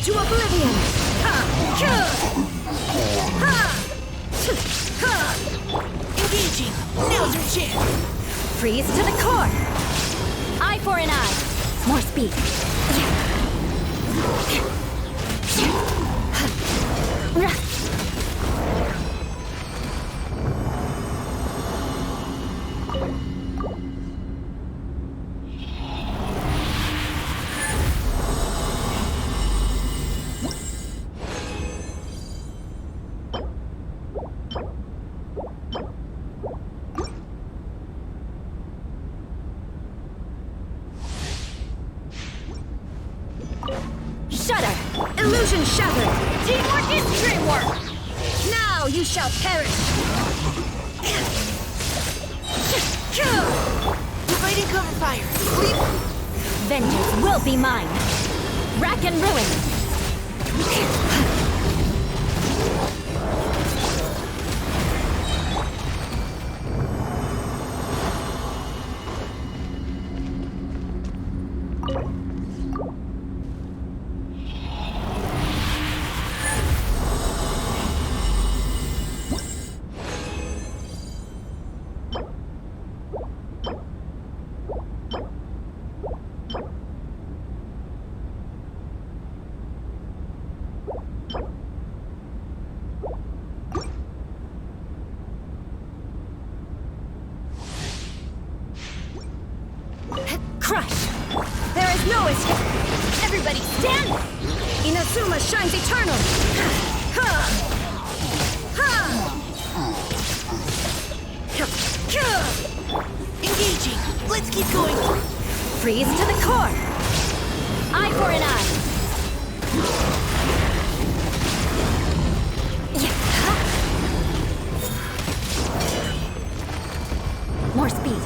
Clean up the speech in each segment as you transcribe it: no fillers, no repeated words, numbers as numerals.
to oblivion! Engaging! Now's your chance! Freeze to the core! Eye for an eye! More speed! Shudder! Illusion shattered! Teamwork is dreamwork! Now you shall perish! Providing cover fire! Leap! Vengeance will be mine! Rack and ruin! Crush! There is no escape! Everybody stand! Inazuma shines eternal! Engaging! Let's keep going! Freeze to the core! Eye for an eye! More speed!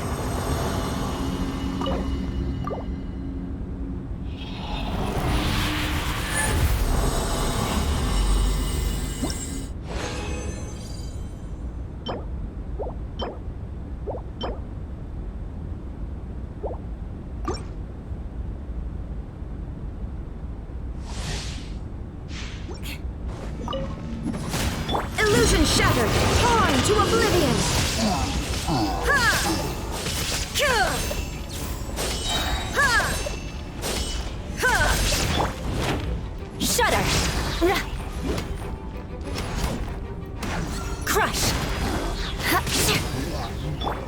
Illusion shattered! Torn to oblivion! Shudder! Crush!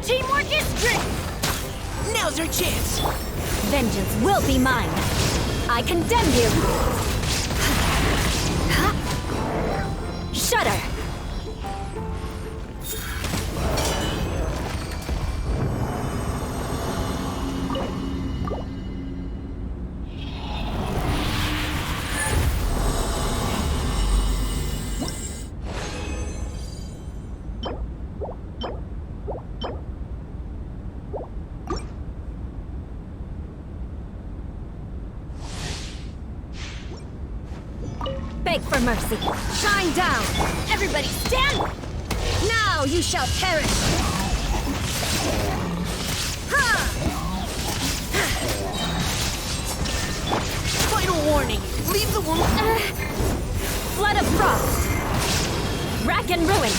Teamwork is strength! Now's your chance! Vengeance will be mine! I condemn you! Shudder! Beg for mercy. Shine down! Everybody stand! Now you shall perish! Final warning! Leave the woman... Flood of frost! Rack and ruin!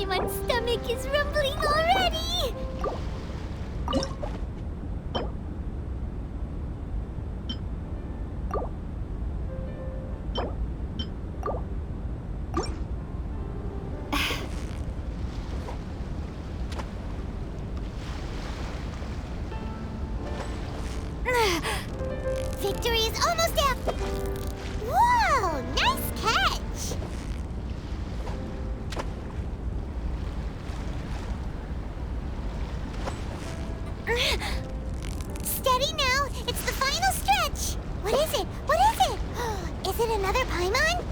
Paimon's stomach is rumbling already! Victory is almost out! Whoa! Nice catch! Steady now! It's the final stretch! What is it? What is it? Is it another Paimon?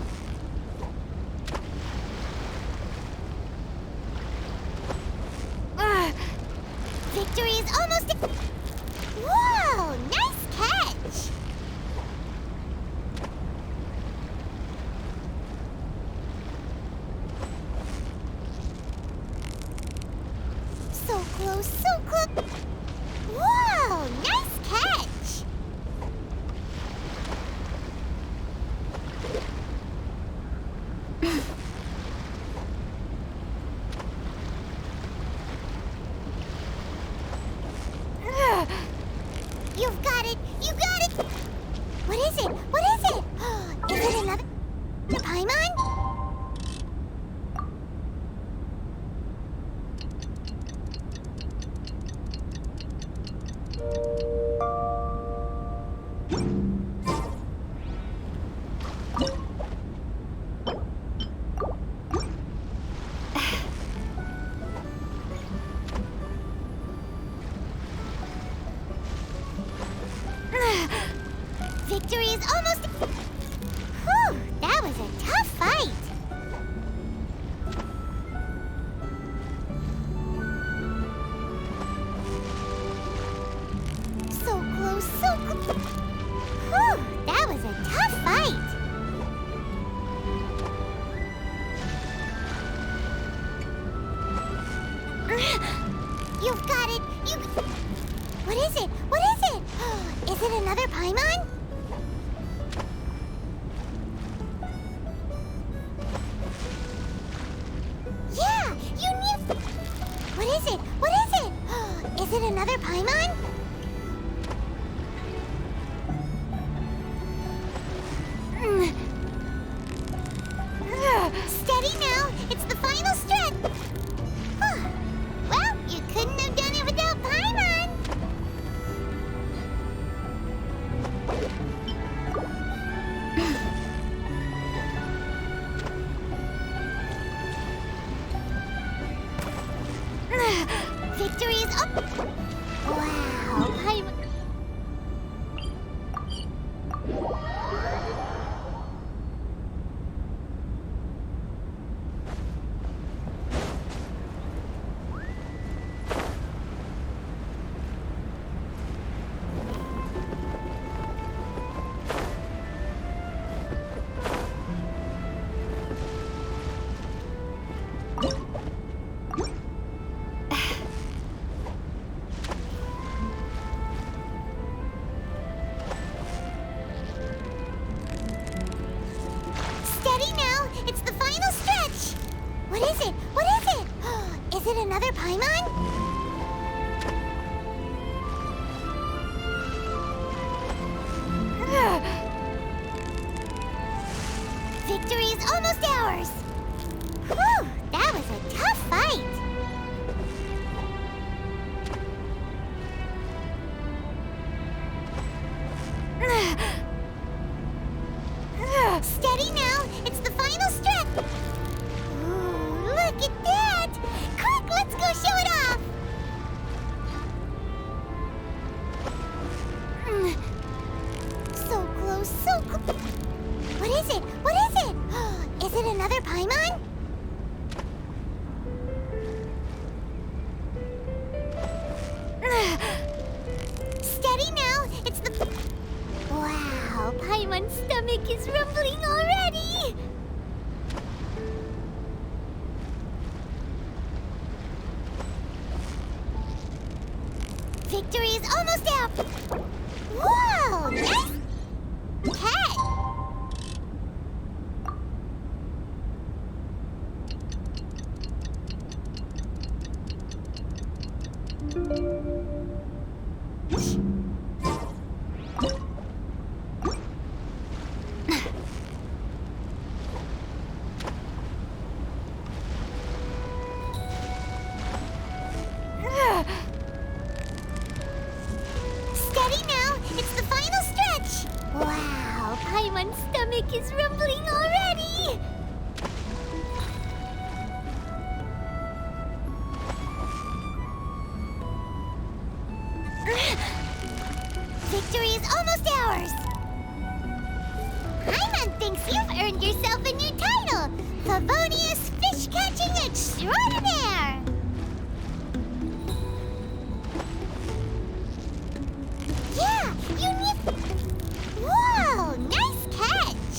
Victory is almost... Whoa! Nice catch! So close, so close! Whoa! Nice catch! You've got it! You got it! What is it? What is it? Is it another Paimon? Victory is almost... Whew, that was a tough fight. So close, so close. Whew, that was a tough fight. You've got it. You... What is it? What is it? Is it another Paimon? Yeah, you knew. What is it? What is it? Is it another Paimon? Steady now. It's the final stretch. Well, you couldn't have done it without Paimon. Victory is up! Wow, Paimon... Steady now! It's the final stretch! What is it? What is it? Is it another Paimon? Victory is almost ours! Whew! That was a tough fight! Steady now! It's the final stretch! Ooh, look at that! Quick, let's go show it off! So close, so close! What is it? What is it? Is it another Paimon? Steady now! It's the... Wow, Paimon's stomach is rumbling already! Victory is almost out! Whoa! Nice catch! Steady now, it's the final stretch. Wow, Paimon's stomach is rumbling already. Victory is almost ours. Paimon thinks you've earned yourself a new title, Favonius Fish-Catching Extraordinaire. Yeah, you need... Whoa, nice catch!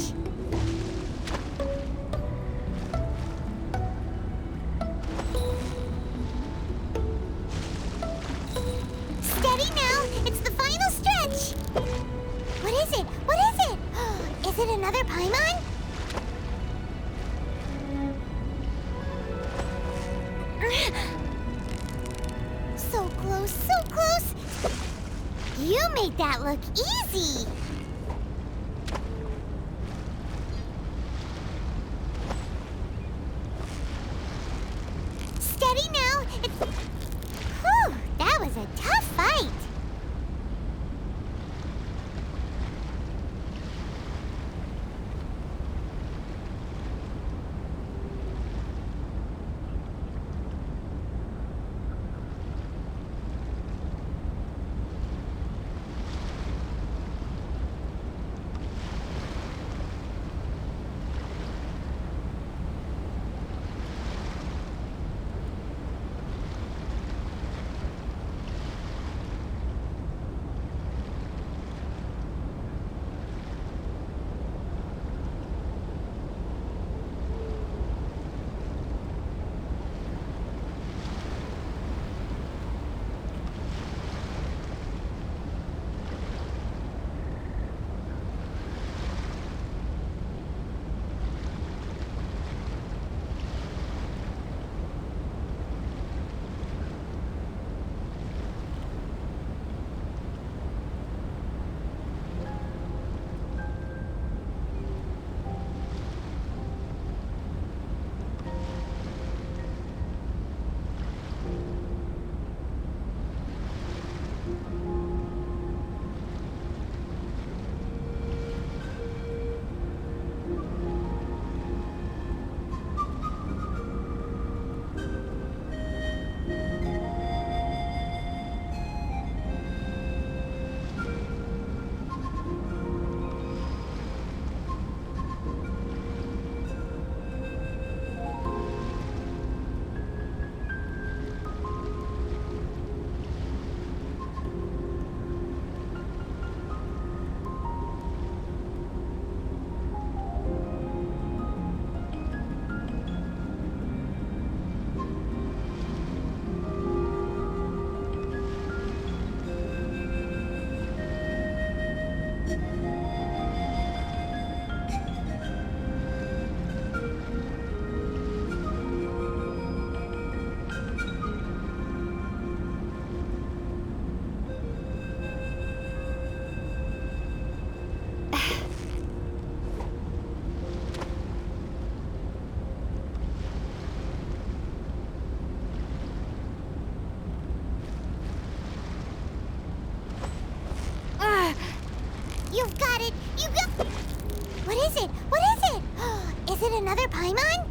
Steady now, it's the final stretch! What is it? What is it? Is it another Paimon? So close, so close! You made that look easy! Steady now, it's... Whew, that was a tough fight! You've got it! You got... What is it? What is it? Is it another Paimon?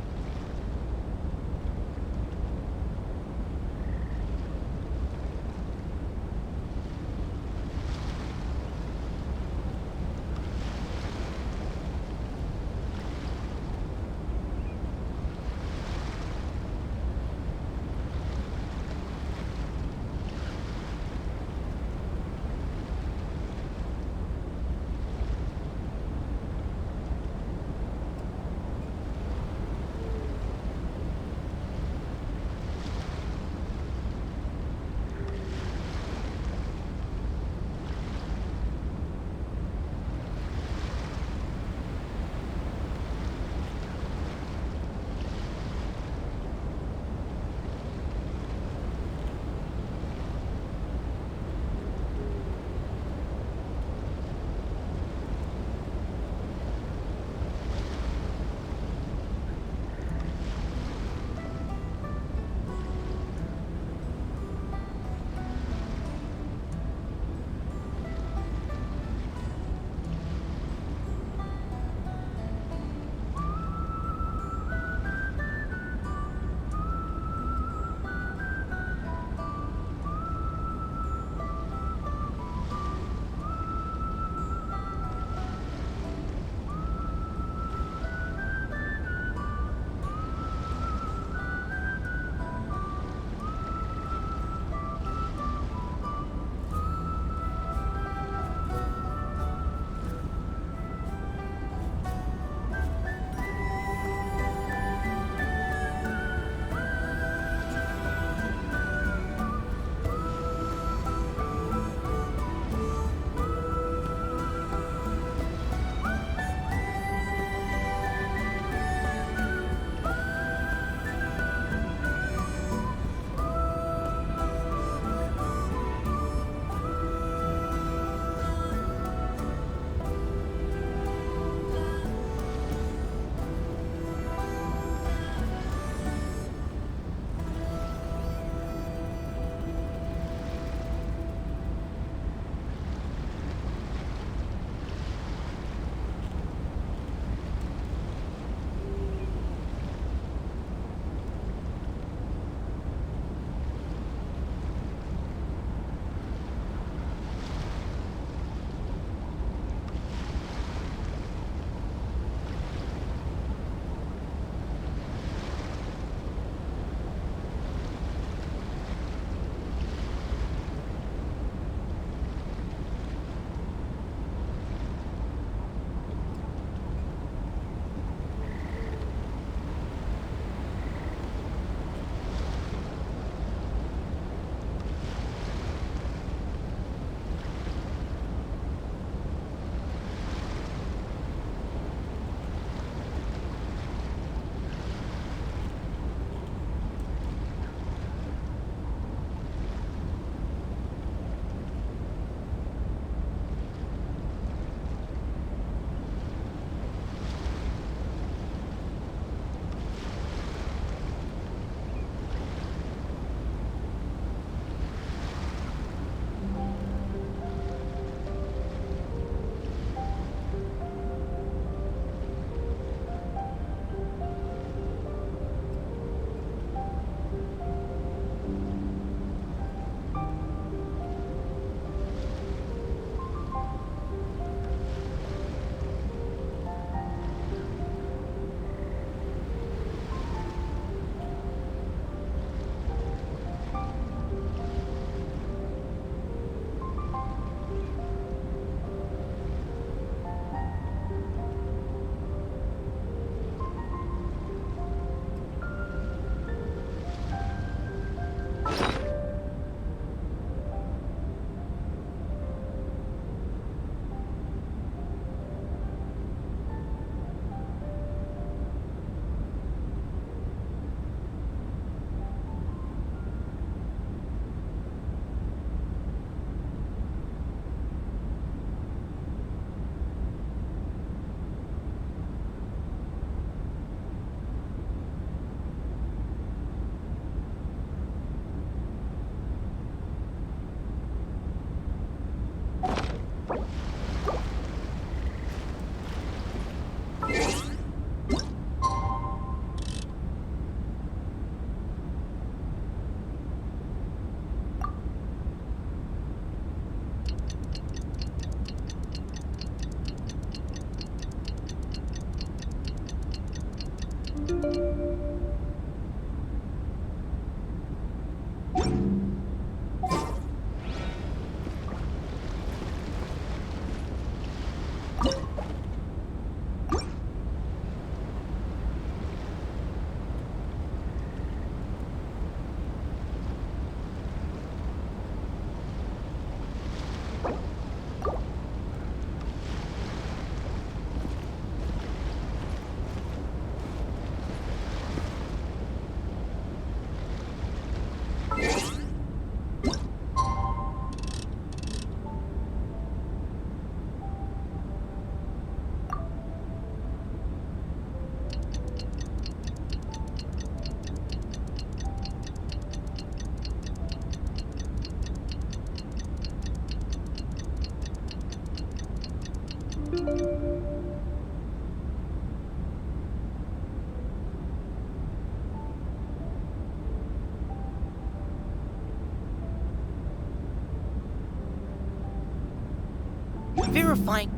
Verifying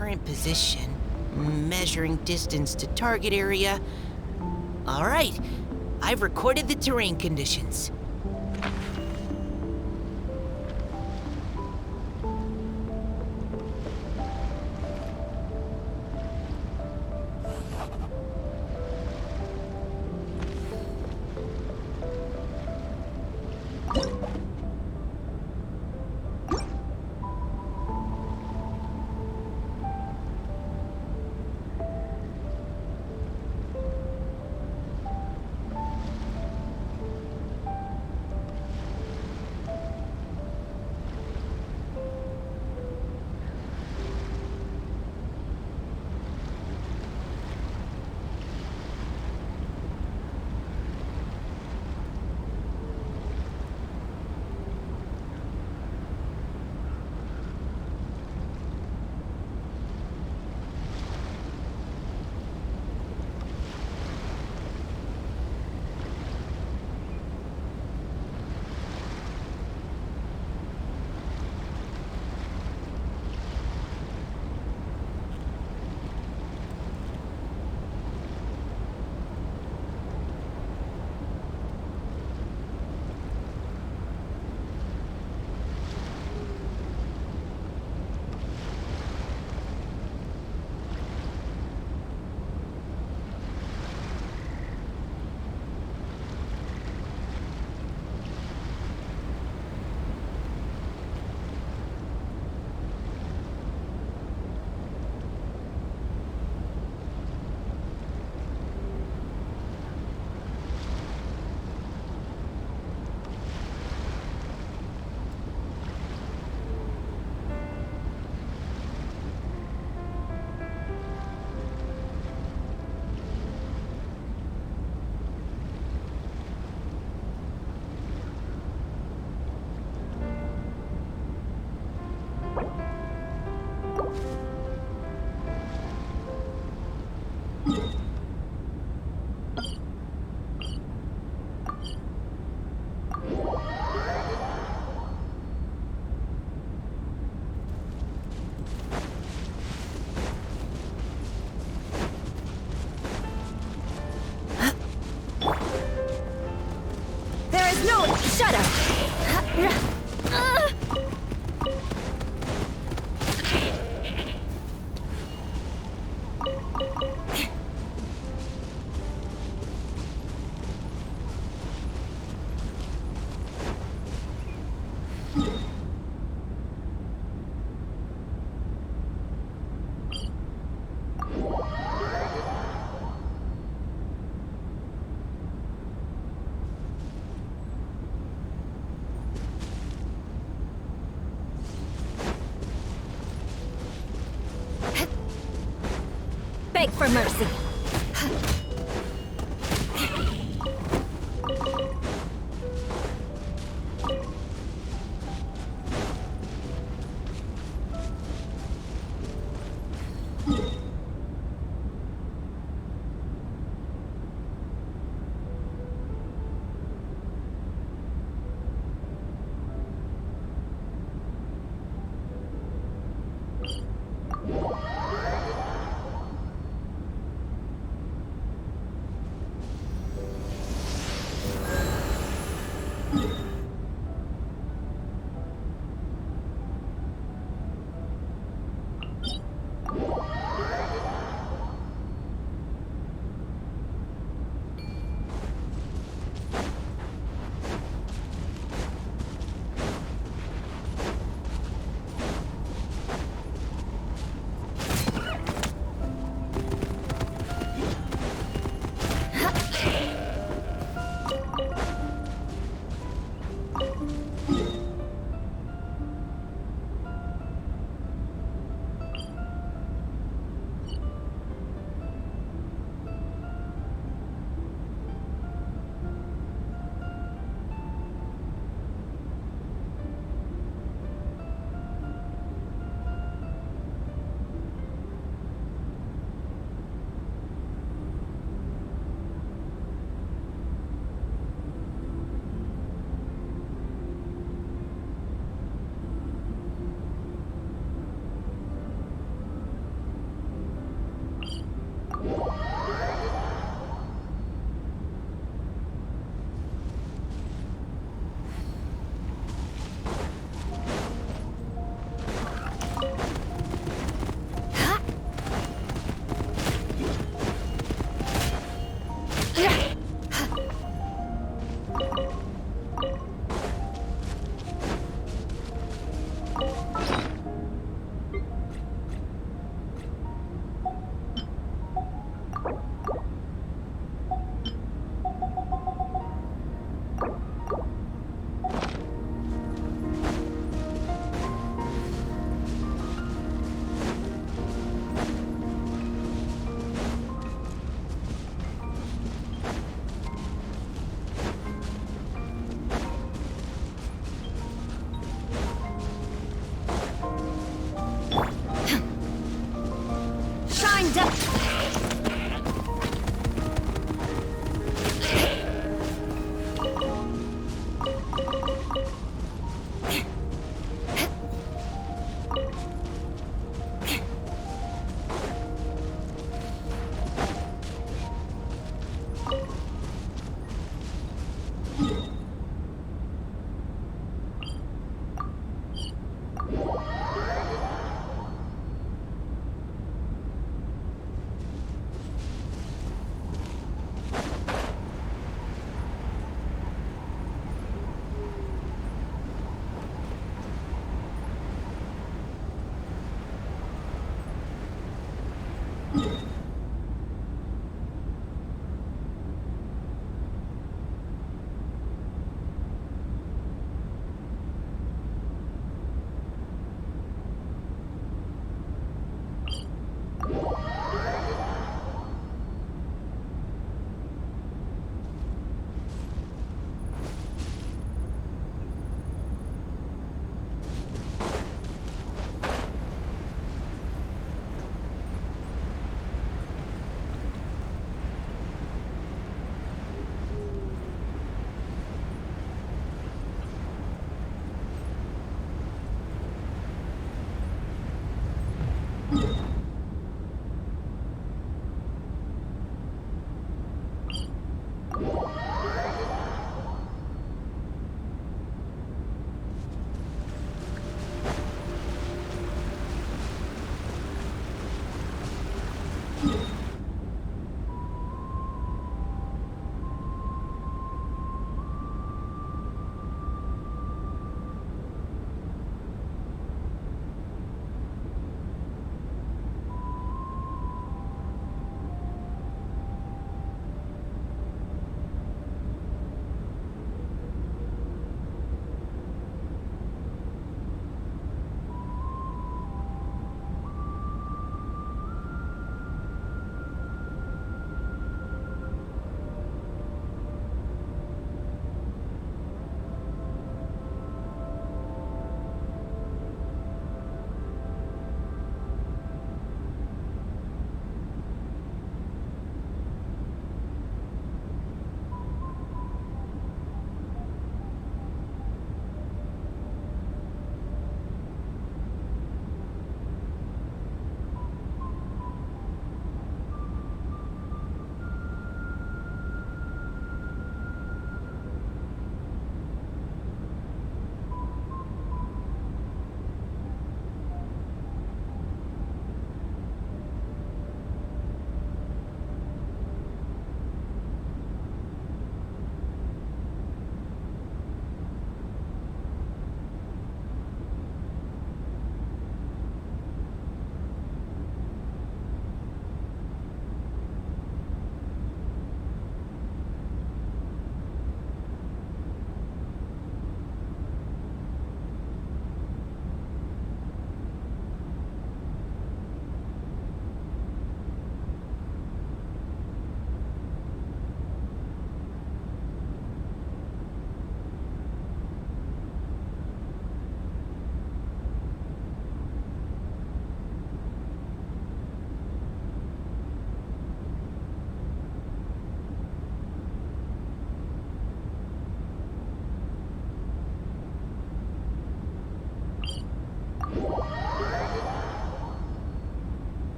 current position. Measuring distance to target area. All right. I've recorded the terrain conditions. No, shut up! Beg for mercy.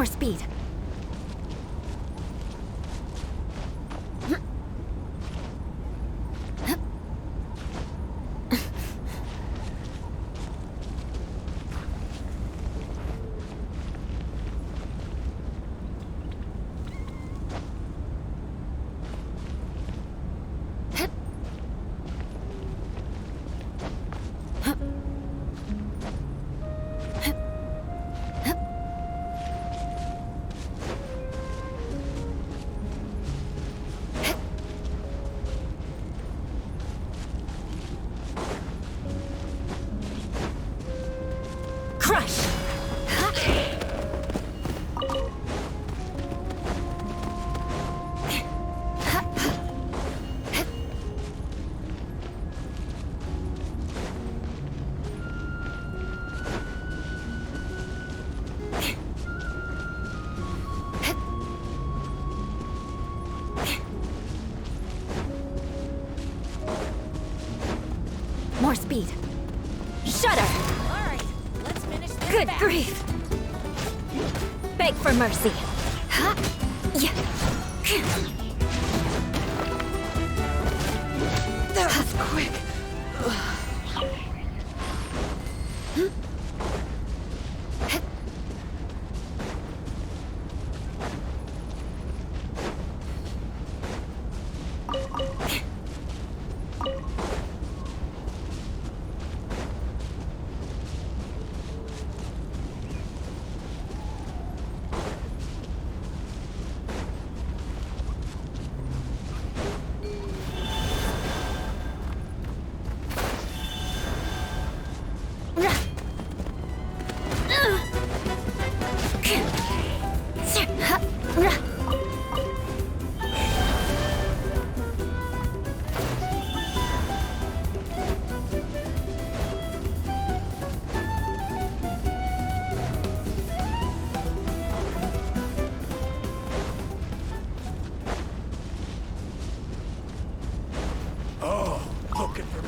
More speed. Crush! More speed. Shudder! All right, let's finish this. Good fast. grief! Beg for mercy. Huh? Yeah. That was quick.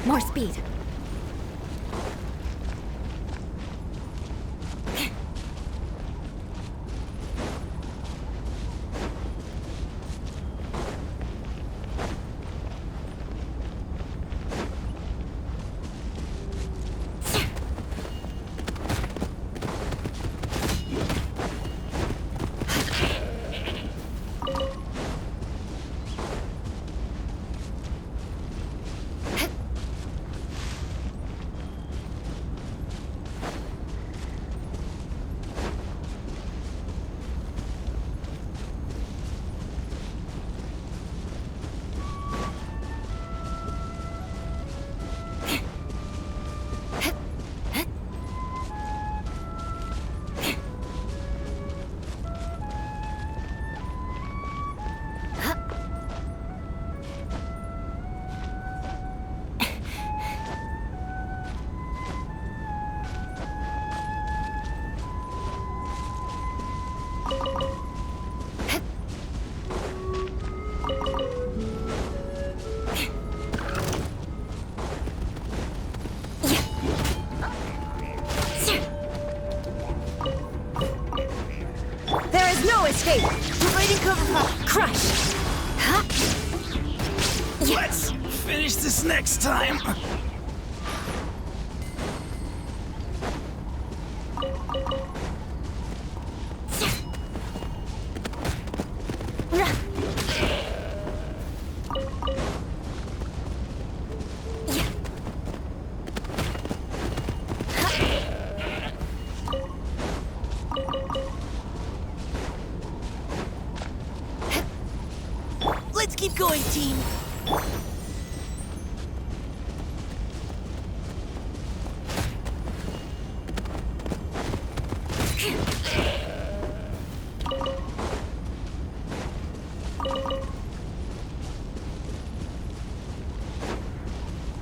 More speed. There is no escape! Providing cover fire. Crush! Huh? Yeah. Let's finish this next time. Let's keep going, team.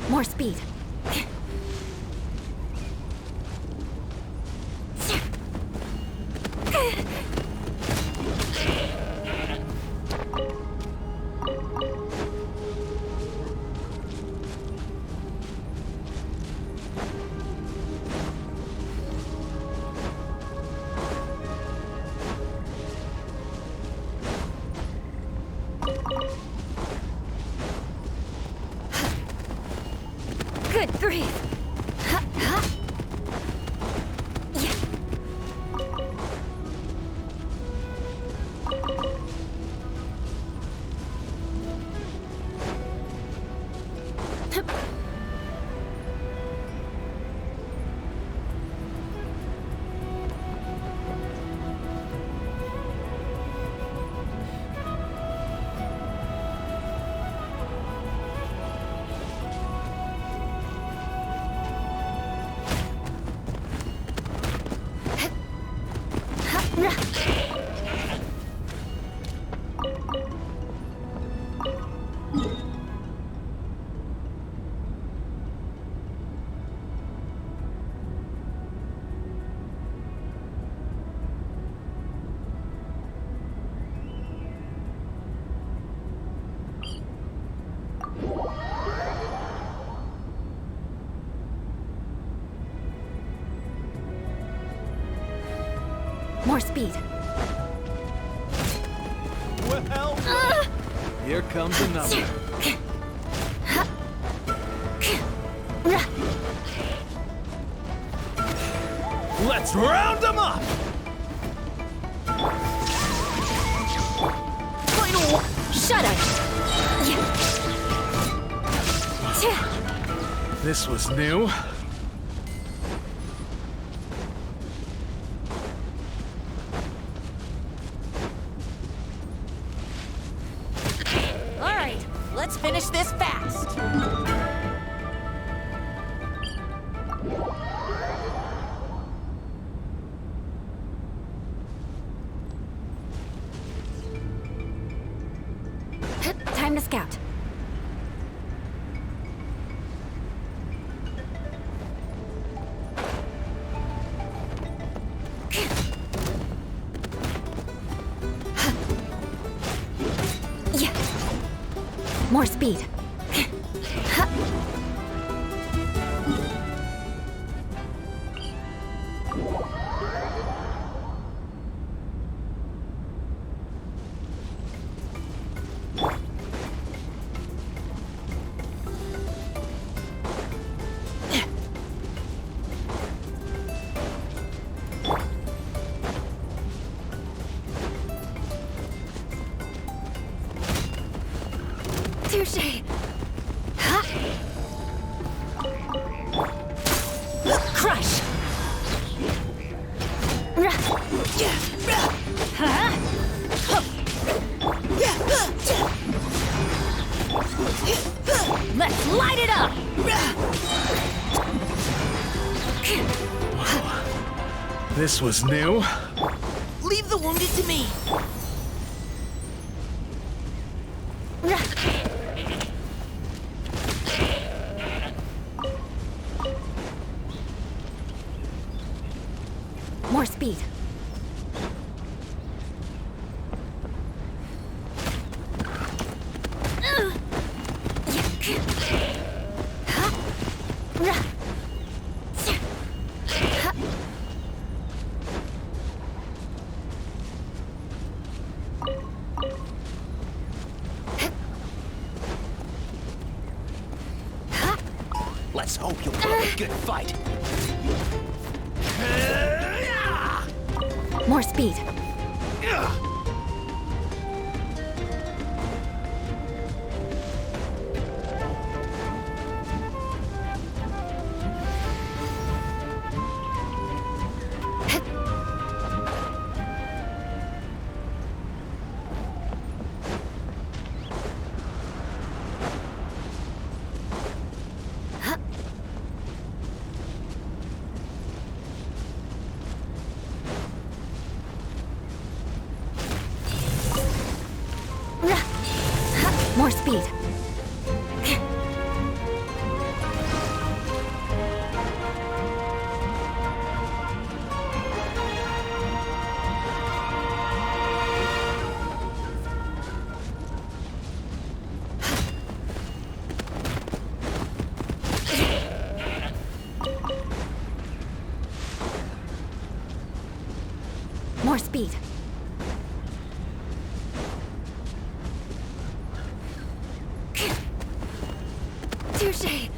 More speed. Good grief! Ha, ha. Yeah. More speed. Well, here comes another. Let's round them up! Final. Shut up. This was new. All right, let's finish this fast. Time to scout. Yeah. More speed. Touche! Ha! Crush! Ha! Let's light it up! This was new. Leave the wounded to me. More speed. Let's hope you'll put up a good fight. More speed. More speed. More speed. Touche!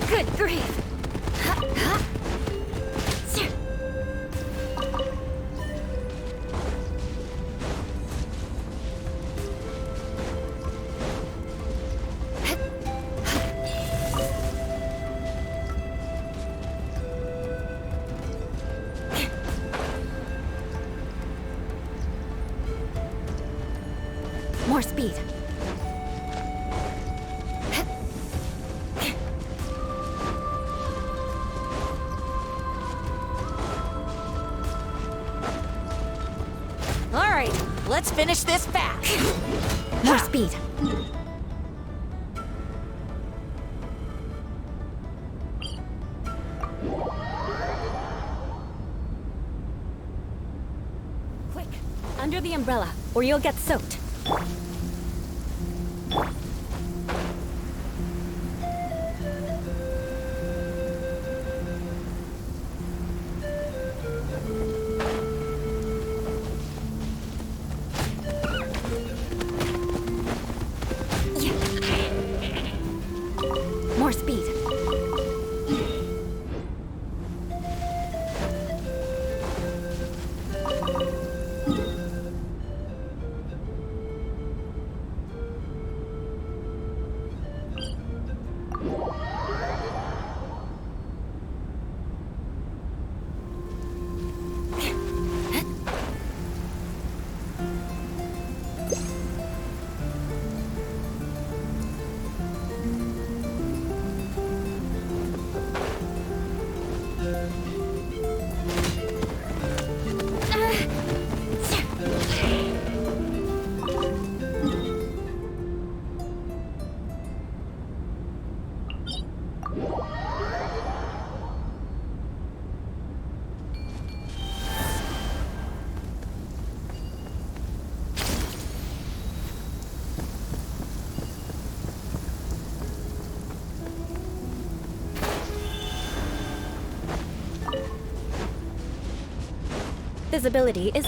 Good grief! More speed. All right, let's finish this fast. More speed. Quick, under the umbrella, or you'll get soaked. More speed. Visibility is...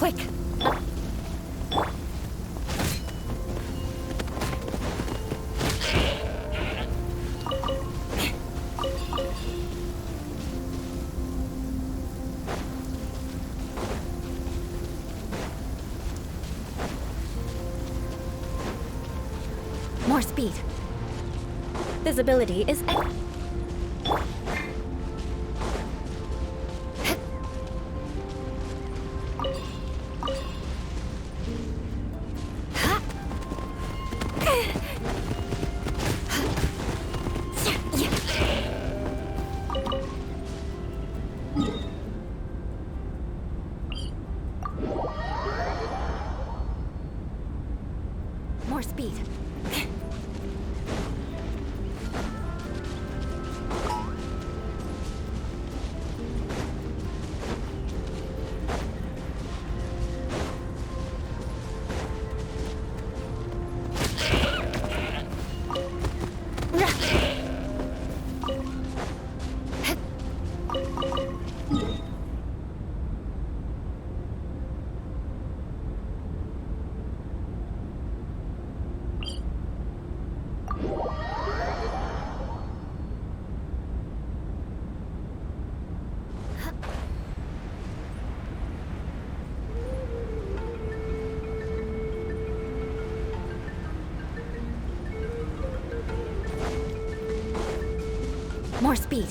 Quick! More speed. Visibility is... More speed.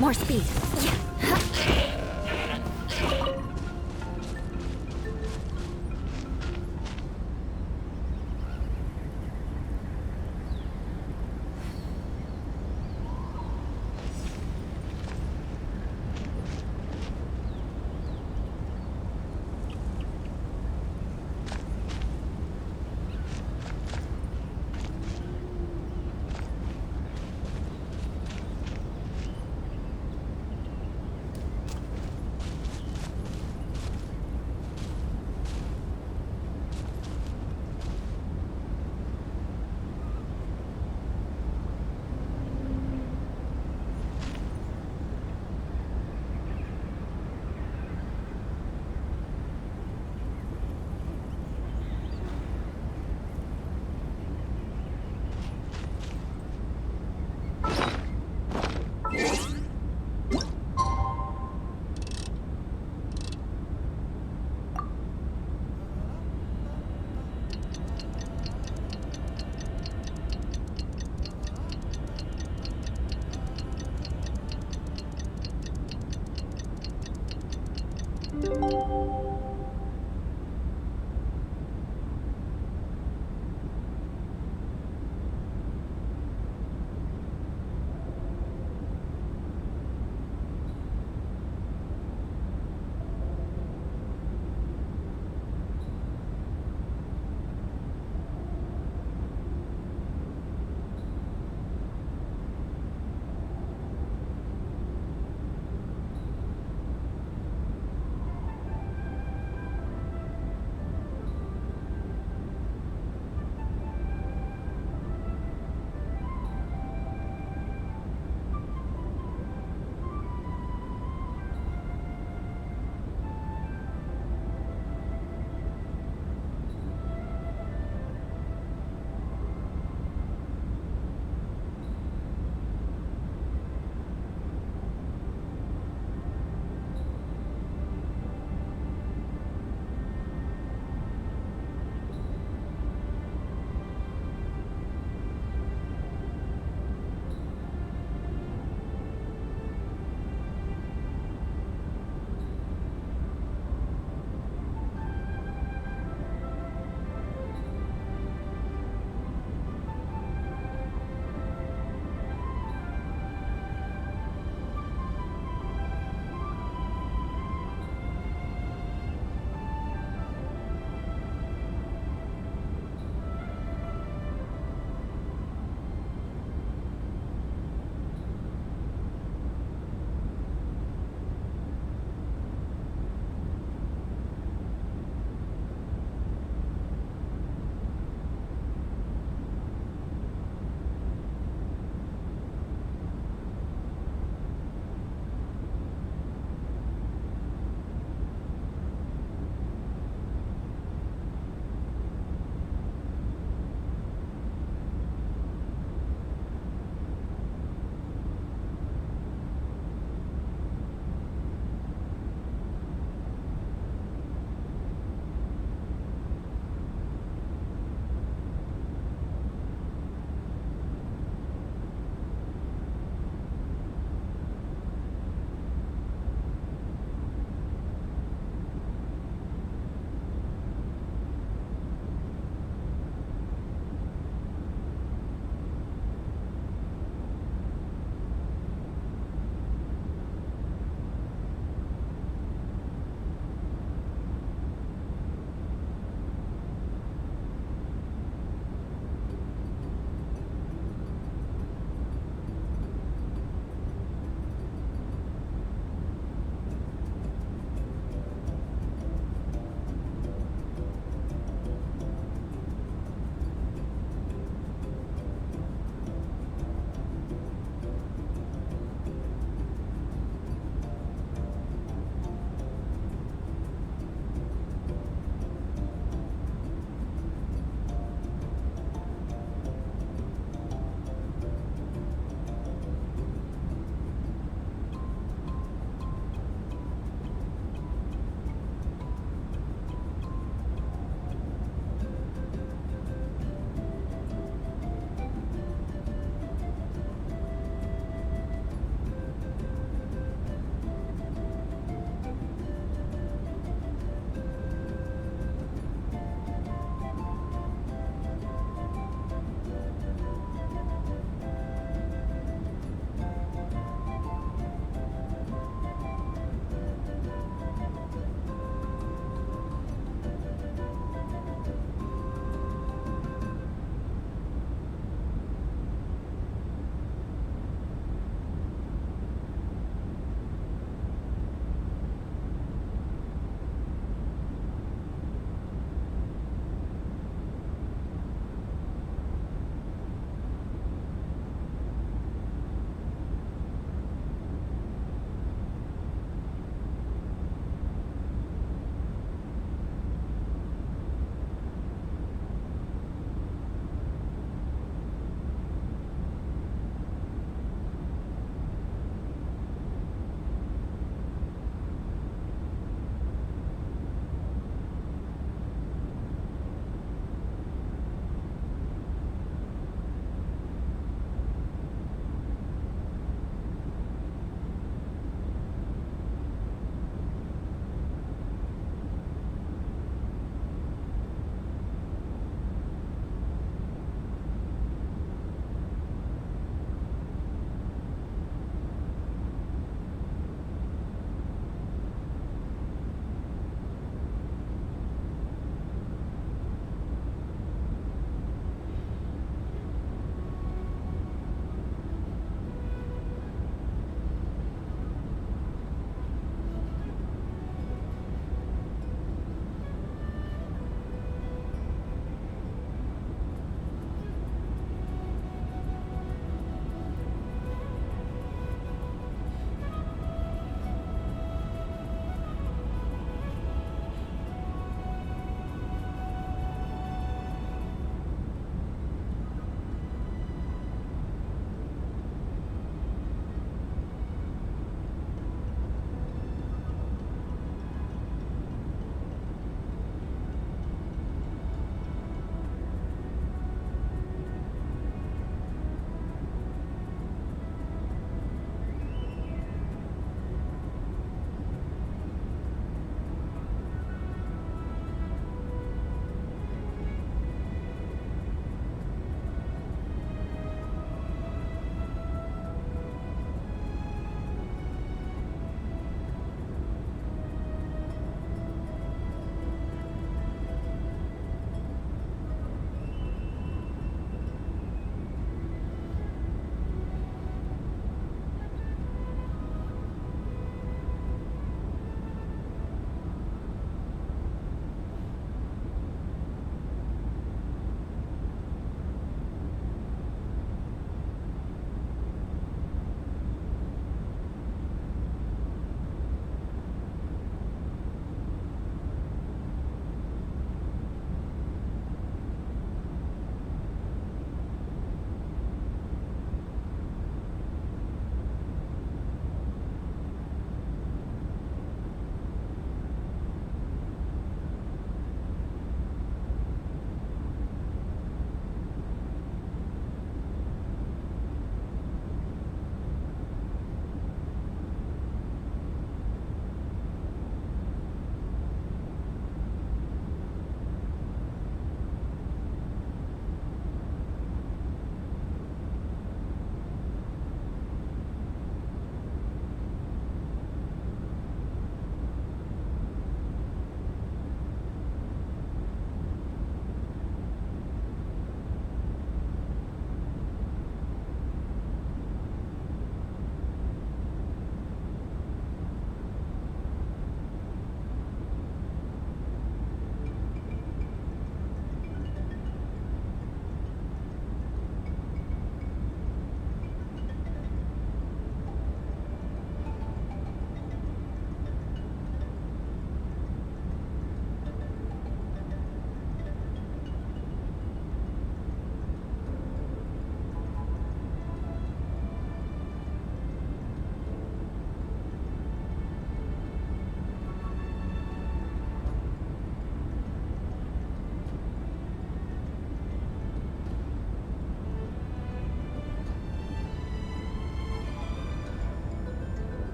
More speed.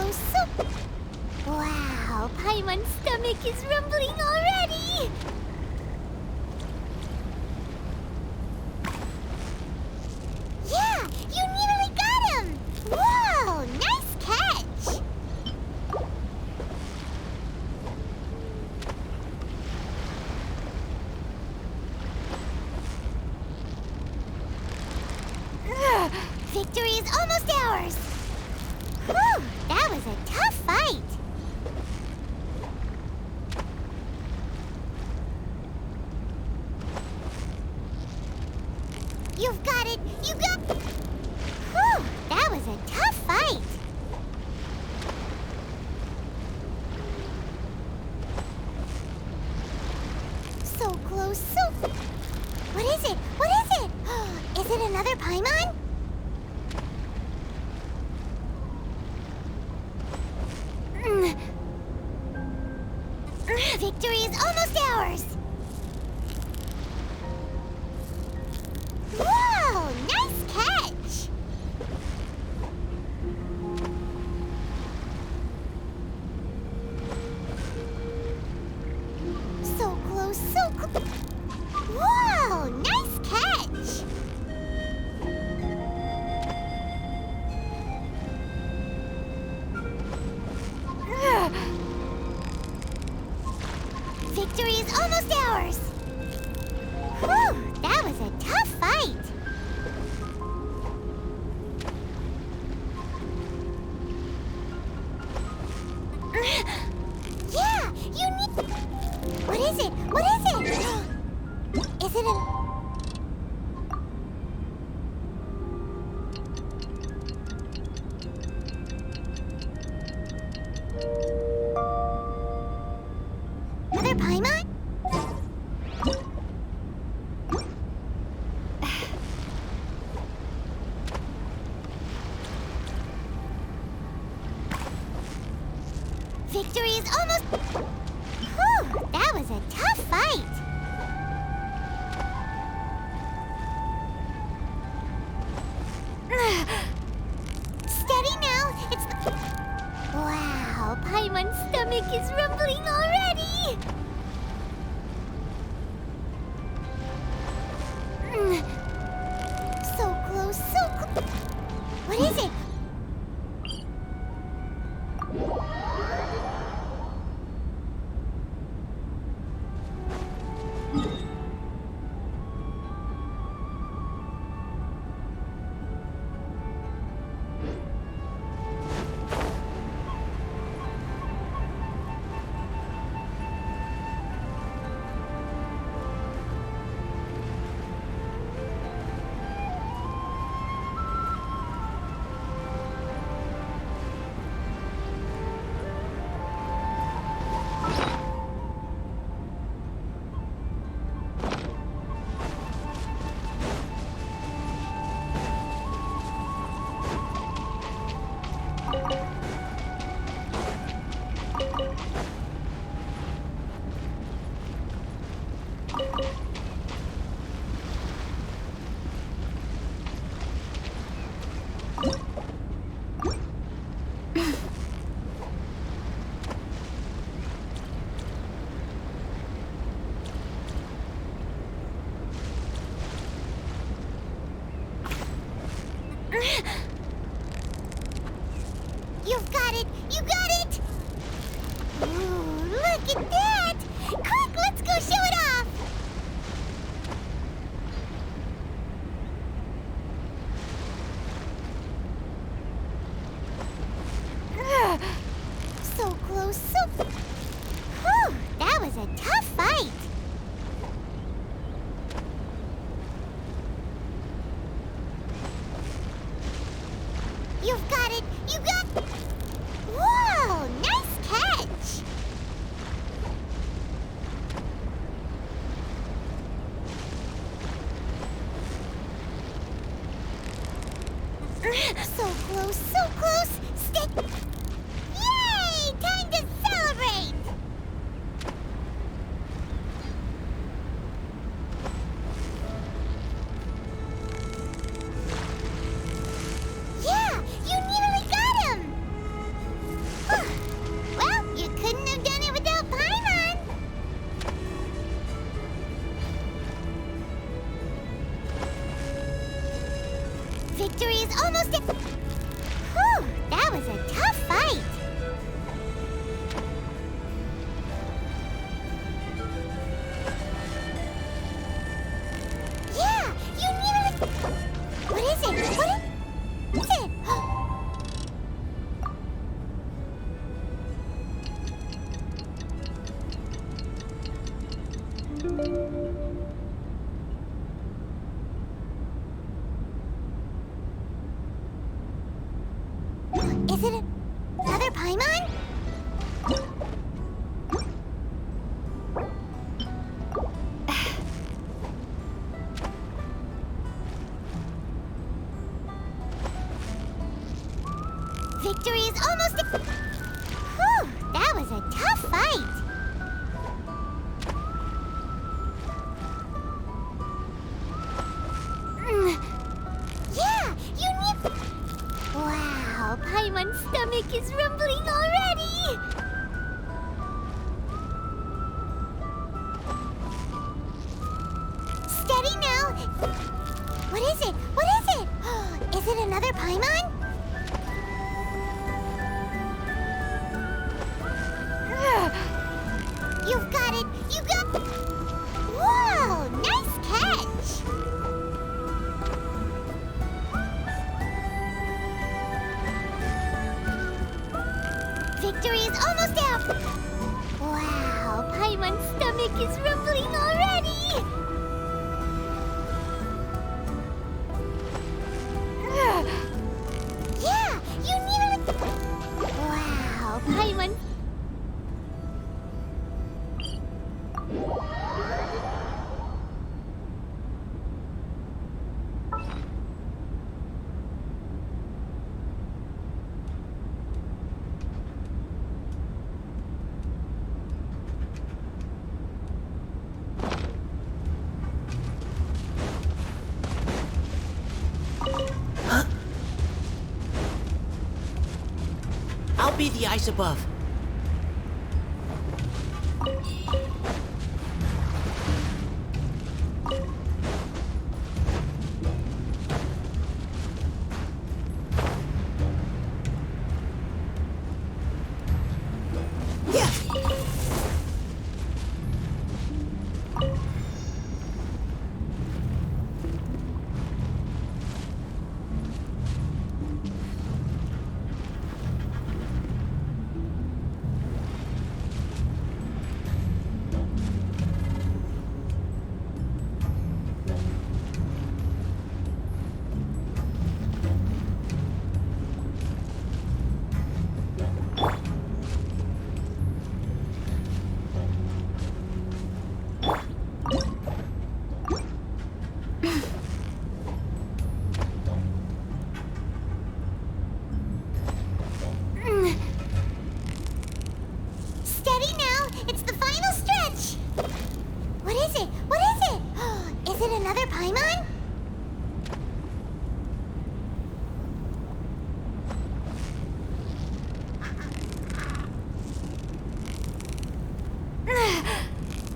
close, so... Wow, Paimon's stomach is rumbling already! Yeah, you nearly got him! Whoa, nice catch! Ugh, victory is almost ours! Whew, that was a tough fight! You've got it! You got... Whew, that was a tough fight! So close, so... What is it? What is it? Is it another Paimon? Victory is almost ours! Whoa! Nice catch! So close, so close! Whoa! Nice catch! Ugh. Victory is almost ours! Whew! That was a tough fight! Yeah! You need... What is it? What is it? Is it a... Another Paimon? Victory is almost... Whew, that was a tough fight! Steady now, it's... Wow, Paimon's stomach is rumbling already! So close, so close... What is it? You've got it! You got it! Ooh, look at that! Quick, let's go show it off! Ugh, so close, so... Whew, that was a tough fight! You've got it! You got... Whoa! Nice catch! So close, so close! Stay... Yay! Time to celebrate! Yeah! You nearly got him! Victory is almost at... Whew, that was a tough fight. Yeah, you nearly... What is it? What is it? Is it another Paimon? Victory is almost... Whew, that was a tough fight. Yeah, you need... Wow, Paimon's stomach is rumbling already! Steady now! What is it? What is it? Is it another Paimon? You've got it! You got... Whoa! Nice catch! Victory is almost out! Wow, Paimon's stomach is rumbling already! Yeah, you nearly... Wow, Paimon... I'll be the ice above. Yeah. Steady now! It's the final stretch! What is it? What is it? Is it another Paimon?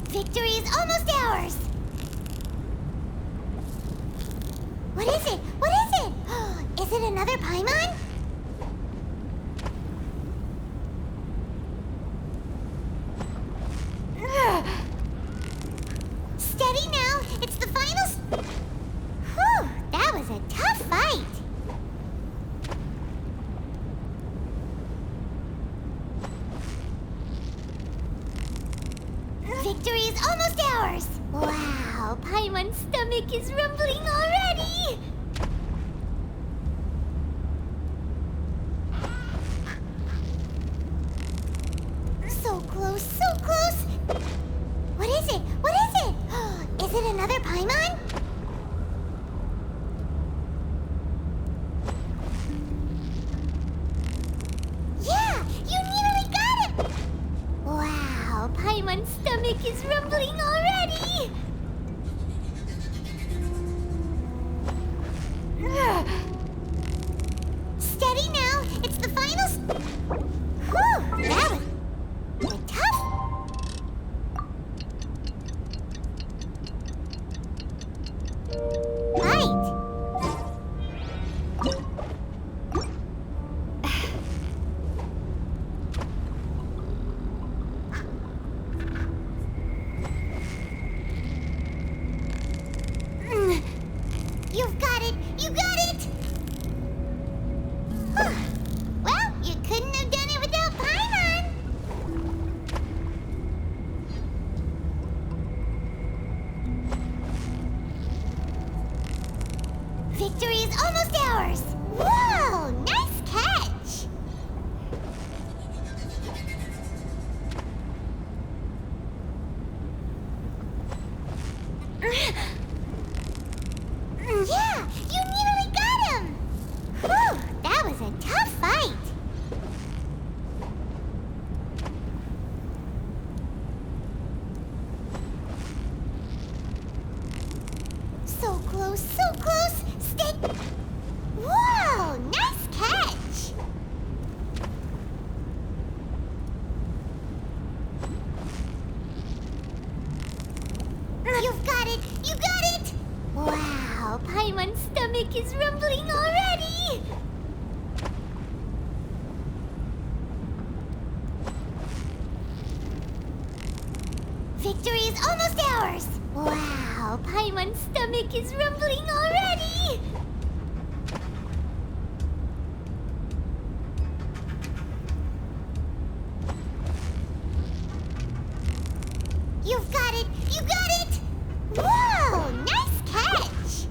Victory is almost ours! What is it? What is it? Is it another Paimon? Steady now! It's the final... Whew, that was a tough fight! Victory is almost ours! Wow, Paimon's stomach is rumbling already! So close, so close! What is it? What is it? Is it another Paimon? Yeah, you nearly got it! Wow, Paimon's stomach is rumbling already! Steady now, it's the final... Whew, that was tough. Right. Victory is almost ours! Whoa! Nice catch! Yeah! You nearly got him! Whew! That was a tough fight! So close, so close! Stay... Whoa! Nice catch! You've got it! You got it! Wow! Paimon's stomach is rumbling already! Victory is almost ours! Wow! Paimon's stomach is rumbling already! You've got it! You got it! Whoa! Nice catch!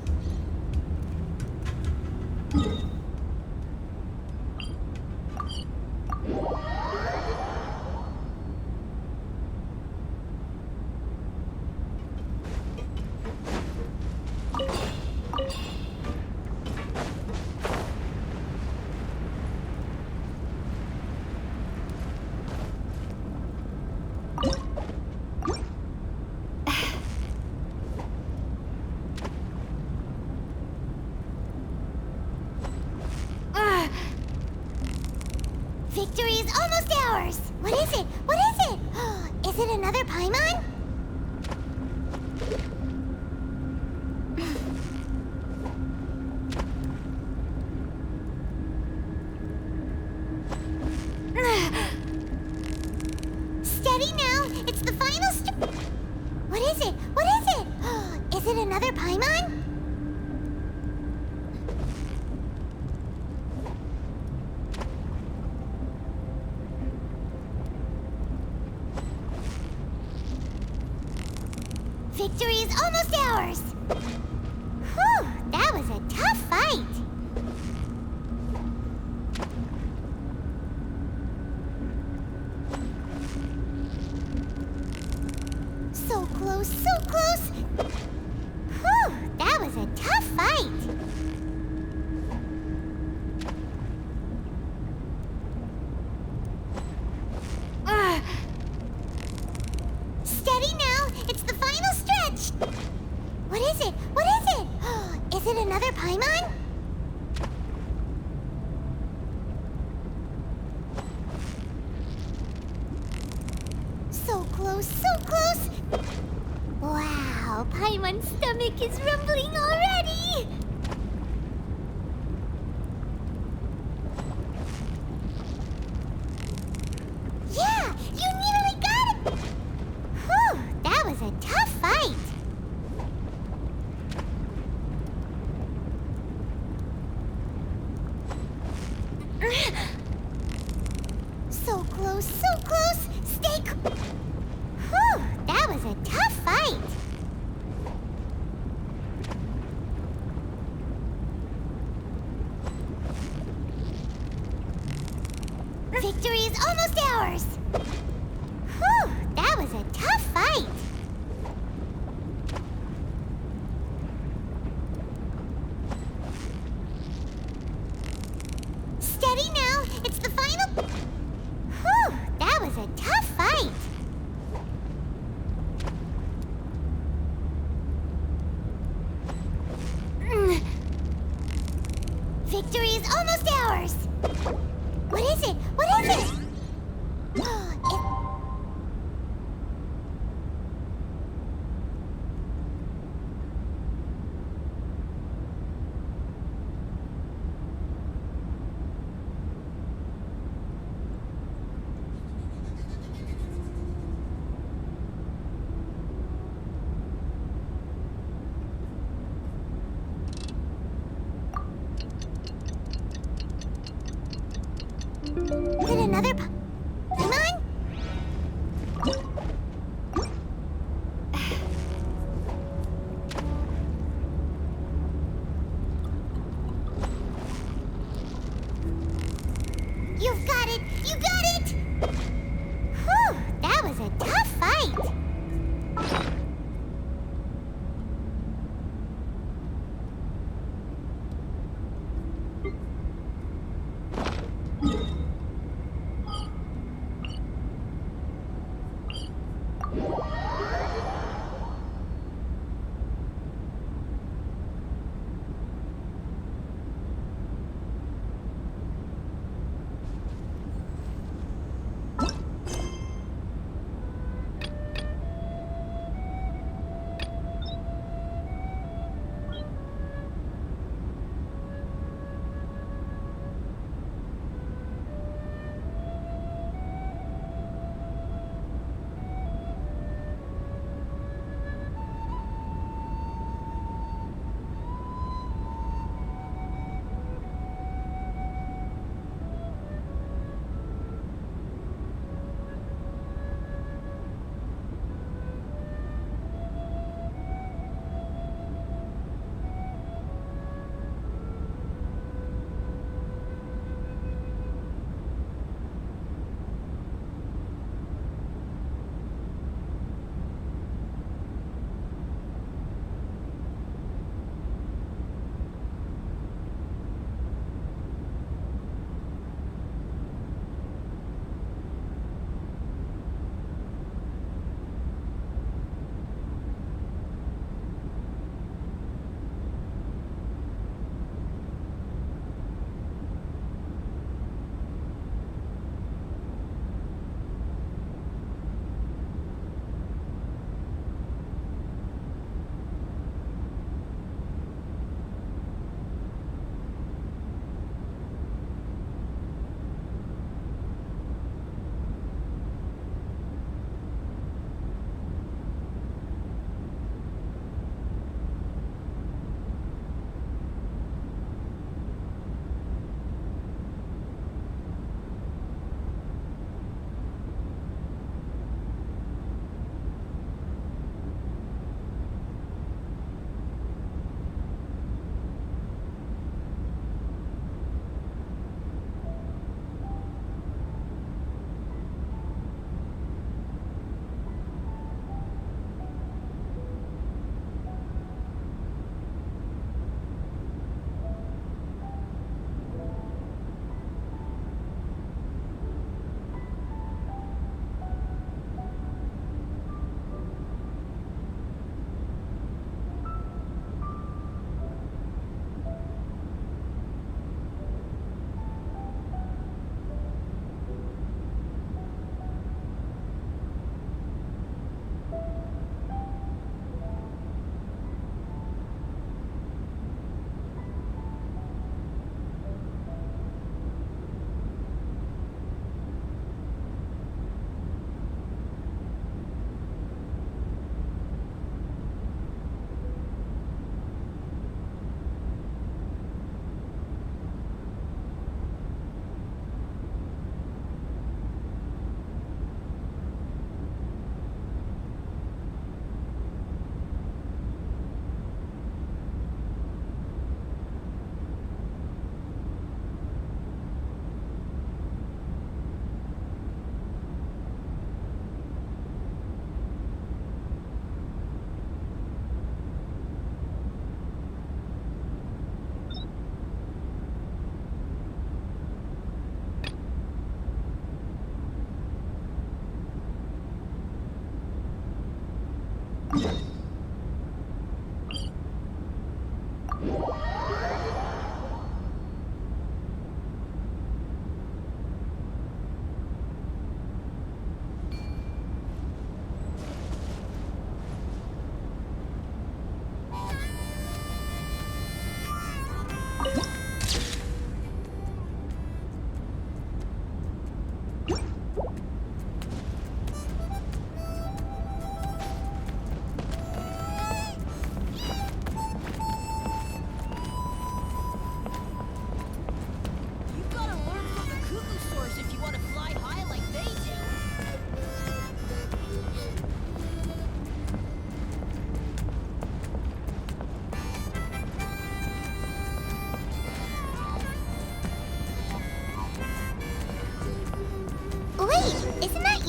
Victory is almost ours! What is it? What is it? Is it another Paimon? Steady now! It's the final What is it? What is it? Is it another Paimon? Victory is almost ours! Whew! That was a tough fight! So close, so close! Whew! That was a tough fight! Steady now! It's the final stretch! What is it? What is it? Is it another Paimon? So close, so close! Wow, Paimon's stomach is rumbling already! Yeah! You nearly got it! Whew! That was a tough fight! So close, so close! Stay Whew! That was a tough fight! Victory is almost ours! Whew! That was a tough fight! Steady now! It's the final... Whew! That was a tough fight! Victory is almost ours! What is it? What is it? Did another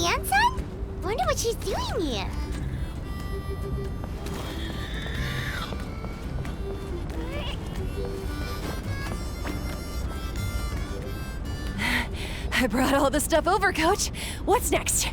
Anson? Wonder what she's doing here. I brought all the stuff over, Coach. What's next?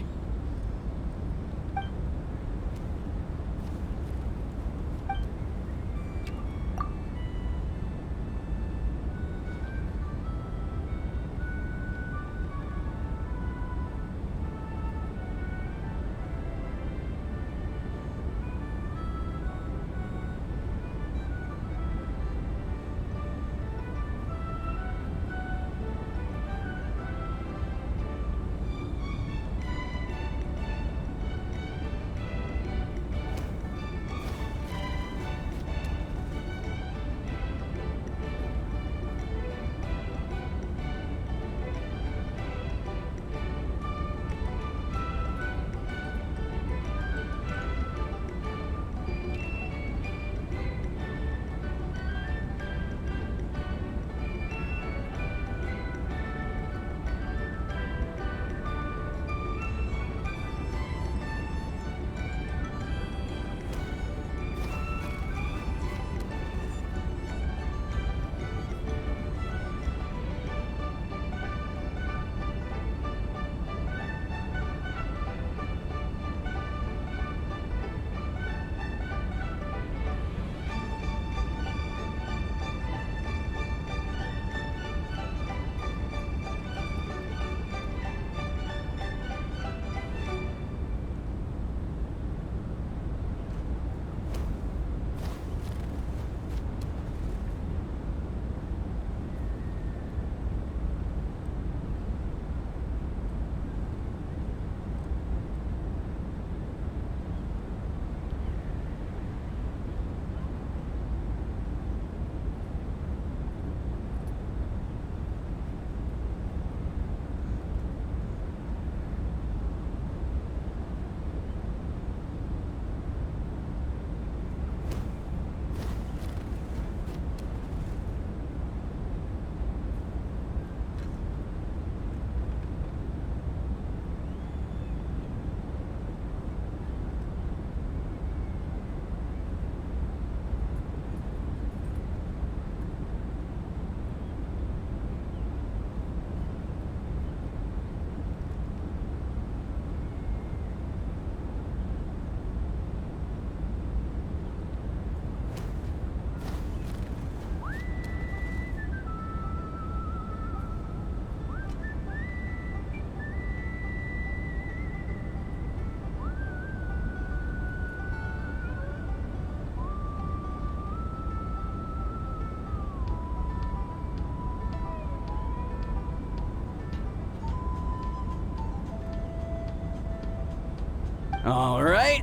All right,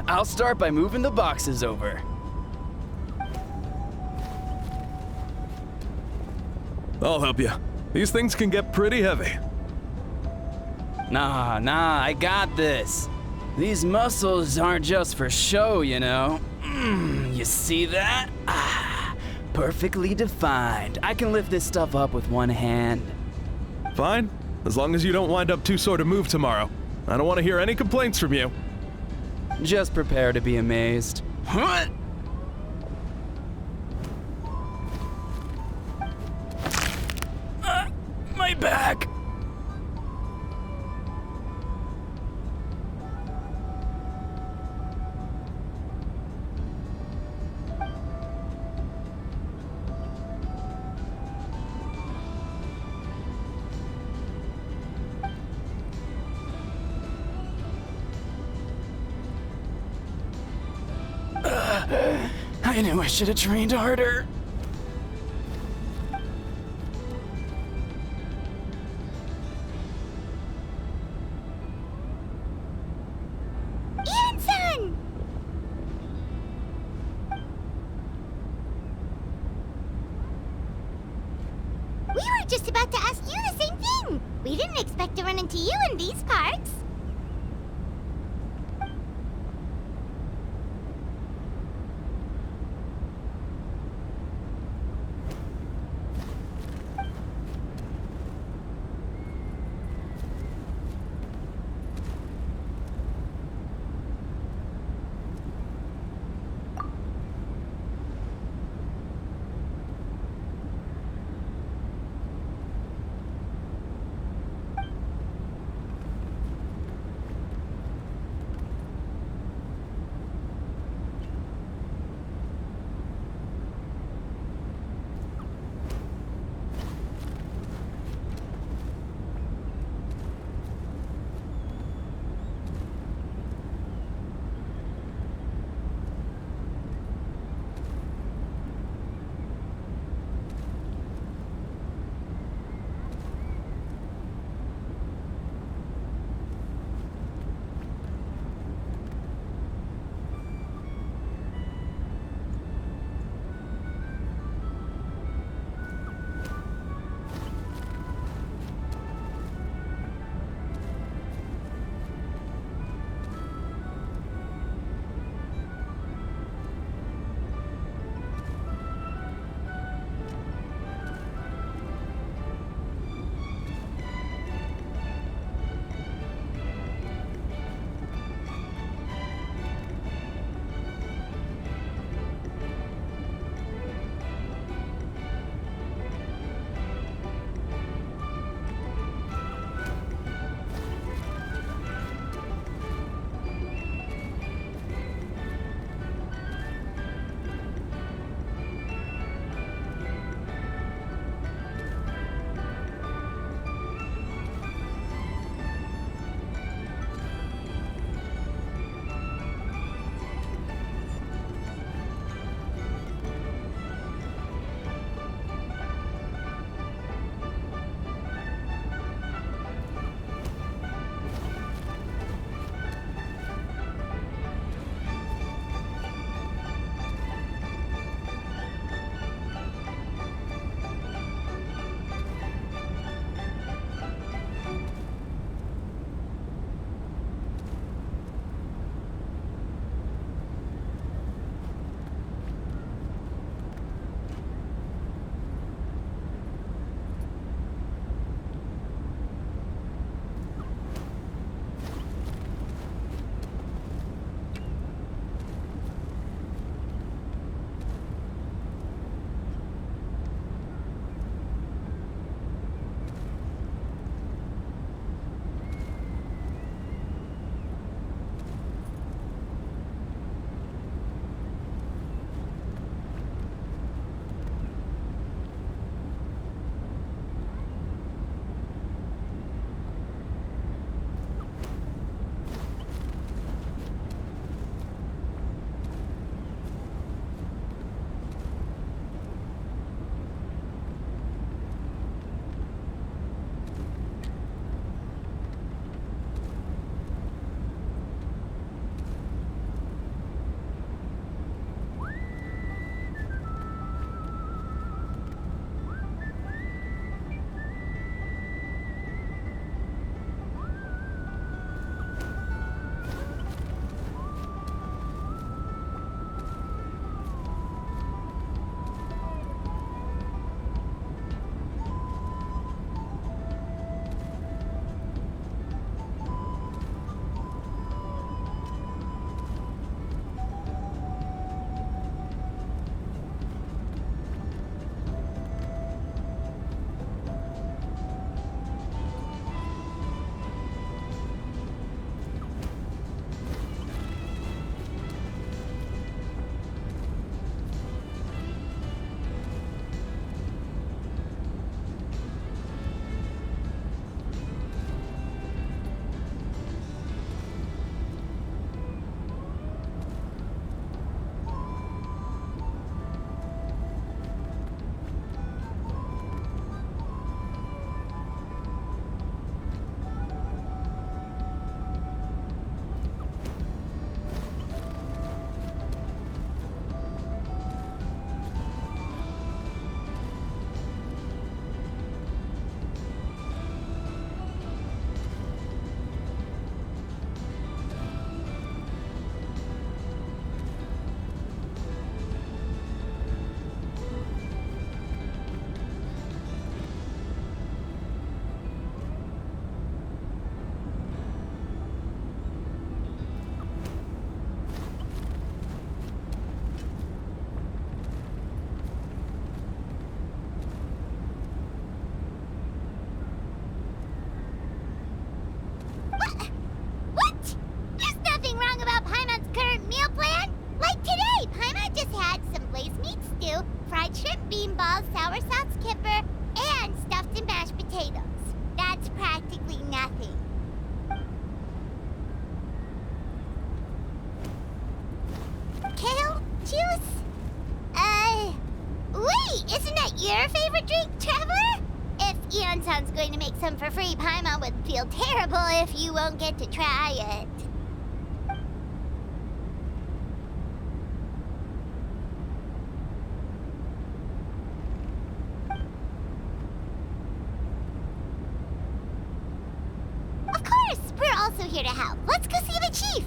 I'll start by moving the boxes over. I'll help you. These things can get pretty heavy. Nah, I got this. These muscles aren't just for show, you know. You see that? Perfectly defined. I can lift this stuff up with one hand. Fine, as long as you don't wind up too sore to move tomorrow. I don't want to hear any complaints from you. Just prepare to be amazed. What? My back! I knew I should have trained harder. Anson! We were just about to ask you the same thing. We didn't expect to run into you in these parts. fried shrimp, bean balls, sour sauce kipper, and stuffed and mashed potatoes. That's practically nothing. Kale juice? Wait, isn't that your favorite drink, Traveler? If Eon-san's going to make some for free, Paimon would feel terrible if you won't get to try it. Of course, we're also here to help. Let's go see the chief.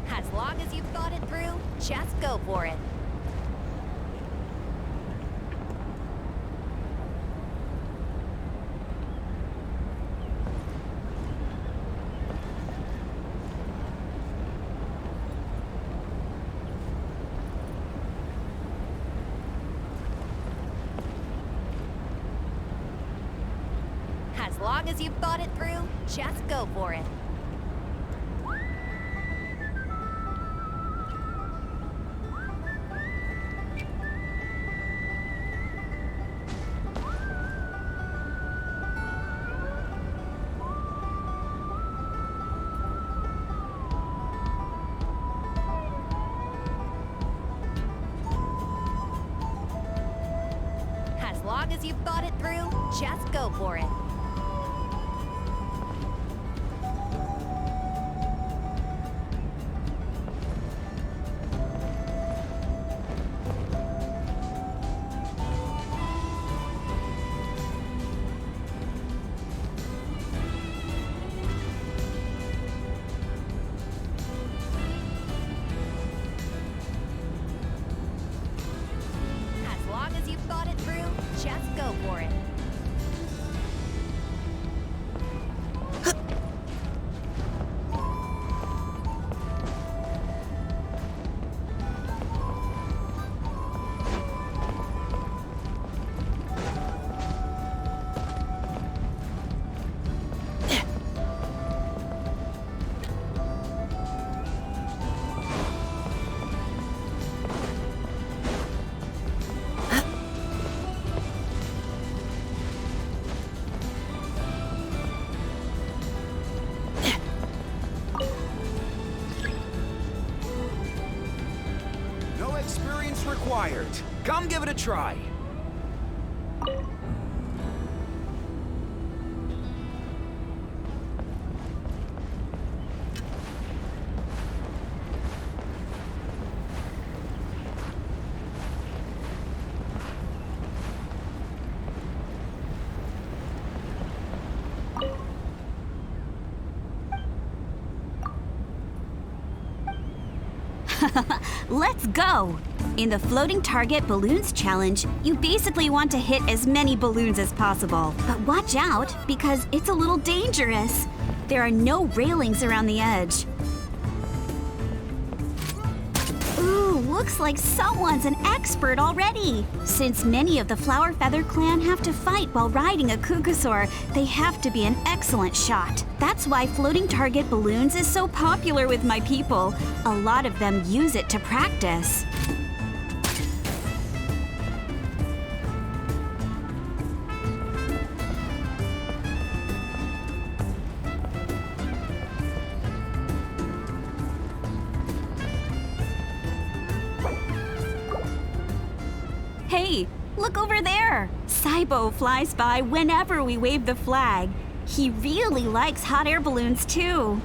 As long as you've thought it through, just go for it. As long as you've thought it through, just go for it. As long as you've thought it through, just go for it. As long as you've thought it through, just go for it. experience required. Come give it a try. Let's go! In the Floating Target Balloons Challenge, you basically want to hit as many balloons as possible. But watch out, because it's a little dangerous. There are no railings around the edge. Ooh, looks like someone's an expert already. Since many of the Flower Feather clan have to fight while riding a Kukusaur, they have to be an excellent shot. That's why Floating Target Balloons is so popular with my people. A lot of them use it to practice. Hey, look over there! Saibo flies by whenever we wave the flag. He really likes hot air balloons, too.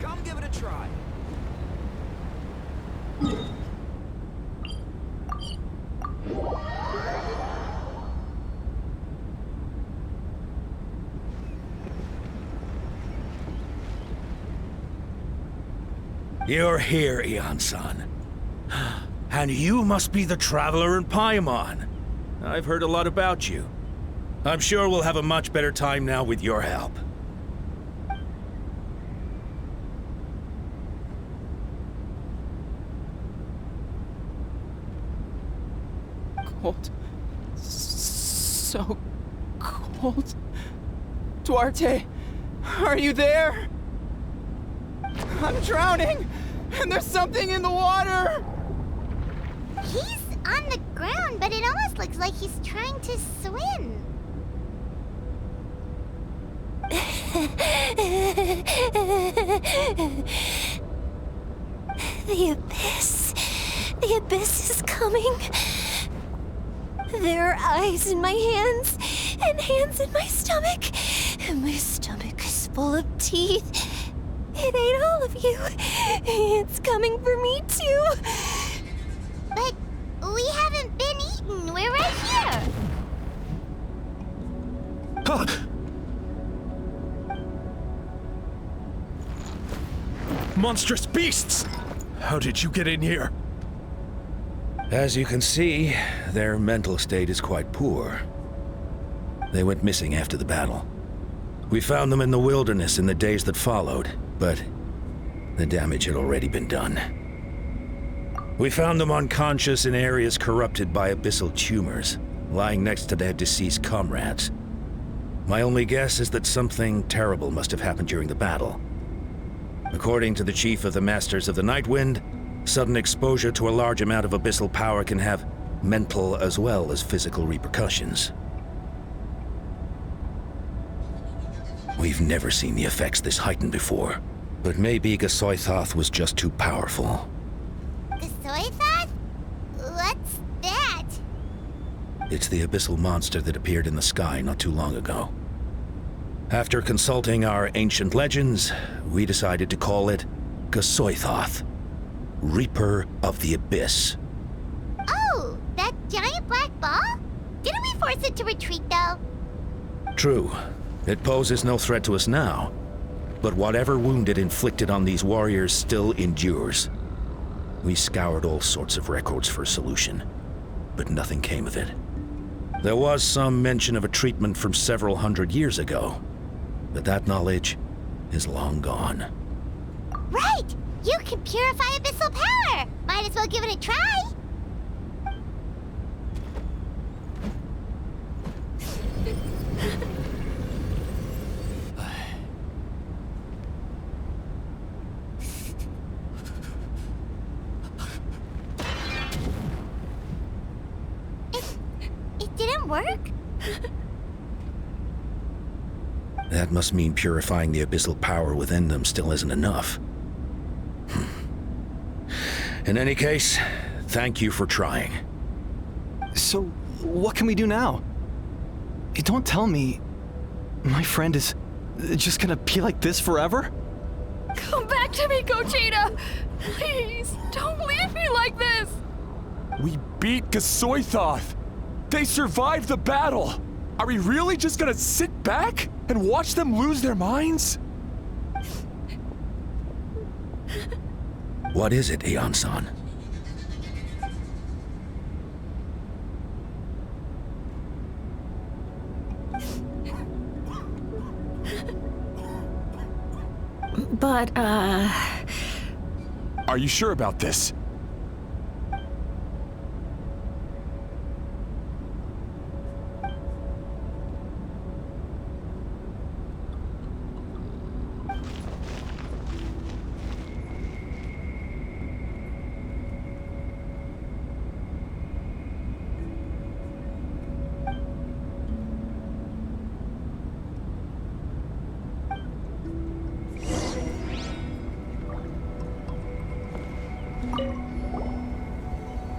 Come give it a try. You're here, Eon-san. And you must be the traveler in Paimon. I've heard a lot about you. I'm sure we'll have a much better time now with your help. Cold. So cold. Duarte, are you there? I'm drowning, and there's something in the water! He's on the ground, but it almost looks like he's trying to swim. The abyss. The abyss is coming. There are eyes in my hands, and hands in my stomach. And my stomach is full of teeth. It ate all of you. It's coming for me too. But we haven't been eaten. We're right here. Monstrous beasts! How did you get in here? As you can see, their mental state is quite poor. They went missing after the battle. We found them in the wilderness in the days that followed, but the damage had already been done. We found them unconscious in areas corrupted by abyssal tumors, lying next to their deceased comrades. My only guess is that something terrible must have happened during the battle. According to the chief of the Masters of the Nightwind, sudden exposure to a large amount of abyssal power can have mental as well as physical repercussions. We've never seen the effects this heightened before, but maybe Gasoithoth was just too powerful. Gasoithoth? What's that? It's the abyssal monster that appeared in the sky not too long ago. After consulting our ancient legends, we decided to call it Gasoithoth, Reaper of the Abyss. Oh, that giant black ball? Didn't we force it to retreat, though? True. It poses no threat to us now, but whatever wound it inflicted on these warriors still endures. We scoured all sorts of records for a solution, but nothing came of it. There was some mention of a treatment from several hundred years ago, but that knowledge is long gone. Right! You can purify abyssal power! Might as well give it a try! It didn't work? That must mean purifying the abyssal power within them still isn't enough. In any case, thank you for trying. So, what can we do now? Don't tell me my friend is just gonna be like this forever? Come back to me, Gogeta! Please, don't leave me like this! We beat Gasoithoth! They survived the battle! Are we really just gonna sit back and watch them lose their minds? What is it, Aeon-san? But, Are you sure about this?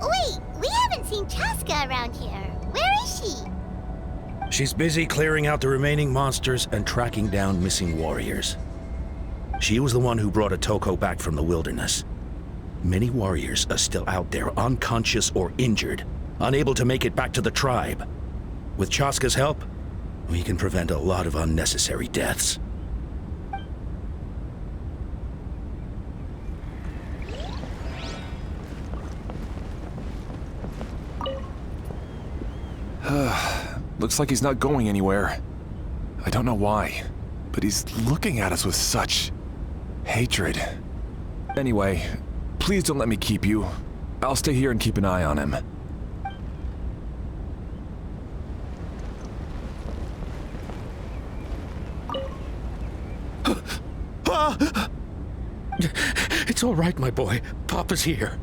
Wait, we haven't seen Chaska around here. Where is she? She's busy clearing out the remaining monsters and tracking down missing warriors. She was the one who brought Otoko back from the wilderness. Many warriors are still out there, unconscious or injured, unable to make it back to the tribe. With Chaska's help, we can prevent a lot of unnecessary deaths. Looks like he's not going anywhere. I don't know why, but he's looking at us with such hatred. Anyway, please don't let me keep you. I'll stay here and keep an eye on him. It's all right, my boy. Papa's here.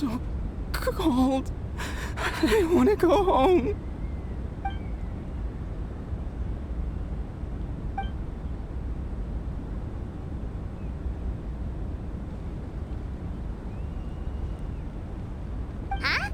so cold. I want to go home. Huh?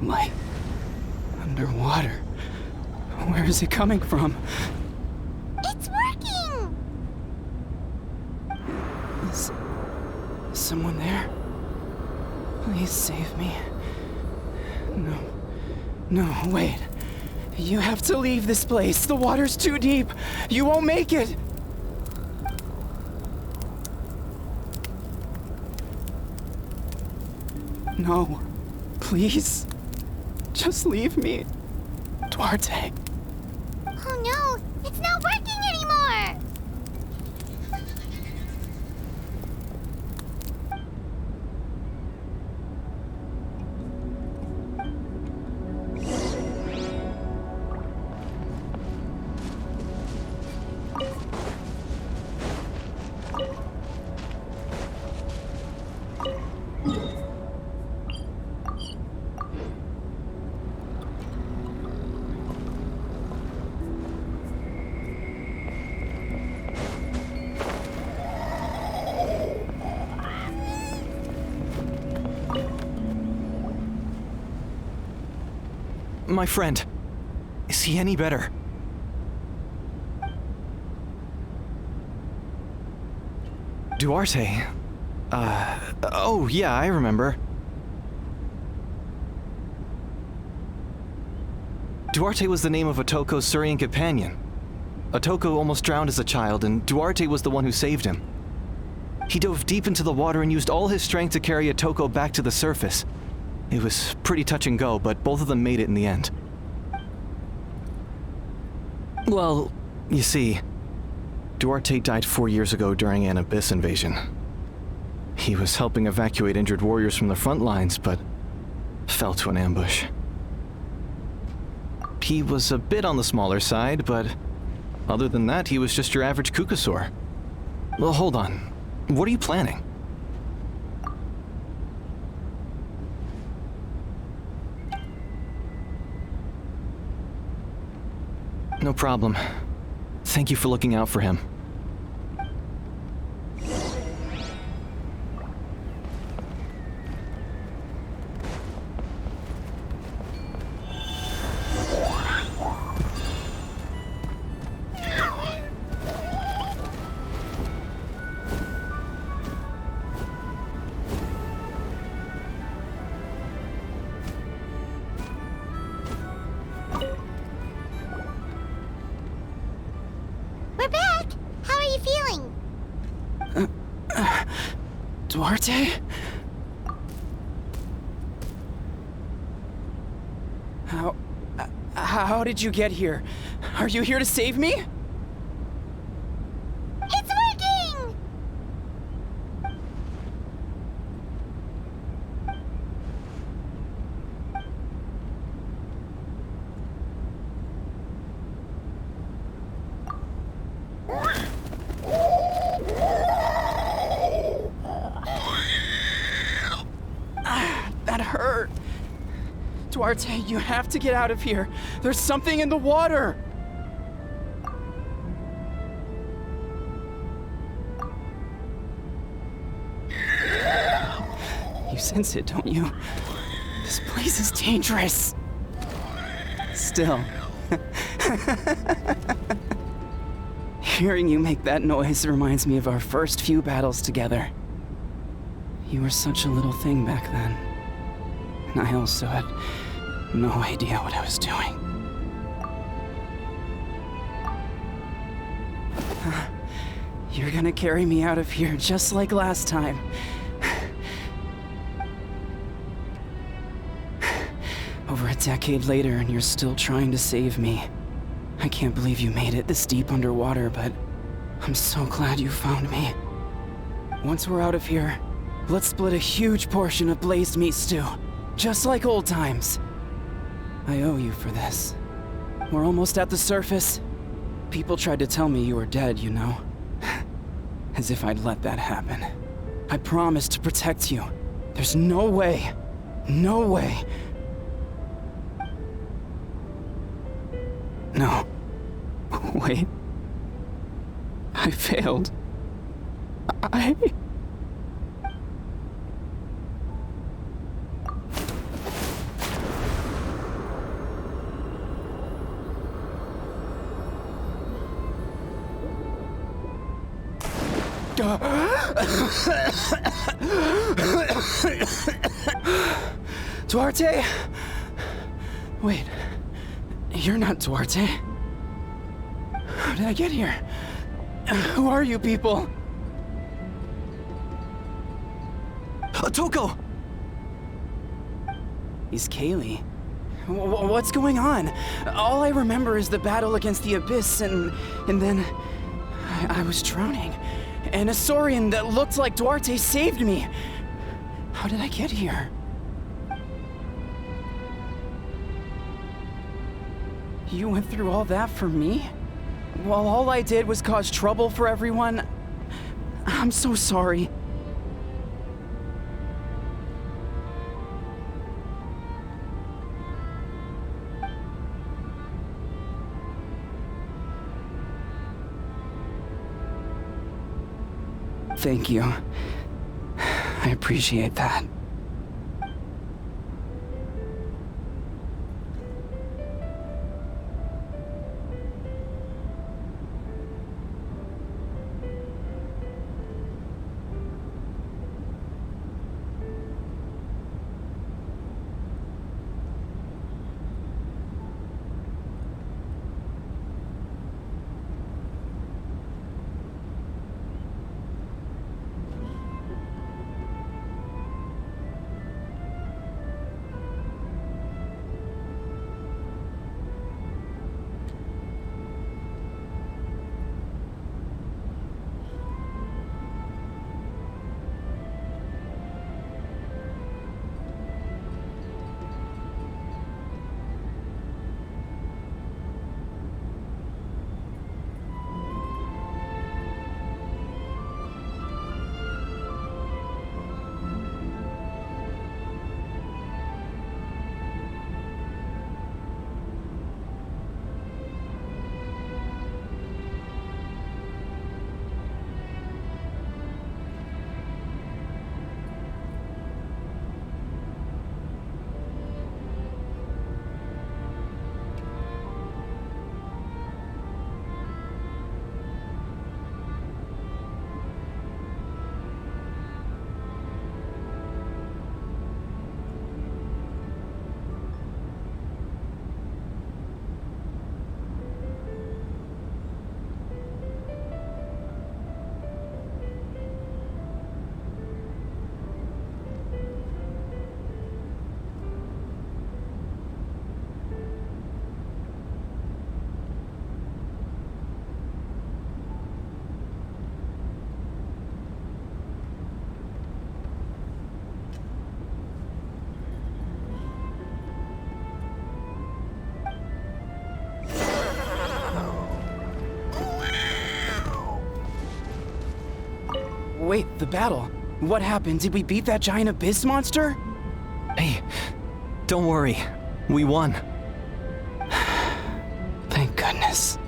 Light. Underwater. Where is it coming from? It's working! Is someone there? Please save me. No. No, wait. You have to leave this place. The water's too deep. You won't make it. No. Please. Just leave me. Duarte. Oh no, it's not working anymore! My friend, is he any better? Duarte? Oh yeah, I remember. Duarte was the name of Otoko's Surian companion. Otoko almost drowned as a child, and Duarte was the one who saved him. He dove deep into the water and used all his strength to carry Otoko back to the surface. It was pretty touch and go, but both of them made it in the end. Well, you see, Duarte died 4 years ago during an Abyss invasion. He was helping evacuate injured warriors from the front lines, but fell to an ambush. He was a bit on the smaller side, but other than that, he was just your average Kukasaur. Well, hold on. What are you planning? No problem. Thank you for looking out for him. We're back! How are you feeling? Duarte? How did you get here? Are you here to save me? It's working! That hurt. Duarte, you have to get out of here. There's something in the water. You sense it, don't you? This place is dangerous. Still. Hearing you make that noise reminds me of our first few battles together. You were such a little thing back then. And I also had no idea what I was doing. You're gonna carry me out of here just like last time. Over a decade later, and you're still trying to save me. I can't believe you made it this deep underwater, but I'm so glad you found me. Once we're out of here, Let's split a huge portion of blazed meat stew, just like old times. I owe you for this. We're almost at the surface. People tried to tell me you were dead, you know. As if I'd let that happen. I promised to protect you. There's no way. No way. No. Wait. I failed. I... Duarte? Wait, you're not Duarte. How did I get here? Who are you people? Otoko! He's Kaylee. What's going on? All I remember is the battle against the Abyss, and then I was drowning. And a Saurian that looked like Duarte saved me. How did I get here? You went through all that for me? While all I did was cause trouble for everyone? I'm so sorry. Thank you. I appreciate that. Wait, the battle. What happened? Did we beat that giant abyss monster? Hey, don't worry. We won. Thank goodness.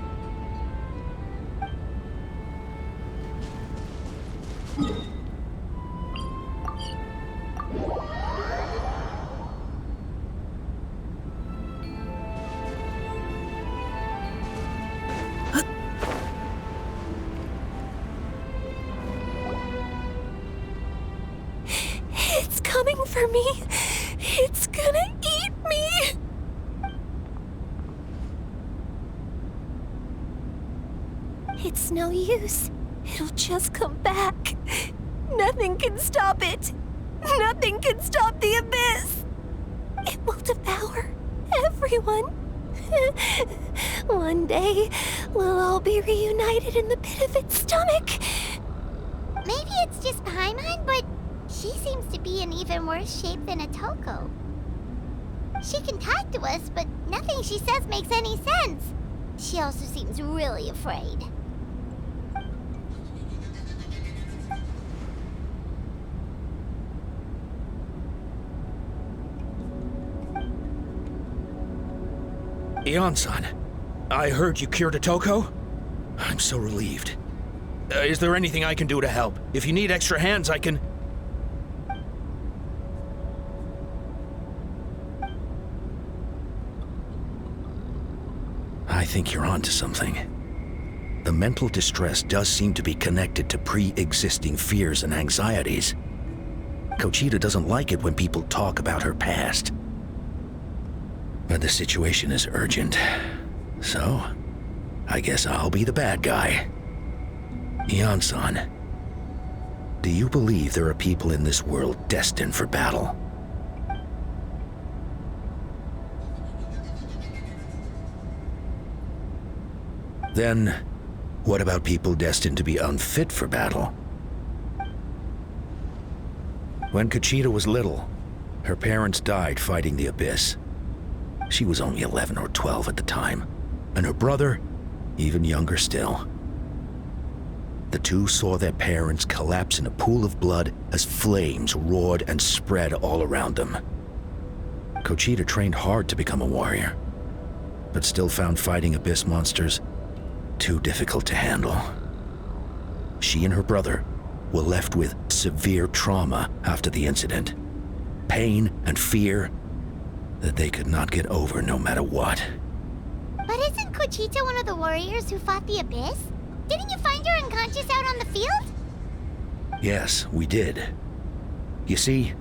It's coming for me. It's gonna eat me. It's no use. It'll just come back. Nothing can stop it. Nothing can stop the abyss. It will devour everyone. One day, we'll all be reunited in the pit of its stomach. Maybe it's just Paimon, but she seems to be in even worse shape than Otoko. She can talk to us, but nothing she says makes any sense. She also seems really afraid. Ion-san, I heard you cured Otoko? I'm so relieved. Is there anything I can do to help? If you need extra hands, I can... I think you're onto something. The mental distress does seem to be connected to pre-existing fears and anxieties. Kochita doesn't like it when people talk about her past. But the situation is urgent, so I guess I'll be the bad guy. Ion-san, do you believe there are people in this world destined for battle? Then, what about people destined to be unfit for battle? When Kochita was little, her parents died fighting the Abyss. She was only 11 or 12 at the time, and her brother, even younger still. The two saw their parents collapse in a pool of blood as flames roared and spread all around them. Kochita trained hard to become a warrior, but still found fighting Abyss monsters too difficult to handle. She and her brother were left with severe trauma after the incident. Pain and fear that they could not get over no matter what. But isn't Kochita one of the warriors who fought the Abyss? Didn't you find her unconscious out on the field? Yes, we did. You see,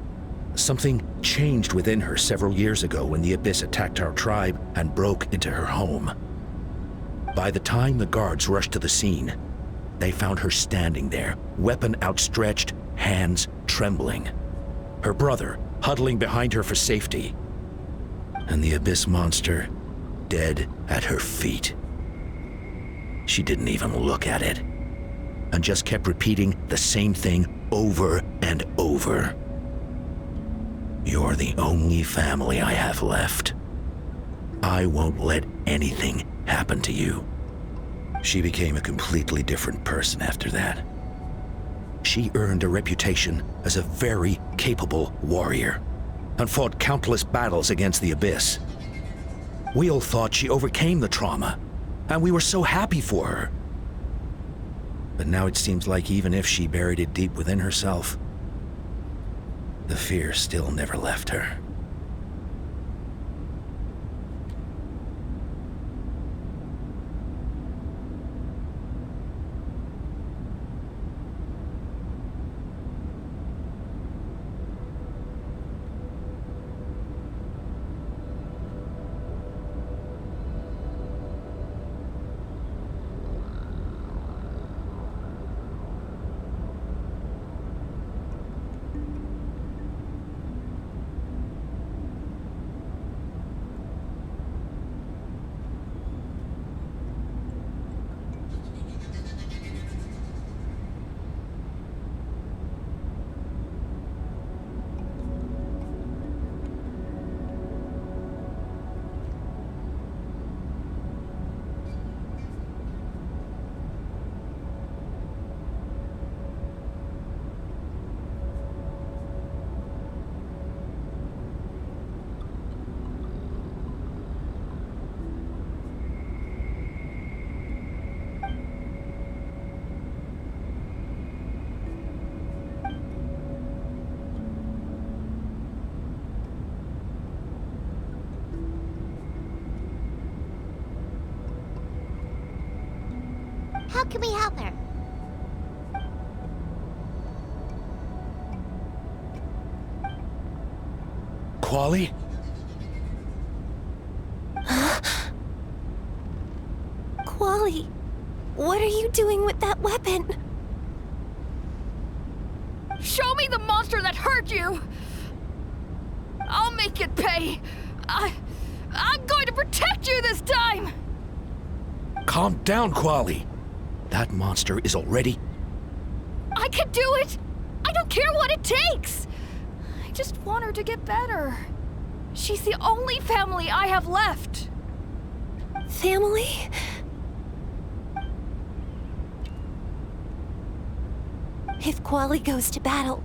something changed within her several years ago when the Abyss attacked our tribe and broke into her home. By the time the guards rushed to the scene, they found her standing there, weapon outstretched, hands trembling. Her brother huddling behind her for safety. And the Abyss monster dead at her feet. She didn't even look at it, and just kept repeating the same thing over and over. You're the only family I have left. I won't let anything happen to you. She became a completely different person after that. She earned a reputation as a very capable warrior, and fought countless battles against the Abyss. We all thought she overcame the trauma, and we were so happy for her. But now it seems like even if she buried it deep within herself, the fear still never left her. How can we help her? Quali? Quali, what are you doing with that weapon? Show me the monster that hurt you! I'll make it pay! I'm going to protect you this time! Calm down, Quali. That monster is already... I can do it! I don't care what it takes. I just want her to get better. She's the only family I have left. Family? If Quali goes to battle,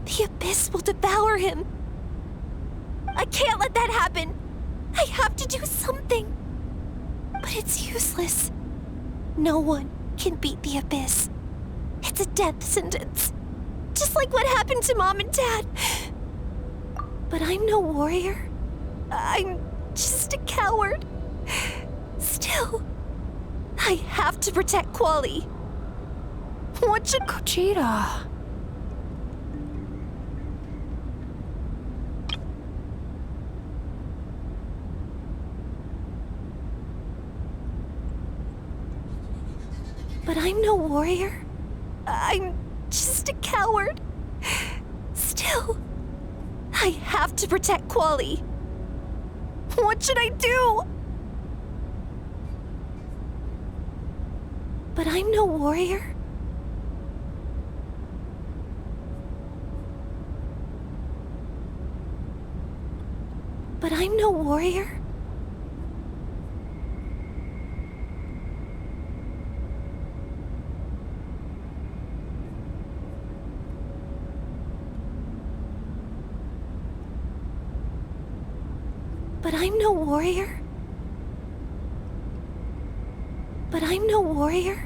the Abyss will devour him. I can't let that happen. I have to do something. But it's useless. No one can beat the Abyss. It's a death sentence. Just like what happened to Mom and Dad. But I'm no warrior. I'm just a coward. Still, I have to protect Quali. What should Gogeta? But I'm no warrior. I'm just a coward. Still, I have to protect Quali. What should I do? But I'm no warrior. But I'm no warrior. But I'm no warrior. But I'm no warrior.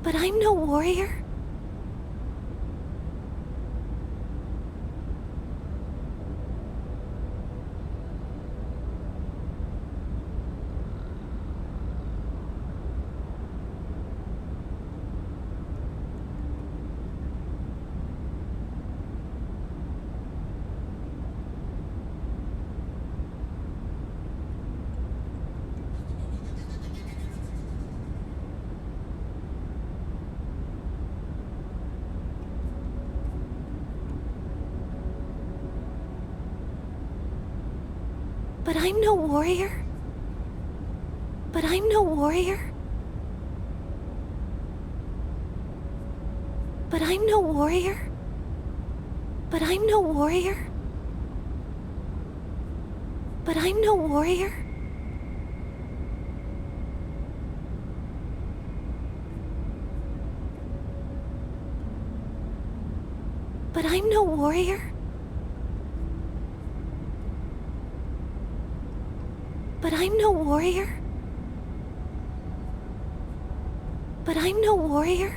But I'm no warrior. But I'm no warrior. But I'm no warrior. But I'm no warrior. But I'm no warrior. But I'm no warrior. But I'm no warrior. But I'm no warrior. But I'm no warrior. But I'm no warrior.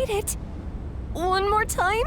fight it. One more time?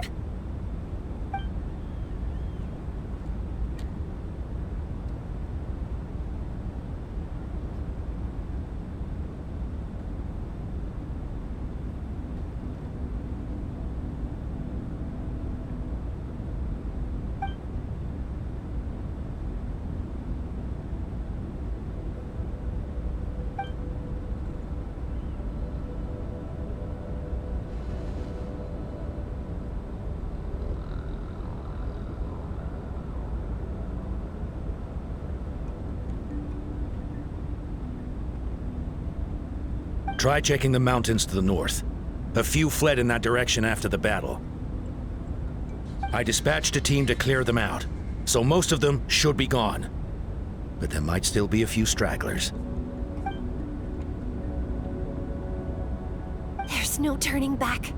Try checking the mountains to the north. A few fled in that direction after the battle. I dispatched a team to clear them out, so most of them should be gone. But there might still be a few stragglers. There's no turning back.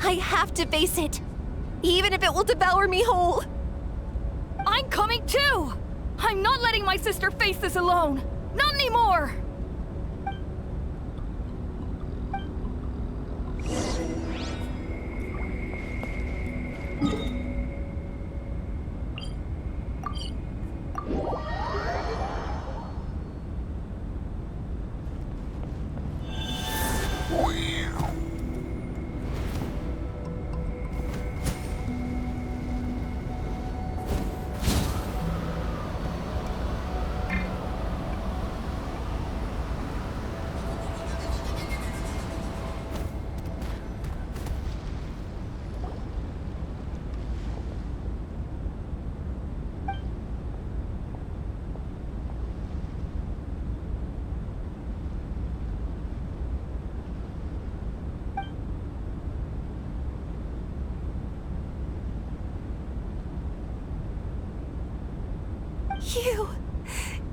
I have to face it, even if it will devour me whole. I'm coming too! I'm not letting my sister face this alone! Not anymore!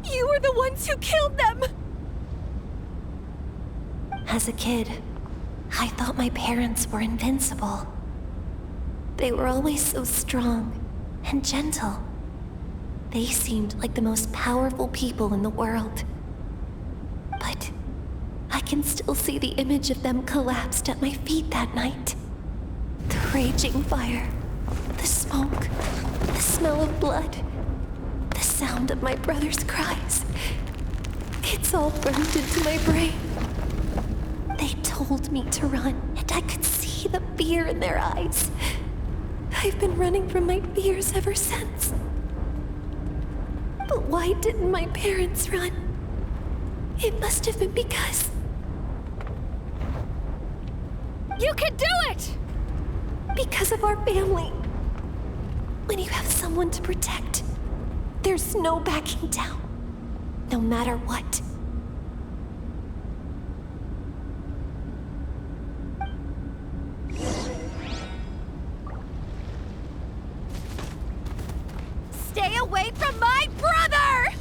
You were the ones who killed them! As a kid, I thought my parents were invincible. They were always so strong and gentle. They seemed like the most powerful people in the world. But I can still see the image of them collapsed at my feet that night. The raging fire, the smoke, the smell of blood, the sound of my brother's cries. It's all burned into my brain. They told me to run, and I could see the fear in their eyes. I've been running from my fears ever since. But why didn't my parents run? It must have been because... You can do it! Because of our family. When you have someone to protect, there's no backing down, no matter what. Stay away from my brother!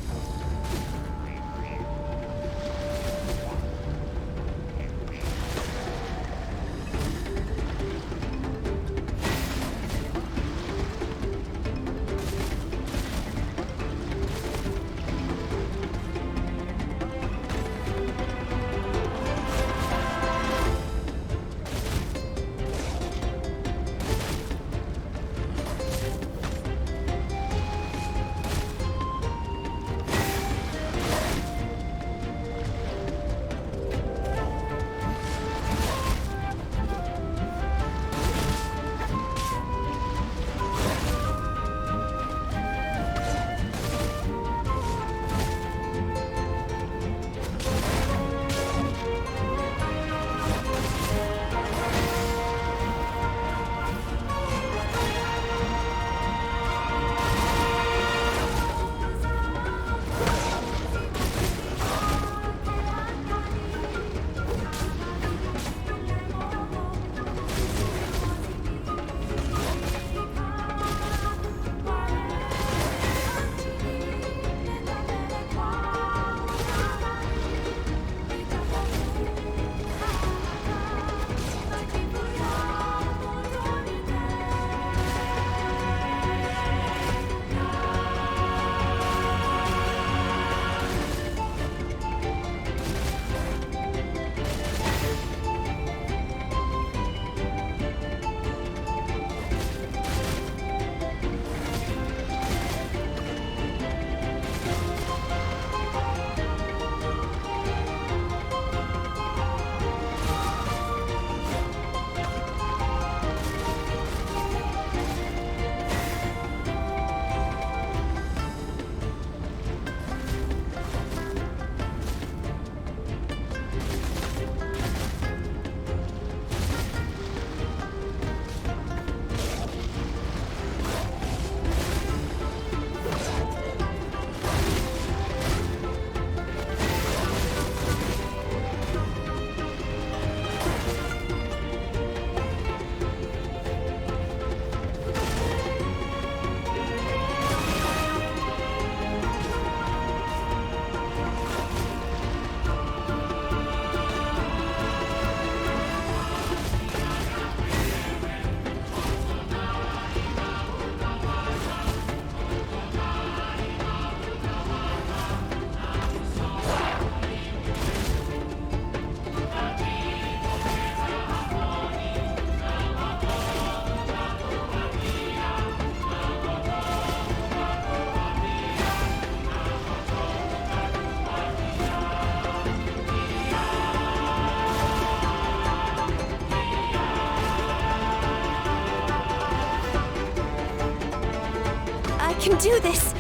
can do this.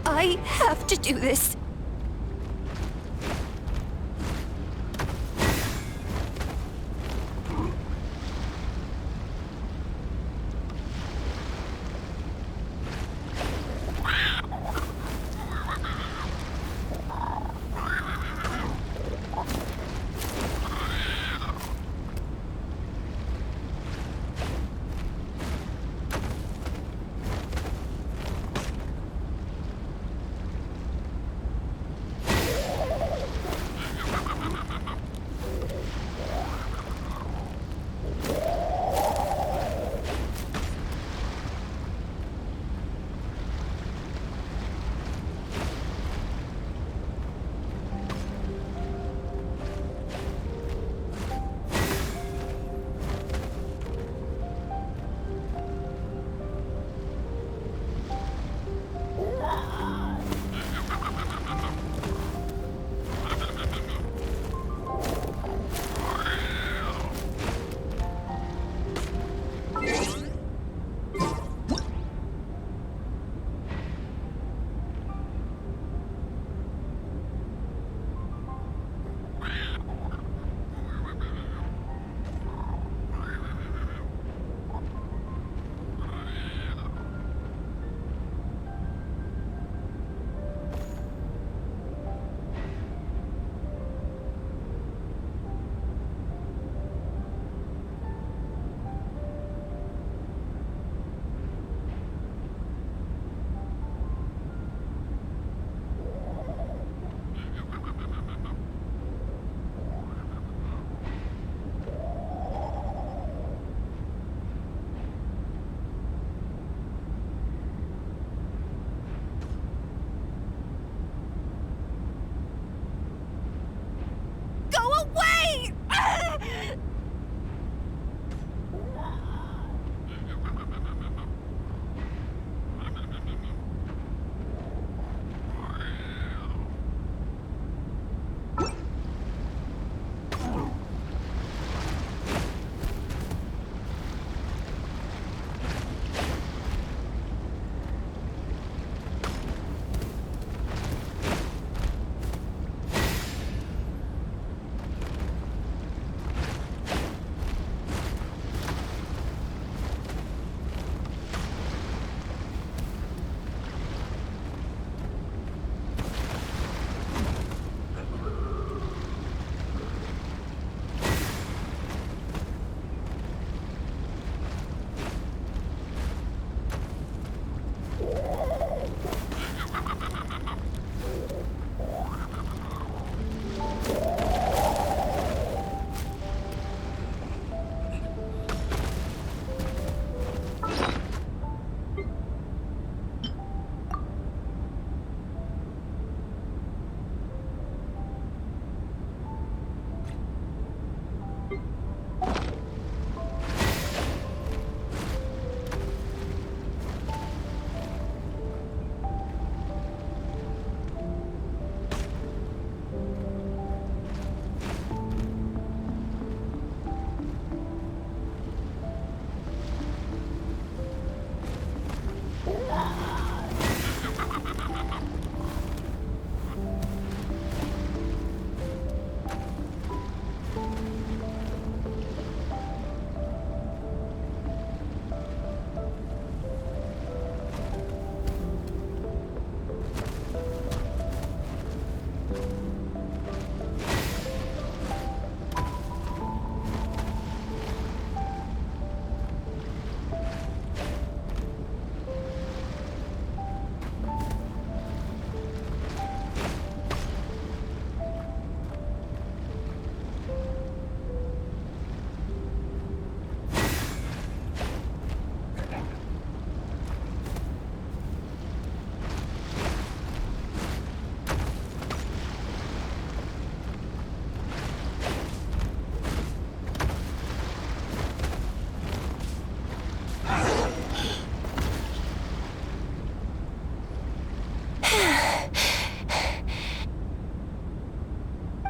I have to do this.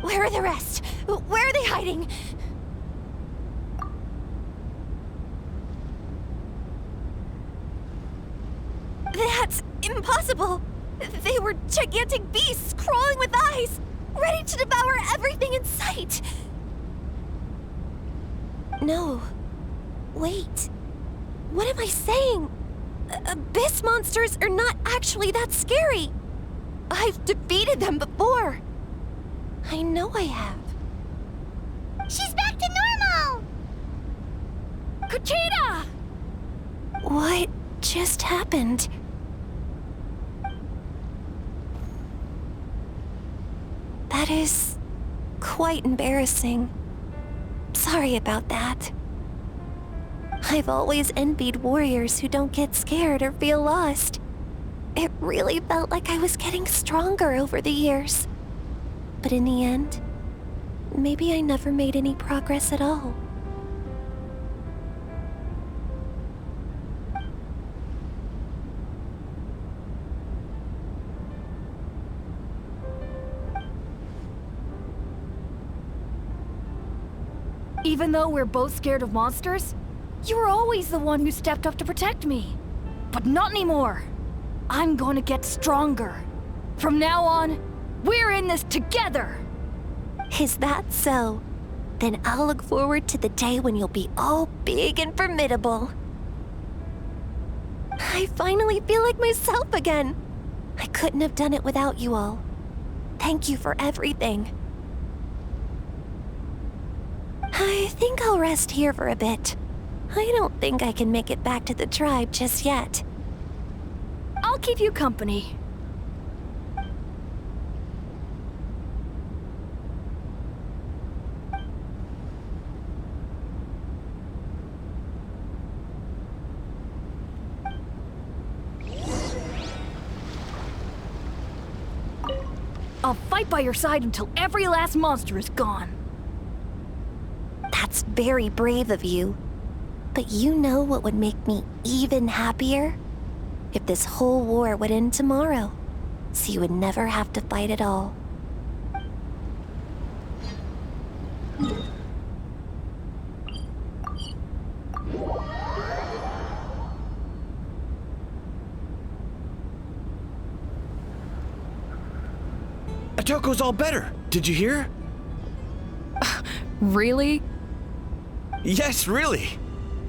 Where are the rest? Where are they hiding? That's impossible. They were gigantic beasts crawling with eyes, ready to devour everything in sight. No. Wait. What am I saying? Abyss monsters are not actually that scary. I've defeated them before. I know I have. She's back to normal! Kuchita! What just happened? That is quite embarrassing. Sorry about that. I've always envied warriors who don't get scared or feel lost. It really felt like I was getting stronger over the years. But in the end, maybe I never made any progress at all. Even though we're both scared of monsters, you were always the one who stepped up to protect me. But not anymore. I'm going to get stronger. From now on, we're in this together. Is that so? Then I'll look forward to the day when you'll be all big and formidable. I finally feel like myself again. I couldn't have done it without you all. Thank you for everything. I think I'll rest here for a bit. I don't think I can make it back to the tribe just yet. I'll keep you company. I'll fight by your side until every last monster is gone. That's very brave of you. But you know what would make me even happier? If this whole war would end tomorrow, so you would never have to fight at all. Atoko's all better. Did you hear? Really? Yes, really.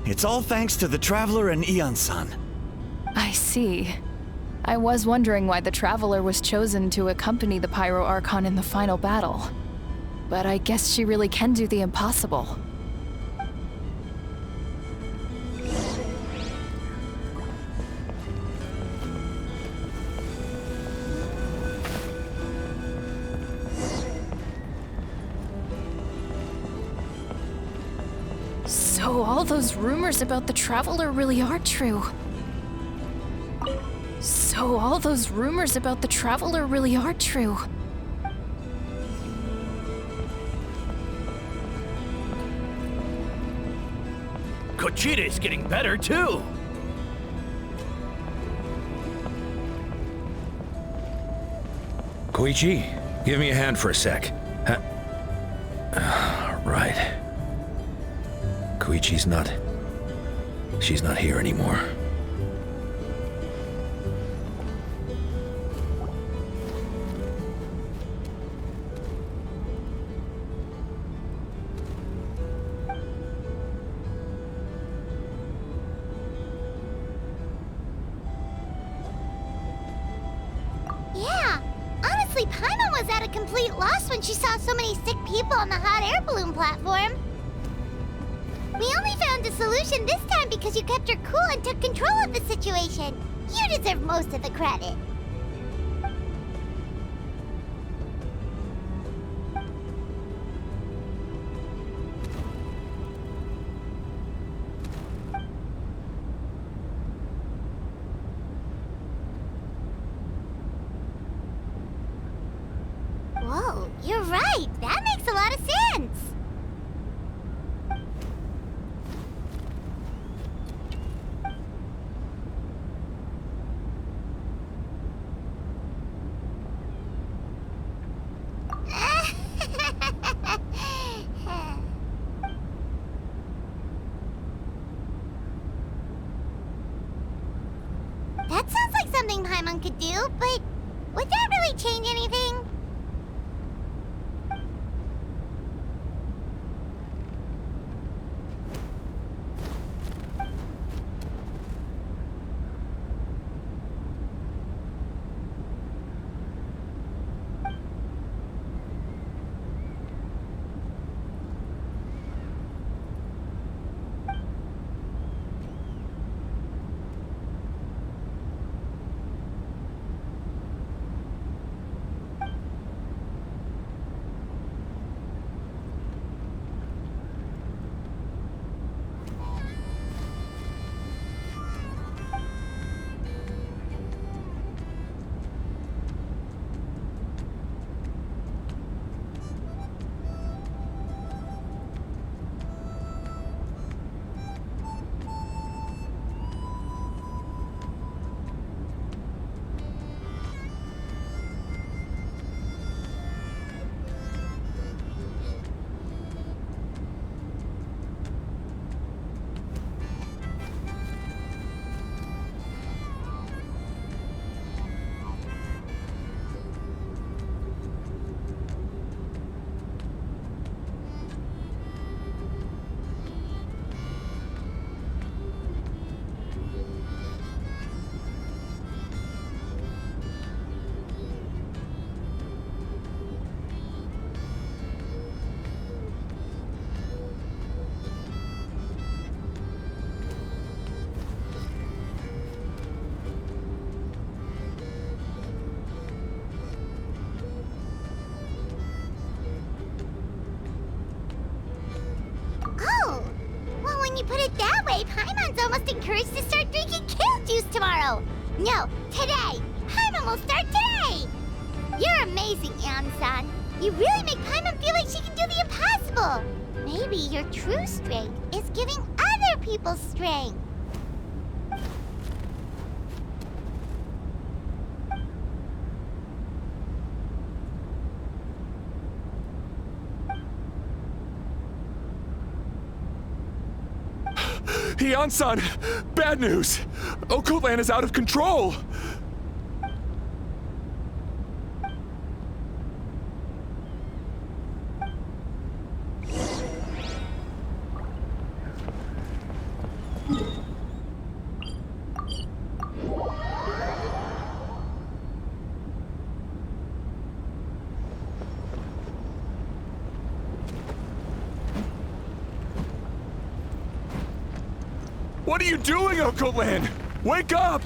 It's all thanks to the Traveler and Ian-san. I see. I was wondering why the Traveler was chosen to accompany the Pyro Archon in the final battle. But I guess she really can do the impossible. So all those rumors about the Traveler really are true. So all those rumors about the Traveler really are true. Kuchita's getting better too. Koichi, give me a hand for a sec. Right. Koichi's not... She's not here anymore. Yeah, honestly, Paimon was at a complete loss when she saw so many sick people on the hot air balloon platform. We only found a solution this time because you kept her cool and took control of the situation. You deserve most of the credit. Whoa, you're right. That makes a lot of sense. That sounds like something Paimon do, but would that really change anything? Oh, well, when you put it that way, Paimon's almost encouraged to start drinking kale juice tomorrow. No, today. Paimon will start today. You're amazing, Eon-san. You really make Paimon feel like she can do the impossible. Maybe your true strength is giving other people strength. Eon-san! Bad news! Okoland is out of control! What are you doing, Okoland? Wake up!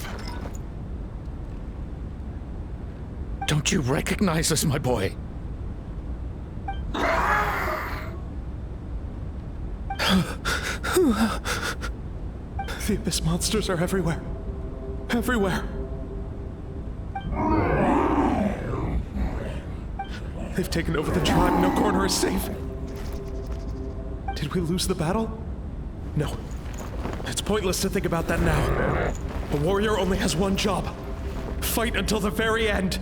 Don't you recognize us, my boy? The Abyss monsters are everywhere. Everywhere. They've taken over the tribe. No corner is safe. Did we lose the battle? No. It's pointless to think about that now. A warrior only has one job. Fight until the very end.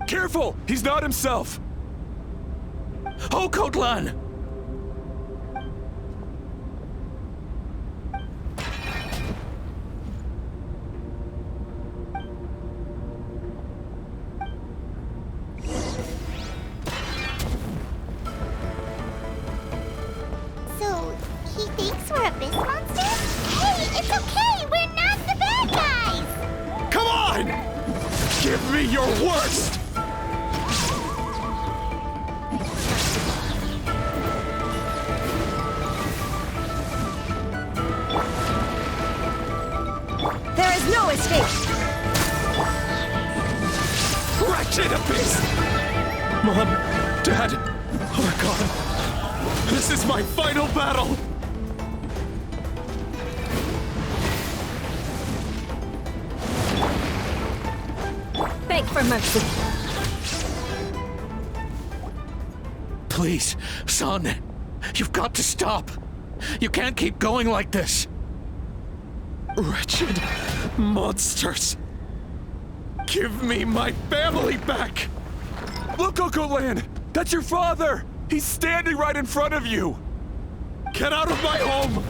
Careful! He's not himself! Okotlan! So, he thinks we're Abyss monsters? Hey, it's okay! We're not the bad guys! Come on! Give me your worst! There is no escape! Wretched Abyss! Mom, Dad, Archon, this is my final battle! Beg for mercy. Please, son, you've got to stop. You can't keep going like this. Wretched monsters! Give me my family back! Look, Okoland! That's your father! He's standing right in front of you! Get out of my home!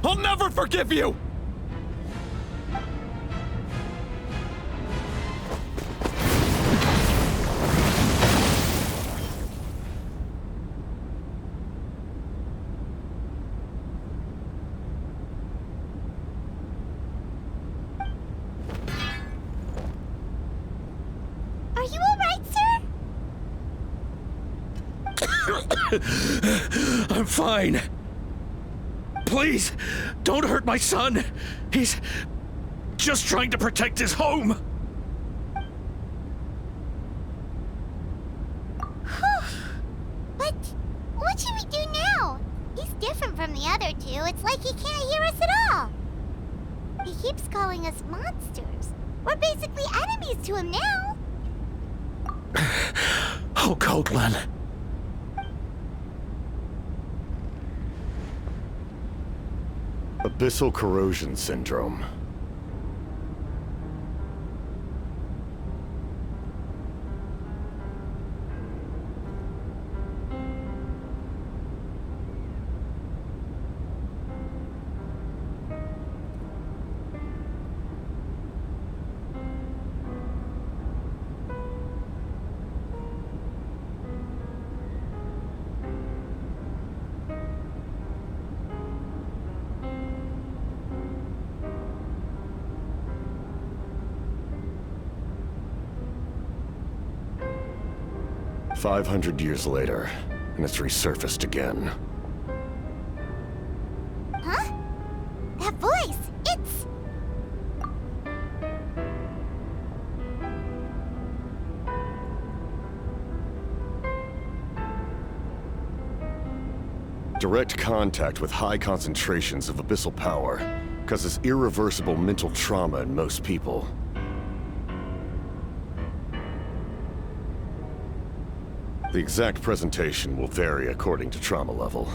I'll never forgive you! I'm fine. Please, don't hurt my son. He's just trying to protect his home. But what should we do now? He's different from the other two. It's like he can't hear us at all. He keeps calling us monsters. We're basically enemies to him now. Oh, Copeland. Abyssal corrosion syndrome. "500 years later, and it's resurfaced again." Huh? That voice, it's... Direct contact with high concentrations of abyssal power causes irreversible mental trauma in most people. The exact presentation will vary according to trauma level.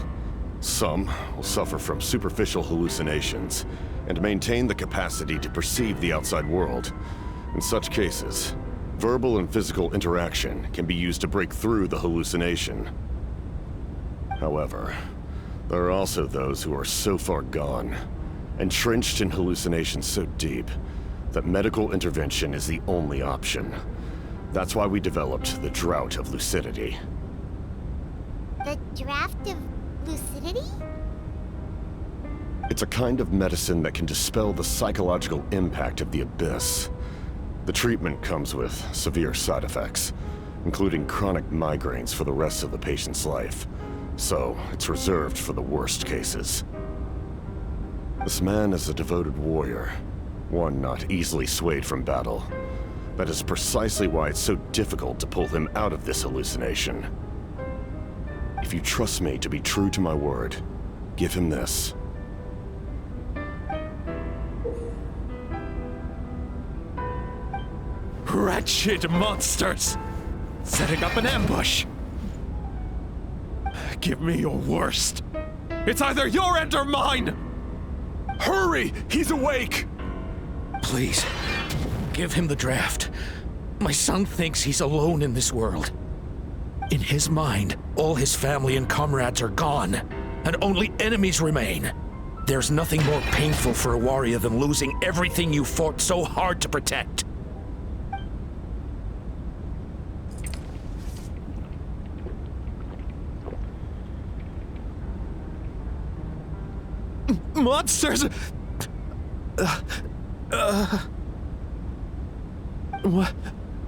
Some will suffer from superficial hallucinations and maintain the capacity to perceive the outside world. In such cases, verbal and physical interaction can be used to break through the hallucination. However, there are also those who are so far gone, entrenched in hallucinations so deep, that medical intervention is the only option. That's why we developed the Drought of Lucidity. The Draft of Lucidity? It's a kind of medicine that can dispel the psychological impact of the Abyss. The treatment comes with severe side effects, including chronic migraines for the rest of the patient's life. So, it's reserved for the worst cases. This man is a devoted warrior, one not easily swayed from battle. That is precisely why it's so difficult to pull him out of this hallucination. If you trust me to be true to my word, give him this. Wretched monsters! Setting up an ambush! Give me your worst. It's either your end or mine! Hurry! He's awake! Please, give him the draft. My son thinks he's alone in this world. In his mind, all his family and comrades are gone, and only enemies remain. There's nothing more painful for a warrior than losing everything you fought so hard to protect. Monsters!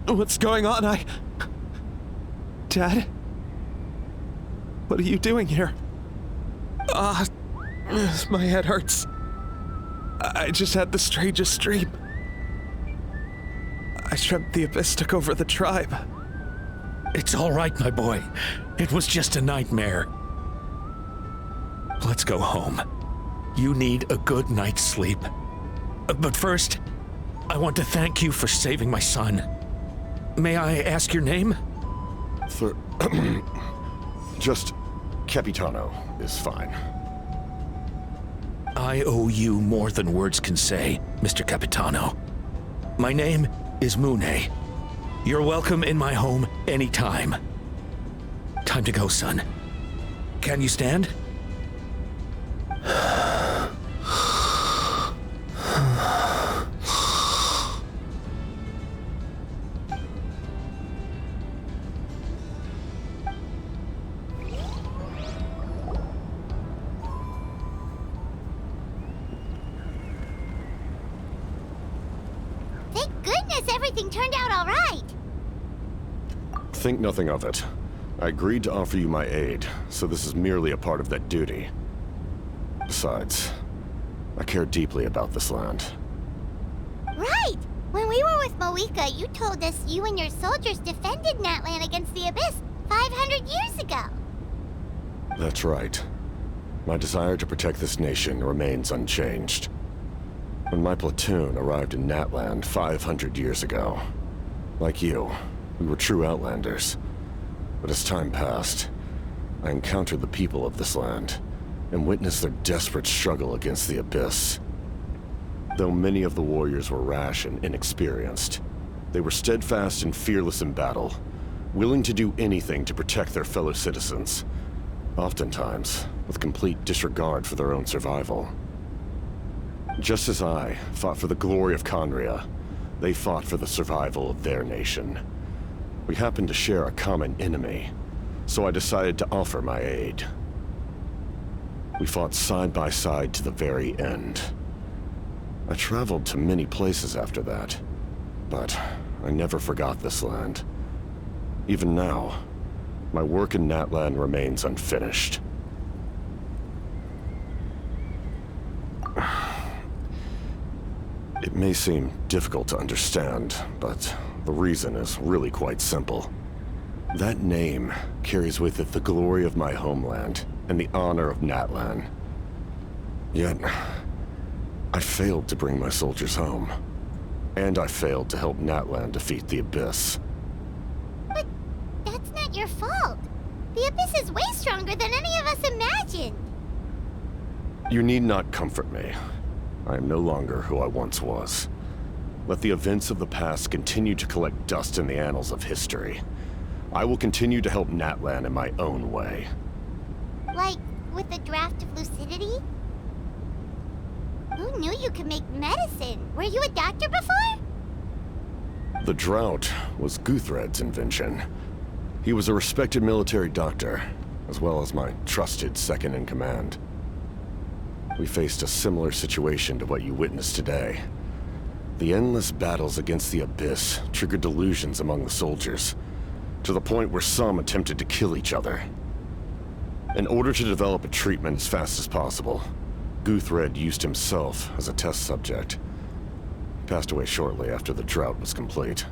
What's going on? Dad? What are you doing here? My head hurts. I just had the strangest dream. I dreamt the Abyss took over the tribe. It's all right, my boy. It was just a nightmare. Let's go home. You need a good night's sleep. But first, I want to thank you for saving my son. May I ask your name? Just Capitano is fine. I owe you more than words can say, Mr. Capitano. My name is Mune. You're welcome in my home anytime. Time to go, son. Can you stand? Thank goodness everything turned out all right. Think nothing of it. I agreed to offer you my aid, so this is merely a part of that duty. Besides, I care deeply about this land. Right! When we were with Moika, you told us you and your soldiers defended Natlan against the Abyss 500 years ago. That's right. My desire to protect this nation remains unchanged. When my platoon arrived in Natlan 500 years ago, like you, we were true outlanders. But as time passed, I encountered the people of this land and witnessed their desperate struggle against the Abyss. Though many of the warriors were rash and inexperienced, they were steadfast and fearless in battle, willing to do anything to protect their fellow citizens, oftentimes with complete disregard for their own survival. Just as I fought for the glory of Conria, they fought for the survival of their nation. We happened to share a common enemy, so I decided to offer my aid. We fought side by side to the very end. I traveled to many places after that, but I never forgot this land. Even now, my work in Natlan remains unfinished. It may seem difficult to understand, but the reason is really quite simple. That name carries with it the glory of my homeland and the honor of Natlan. Yet, I failed to bring my soldiers home. And I failed to help Natlan defeat the Abyss. But that's not your fault. The Abyss is way stronger than any of us imagined. You need not comfort me. I am no longer who I once was. Let the events of the past continue to collect dust in the annals of history. I will continue to help Natlan in my own way. Like, with the draft of lucidity? Who knew you could make medicine? Were you a doctor before? The drought was Guthred's invention. He was a respected military doctor, as well as my trusted second-in-command. We faced a similar situation to what you witnessed today. The endless battles against the Abyss triggered delusions among the soldiers, to the point where some attempted to kill each other. In order to develop a treatment as fast as possible, Guthred used himself as a test subject. He passed away shortly after the drought was complete.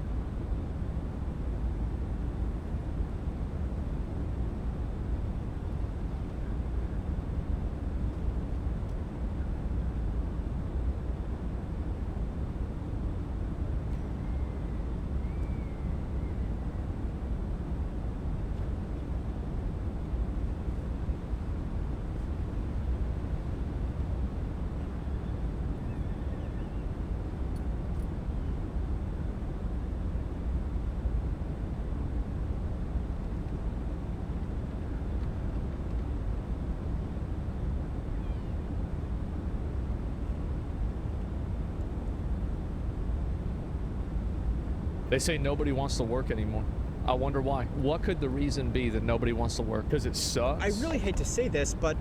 They say nobody wants to work anymore. I wonder why. What could the reason be that nobody wants to work? Because it sucks? I really hate to say this, but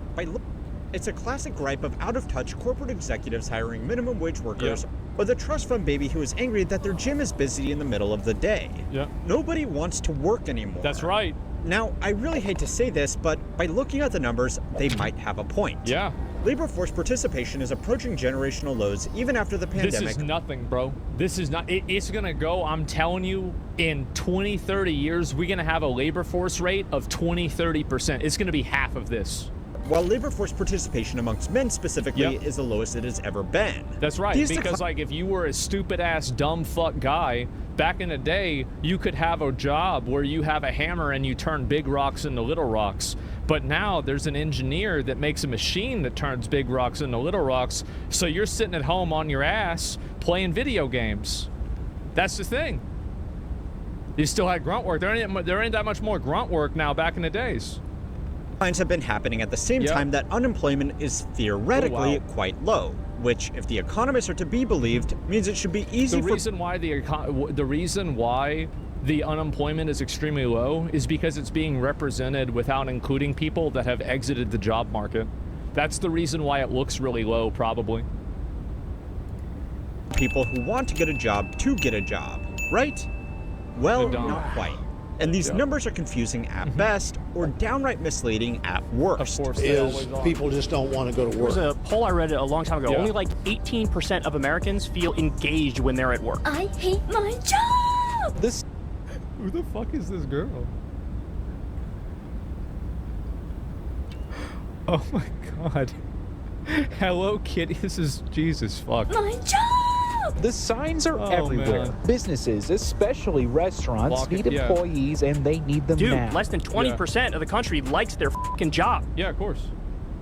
it's a classic gripe of out-of-touch corporate executives hiring minimum wage workers, or the trust fund baby who is angry that their gym is busy in the middle of the day. Yeah. Nobody wants to work anymore. That's right. Now, I really hate to say this, but by looking at the numbers, they might have a point. Yeah. Labor force participation is approaching generational lows even after the pandemic. This is nothing, bro. This is not. It's gonna go, I'm telling you, in 20, 30 years, we're gonna have a labor force rate of 20, 30%. It's gonna be half of this. While labor force participation amongst men specifically is the lowest it has ever been. That's right, because like if you were a stupid ass dumb fuck guy, back in the day, you could have a job where you have a hammer and you turn big rocks into little rocks. But now there's an engineer that makes a machine that turns big rocks into little rocks, so you're sitting at home on your ass playing video games. That's the thing. You still had grunt work. There ain't that much more grunt work now back in the days. Have been happening at the same time that unemployment is theoretically quite low, which, if the economists are to be believed, means it should be easy the reason why the unemployment is extremely low is because it's being represented without including people that have exited the job market. That's the reason why it looks really low, probably. People who want to get a job, right? Well, not quite. And these numbers are confusing at best or downright misleading at worst. Of course, people just don't want to go to There work. was a poll I read a long time ago. Yeah. Only like 18% of Americans feel engaged when they're at work. I hate my job! This. Who the fuck is this girl? Oh my god. Hello Kitty, this is Jesus fuck. My job! The signs are Oh, everywhere. man. Businesses, especially restaurants, Lock it, need yeah. employees and they need them Dude, now. less than 20% of the country likes their fucking job. Yeah, of course.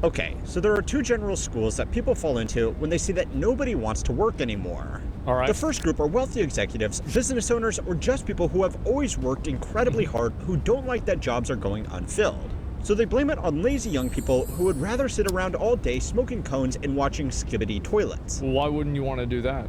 Okay, so there are two general schools that people fall into when they see that nobody wants to work anymore. All right. The first group are wealthy executives, business owners, or just people who have always worked incredibly hard who don't like that jobs are going unfilled. So they blame it on lazy young people who would rather sit around all day smoking cones and watching skibbity toilets. Well, why wouldn't you want to do that?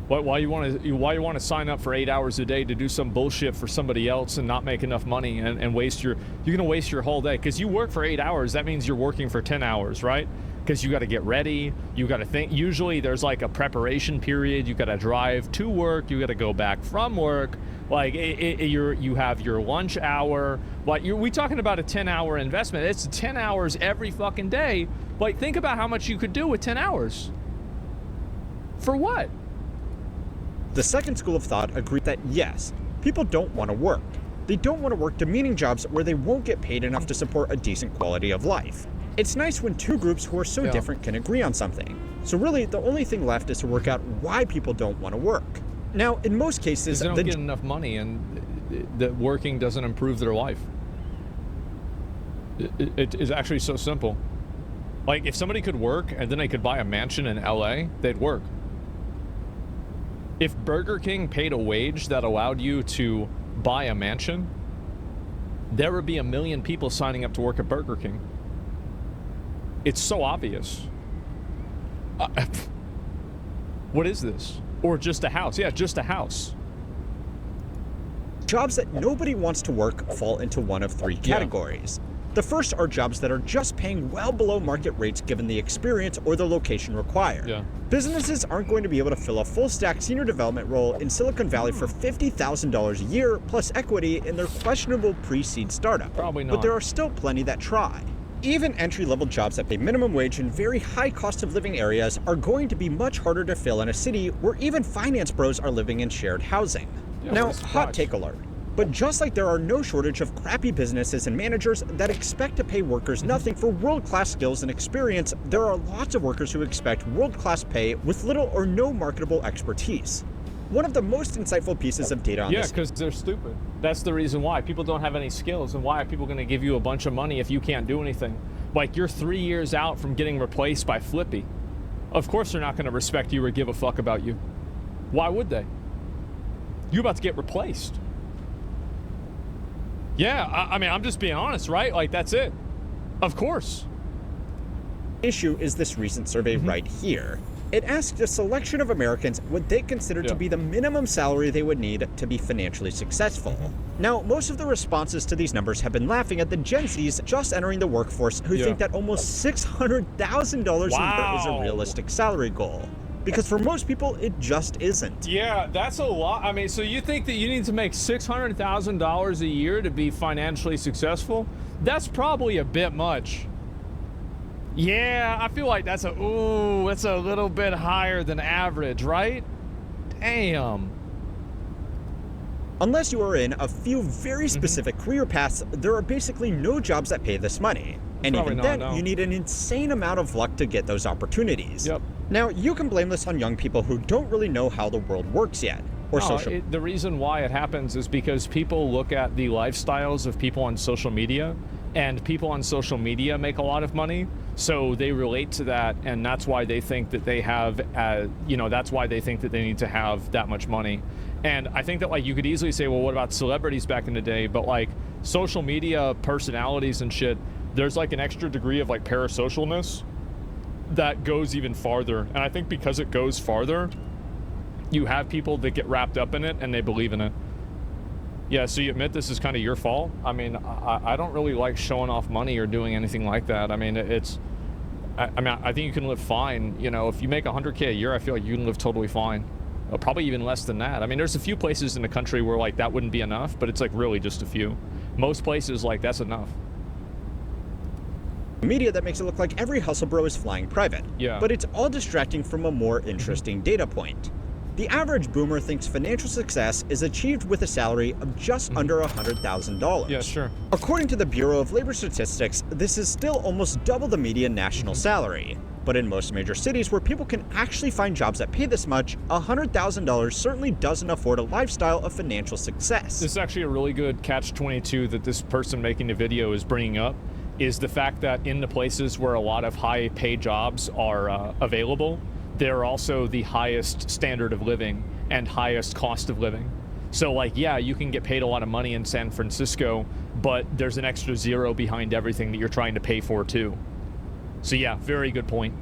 Why you want to sign up for 8 hours a day to do some bullshit for somebody else and not make enough money and waste you're gonna waste your whole day because you work for 8 hours. That means you're working for 10 hours, right? Because you got to get ready, you got to think. Usually there's like a preparation period. You got to drive to work, you got to go back from work. Like you have your lunch hour. Like we talking about a 10-hour investment. It's 10 hours every fucking day. Like think about how much you could do with 10 hours. For what? The second school of thought agreed that yes, people don't want to work. They don't want to work demeaning jobs where they won't get paid enough to support a decent quality of life. It's nice when two groups who are so different can agree on something. So really, the only thing left is to work out why people don't want to work. Now, in most cases, they don't get enough money and that working doesn't improve their life. It is actually so simple. Like, if somebody could work and then they could buy a mansion in LA, they'd work. If Burger King paid a wage that allowed you to buy a mansion, there would be 1 million people signing up to work at Burger King. It's so obvious. What is this? Or just a house? Yeah, just a house. Jobs that nobody wants to work fall into one of three categories. The first are jobs that are just paying well below market rates given the experience or the location required. Businesses aren't going to be able to fill a full-stack senior development role in Silicon Valley for $50,000 a year plus equity in their questionable pre-seed startup. Probably not. But there are still plenty that try. Even entry-level jobs that pay minimum wage in very high cost of living areas are going to be much harder to fill in a city where even finance bros are living in shared housing. Now, hot take alert. But just like there are no shortage of crappy businesses and managers that expect to pay workers nothing for world-class skills and experience, there are lots of workers who expect world-class pay with little or no marketable expertise. One of the most insightful pieces of data on this— Yeah, because they're stupid. That's the reason why. People don't have any skills, and why are people going to give you a bunch of money if you can't do anything? Like, you're 3 years out from getting replaced by Flippy. Of course they're not going to respect you or give a fuck about you. Why would they? You're about to get replaced. Yeah, I mean, I'm just being honest, right? Like, that's it. Of course. Issue is this recent survey right here. It asked a selection of Americans what they consider to be the minimum salary they would need to be financially successful. Now, most of the responses to these numbers have been laughing at the Gen Zs just entering the workforce who think that almost $600,000 a year is a realistic salary goal. Because for most people, it just isn't. Yeah, that's a lot. I mean, so you think that you need to make $600,000 a year to be financially successful? That's probably a bit much. Yeah, I feel like that's a little bit higher than average, right? Damn. Unless you are in a few very specific career paths, there are basically no jobs that pay this money. And Probably even then, not, no. you need an insane amount of luck to get those opportunities. Now, you can blame this on young people who don't really know how the world works yet, or social. The reason why it happens is because people look at the lifestyles of people on social media, and people on social media make a lot of money, so they relate to that, and that's why they think that they have, that's why they think that they need to have that much money. And I think that, like, you could easily say, well, what about celebrities back in the day? But, like, social media personalities and shit, there's, like, an extra degree of, like, parasocialness that goes even farther. And I think because it goes farther, you have people that get wrapped up in it and they believe in it. Yeah, so you admit this is kind of your fault? I mean, I don't really like showing off money or doing anything like that. I mean, I think you can live fine. You know, if you make $100K a year, I feel like you can live totally fine. Probably even less than that. I mean, there's a few places in the country where like that wouldn't be enough, but it's like really just a few. Most places like that's enough. Media that makes it look like every hustle bro is flying private. Yeah. But it's all distracting from a more interesting data point. The average boomer thinks financial success is achieved with a salary of just under $100,000. Yeah, sure. According to the Bureau of Labor Statistics, this is still almost double the median national salary. But in most major cities where people can actually find jobs that pay this much, $100,000 certainly doesn't afford a lifestyle of financial success. This is actually a really good catch-22 that this person making the video is bringing up, is the fact that in the places where a lot of high-paid jobs are available, they're also the highest standard of living and highest cost of living. So like, yeah, you can get paid a lot of money in San Francisco, but there's an extra zero behind everything that you're trying to pay for too. So yeah, very good point.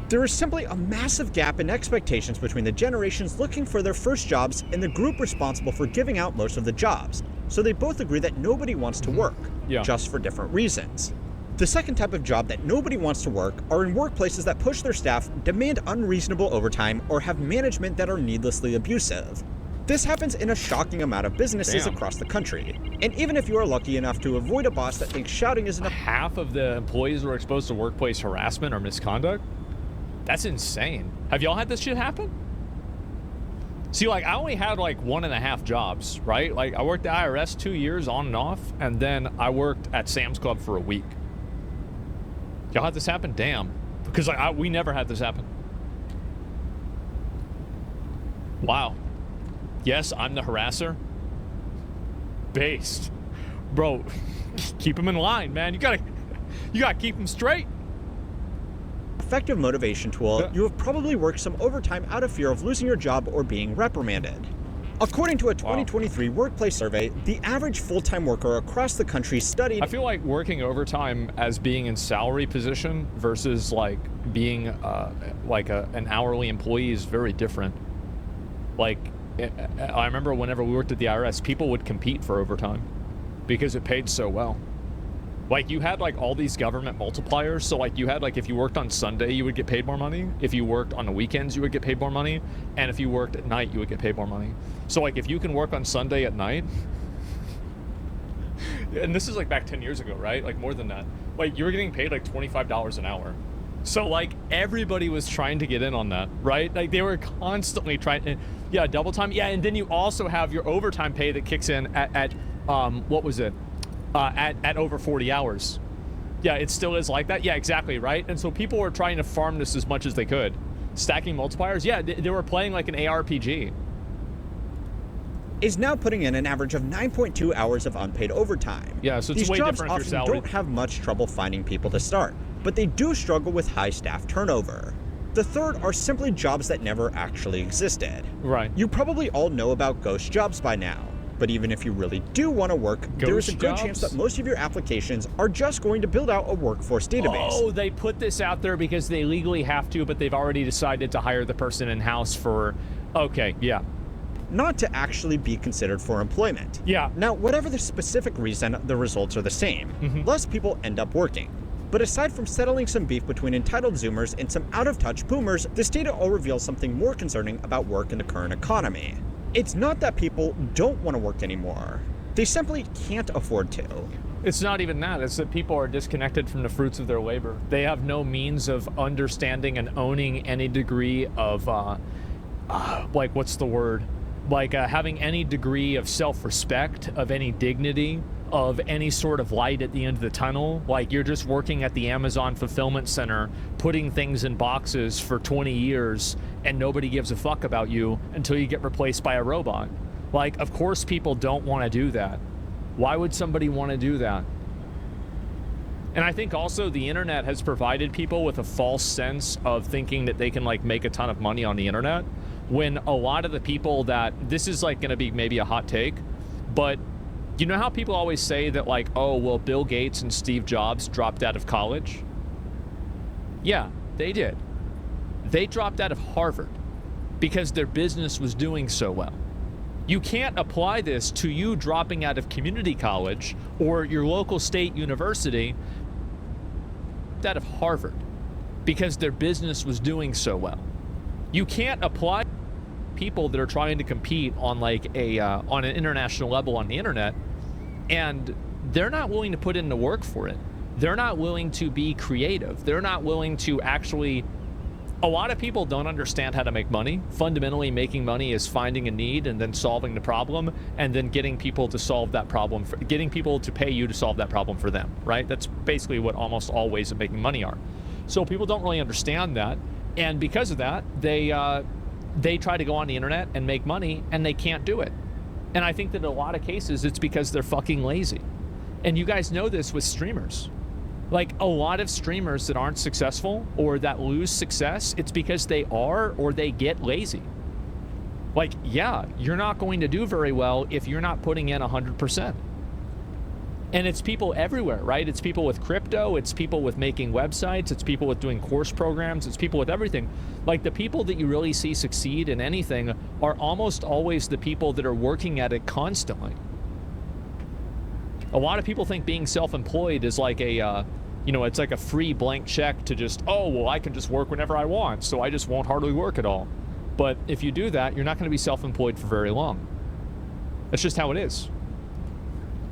There is simply a massive gap in expectations between the generations looking for their first jobs and the group responsible for giving out most of the jobs. So they both agree that nobody wants to work, just for different reasons. The second type of job that nobody wants to work are in workplaces that push their staff, demand unreasonable overtime, or have management that are needlessly abusive. This happens in a shocking amount of businesses across the country. And even if you are lucky enough to avoid a boss that thinks shouting is enough— Half of the employees were exposed to workplace harassment or misconduct? That's insane. Have y'all had this shit happen? See, like, I only had like 1.5 jobs, right? Like, I worked at IRS 2 years on and off, and then I worked at Sam's Club for a week. Y'all had this happen? Damn. Because like, we never had this happen. Wow. Yes, I'm the harasser. Based. Bro, keep him in line, man. You gotta keep him straight. Effective motivation tool, you have probably worked some overtime out of fear of losing your job or being reprimanded. According to a 2023 workplace survey, the average full-time worker across the country studied— I feel like working overtime as being in salary position versus like being an hourly employee is very different. Like, I remember whenever we worked at the IRS, people would compete for overtime because it paid so well. Like, you had like all these government multipliers. So like, you had like, if you worked on Sunday, you would get paid more money. If you worked on the weekends, you would get paid more money. And if you worked at night, you would get paid more money. So like, if you can work on Sunday at night, and this is like back 10 years ago, right? Like more than that. Like, you were getting paid like $25 an hour. So like, everybody was trying to get in on that, right? Like, they were constantly trying to, yeah, double time. Yeah, and then you also have your overtime pay that kicks in at what was it? At over 40 hours. Yeah, it still is like that. Yeah, exactly, right? And so people were trying to farm this as much as they could. Stacking multipliers, yeah, they were playing like an ARPG. Is now putting in an average of 9.2 hours of unpaid overtime. Yeah, so it's way different if your These jobs salary— often don't have much trouble finding people to start, but they do struggle with high staff turnover. The third are simply jobs that never actually existed. Right. You probably all know about ghost jobs by now. But even if you really do want to work, there is a good chance that most of your applications are just going to build out a workforce database. Oh, they put this out there because they legally have to, but they've already decided to hire the person in-house for— okay, yeah. Not to actually be considered for employment. Yeah. Now, whatever the specific reason, the results are the same. Less people end up working. But aside from settling some beef between entitled Zoomers and some out-of-touch boomers, this data all reveals something more concerning about work in the current economy. It's not that people don't want to work anymore. They simply can't afford to. It's not even that. It's that people are disconnected from the fruits of their labor. They have no means of understanding and owning any degree of, like, what's the word? Like, having any degree of self-respect, of any dignity, of any sort of light at the end of the tunnel. Like, you're just working at the Amazon fulfillment center, putting things in boxes for 20 years, and nobody gives a fuck about you until you get replaced by a robot. Like, of course people don't want to do that. Why would somebody want to do that? And I think also the internet has provided people with a false sense of thinking that they can like make a ton of money on the internet, when a lot of the people that— this is like going to be maybe a hot take, but you know how people always say that like, oh, well, Bill Gates and Steve Jobs dropped out of college? Yeah, they did. They dropped out of Harvard because their business was doing so well. You can't apply this to you dropping out of community college or your local state university out of Harvard because their business was doing so well. You can't apply people that are trying to compete on like on an international level on the internet, and they're not willing to put in the work for it. They're not willing to be creative. They're not willing to actually... A lot of people don't understand how to make money. Fundamentally, making money is finding a need and then solving the problem, and then getting people to solve that problem, getting people to pay you to solve that problem for them, right? That's basically what almost all ways of making money are. So people don't really understand that, and because of that, they try to go on the internet and make money, and they can't do it. And I think that in a lot of cases, it's because they're fucking lazy. And you guys know this with streamers. Like, a lot of streamers that aren't successful or that lose success, it's because they are or they get lazy. Like, yeah, you're not going to do very well if you're not putting in 100%. And it's people everywhere, right? It's people with crypto, it's people with making websites, it's people with doing course programs, it's people with everything. Like, the people that you really see succeed in anything are almost always the people that are working at it constantly. A lot of people think being self-employed is like a, you know, it's like a free blank check to just, oh, well, I can just work whenever I want, so I just won't hardly work at all. But if you do that, you're not going to be self-employed for very long. That's just how it is.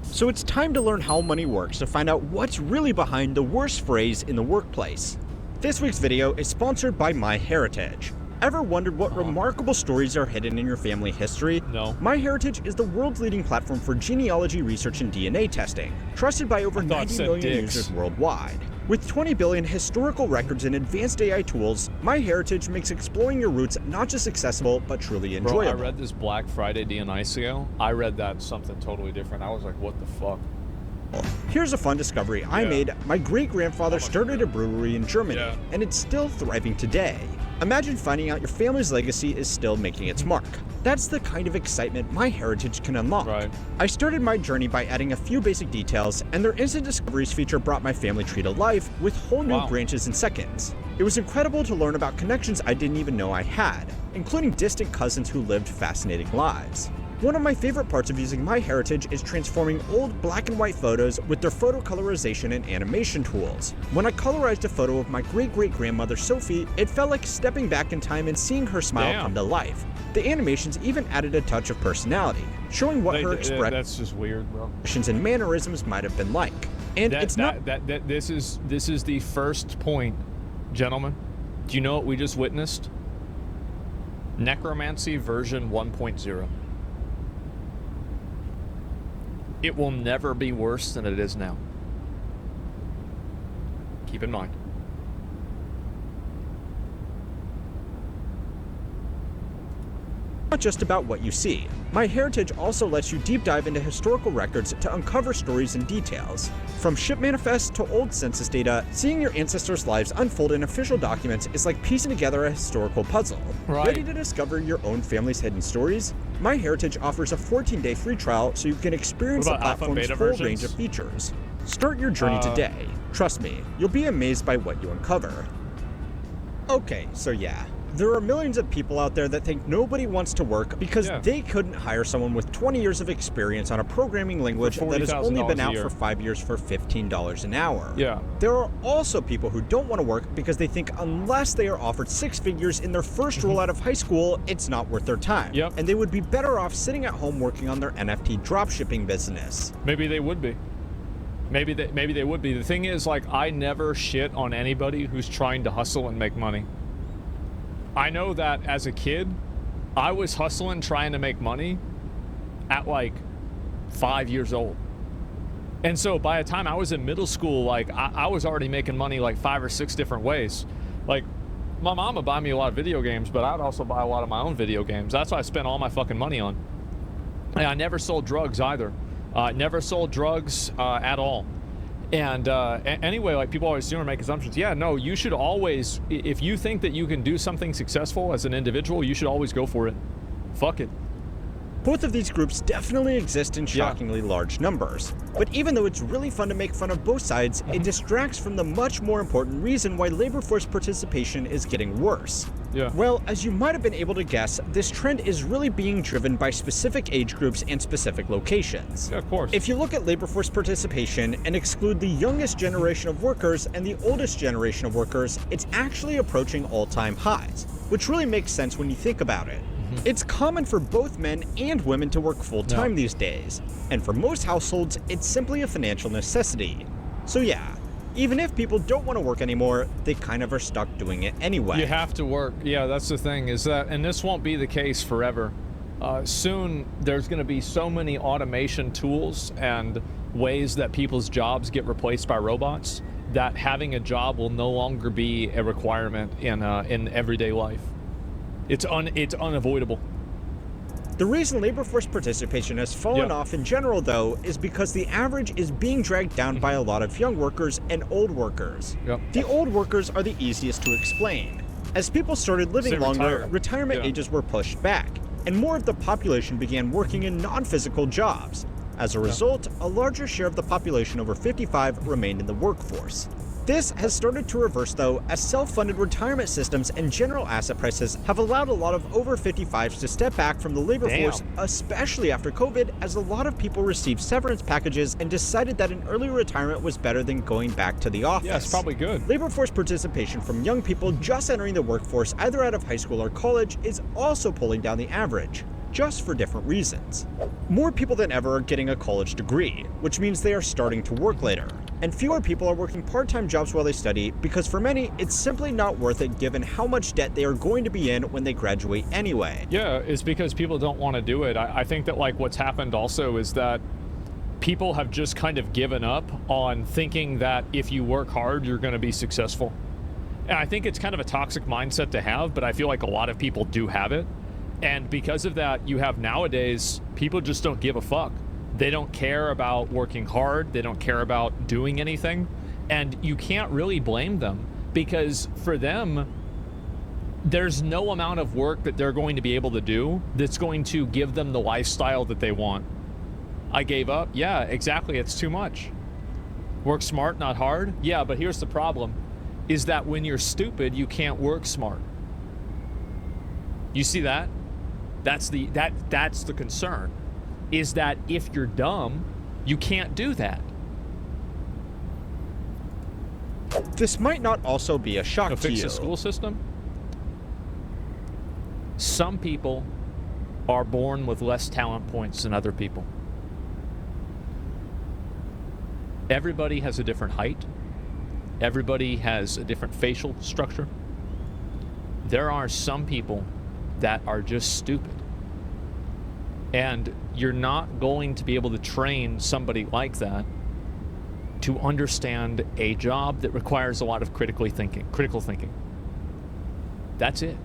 So it's time to learn how money works to find out what's really behind the worst phrase in the workplace. This week's video is sponsored by MyHeritage. Ever wondered what remarkable stories are hidden in your family history? No. MyHeritage is the world's leading platform for genealogy research and DNA testing, trusted by over 90 million users worldwide. With 20 billion historical records and advanced AI tools, MyHeritage makes exploring your roots not just accessible, but truly enjoyable. Bro, I read this Black Friday DNA sale. I read that something totally different. I was like, what the fuck? Here's a fun discovery I made. My great-grandfather started a brewery in Germany, and it's still thriving today. Imagine finding out your family's legacy is still making its mark. That's the kind of excitement MyHeritage can unlock. Right. I started my journey by adding a few basic details, and their Instant Discoveries feature brought my family tree to life with whole new branches in seconds. It was incredible to learn about connections I didn't even know I had, including distant cousins who lived fascinating lives. One of my favorite parts of using MyHeritage is transforming old black and white photos with their photo colorization and animation tools. When I colorized a photo of my great-great-grandmother Sophie, it felt like stepping back in time and seeing her smile come to life. The animations even added a touch of personality, showing what her That's just weird, bro. expressions and mannerisms might have been like. And this is the first point, gentlemen. Do you know what we just witnessed? Necromancy version 1.0. It will never be worse than it is now. Keep in mind. Not just about what you see. MyHeritage also lets you deep dive into historical records to uncover stories and details. From ship manifests to old census data, seeing your ancestors' lives unfold in official documents is like piecing together a historical puzzle. Right. Ready to discover your own family's hidden stories? MyHeritage offers a 14-day free trial so you can experience the platform's full range of features. Start your journey today. Trust me, you'll be amazed by what you uncover. Okay, so yeah. There are millions of people out there that think nobody wants to work because they couldn't hire someone with 20 years of experience on a programming language that has only been out for 5 years for $15 an hour. Yeah. There are also people who don't want to work because they think unless they are offered 6 figures in their first role out of high school, it's not worth their time. And they would be better off sitting at home working on their NFT dropshipping business. Maybe they would be. Maybe they would be. The thing is, like, I never shit on anybody who's trying to hustle and make money. I know that as a kid, I was hustling trying to make money at like 5 years old. And so by the time I was in middle school, like I was already making money like 5 or 6 different ways. Like my mom would buy me a lot of video games, but I'd also buy a lot of my own video games. That's what I spent all my fucking money on. And I never sold drugs either. Never sold drugs at all. And anyway, like people always do or make assumptions. Yeah, no, you should always, if you think that you can do something successful as an individual, you should always go for it. Fuck it. Both of these groups definitely exist in shockingly large numbers. But even though it's really fun to make fun of both sides, it distracts from the much more important reason why labor force participation is getting worse. Well, as you might have been able to guess, this trend is really being driven by specific age groups and specific locations. Of course. If you look at labor force participation and exclude the youngest generation of workers and the oldest generation of workers, it's actually approaching all-time highs, which really makes sense when you think about it. It's common for both men and women to work full-time these days, and for most households, it's simply a financial necessity. So yeah, even if people don't want to work anymore, they kind of are stuck doing it anyway. You have to work. Yeah, that's the thing, is that, and this won't be the case forever. Soon, there's going to be so many automation tools and ways that people's jobs get replaced by robots that having a job will no longer be a requirement in everyday life. It's unavoidable. The reason labor force participation has fallen off in general, though, is because the average is being dragged down by a lot of young workers and old workers. The old workers are the easiest to explain. As people started living longer, retirement ages were pushed back, and more of the population began working in non-physical jobs. As a result, a larger share of the population over 55 remained in the workforce. This has started to reverse, though, as self-funded retirement systems and general asset prices have allowed a lot of over 55s to step back from the labor force, especially after COVID, as a lot of people received severance packages and decided that an early retirement was better than going back to the office. Yeah, it's probably good. Labor force participation from young people just entering the workforce either out of high school or college is also pulling down the average, just for different reasons. More people than ever are getting a college degree, which means they are starting to work later. And fewer people are working part-time jobs while they study because for many, it's simply not worth it given how much debt they are going to be in when they graduate anyway. Yeah, it's because people don't want to do it. I think that like what's happened also is that people have just kind of given up on thinking that if you work hard, you're going to be successful. And I think it's kind of a toxic mindset to have, but I feel like a lot of people do have it. And because of that, you have nowadays, people just don't give a fuck. They don't care about working hard. They don't care about doing anything. And you can't really blame them because for them, there's no amount of work that they're going to be able to do that's going to give them the lifestyle that they want. I gave up. Yeah, exactly. It's too much. Work smart, not hard. Yeah, but here's the problem is that when you're stupid, you can't work smart. You see that? That's the concern. Is that if you're dumb, you can't do that. This might not also be a shock to fix you. the school system? Some people are born with less talent points than other people. Everybody has a different height. Everybody has a different facial structure. There are some people that are just stupid. And you're not going to be able to train somebody like that to understand a job that requires a lot of critical thinking. That's it.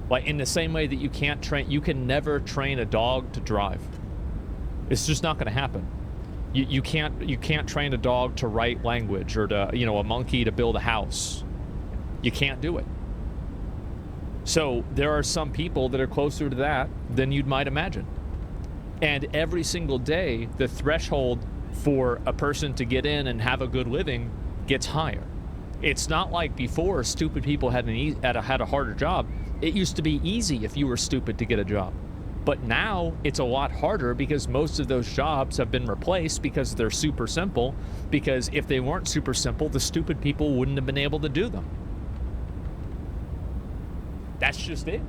Like in the same way that you can never train a dog to drive. It's just not going to happen. You can't train a dog to write language or to, a monkey to build a house. You can't do it. So there are some people that are closer to that than you'd might imagine. And every single day, the threshold for a person to get in and have a good living gets higher. It's not like before stupid people had a harder job. It used to be easy if you were stupid to get a job. But now it's a lot harder because most of those jobs have been replaced because they're super simple. Because if they weren't super simple, the stupid people wouldn't have been able to do them. That's just it.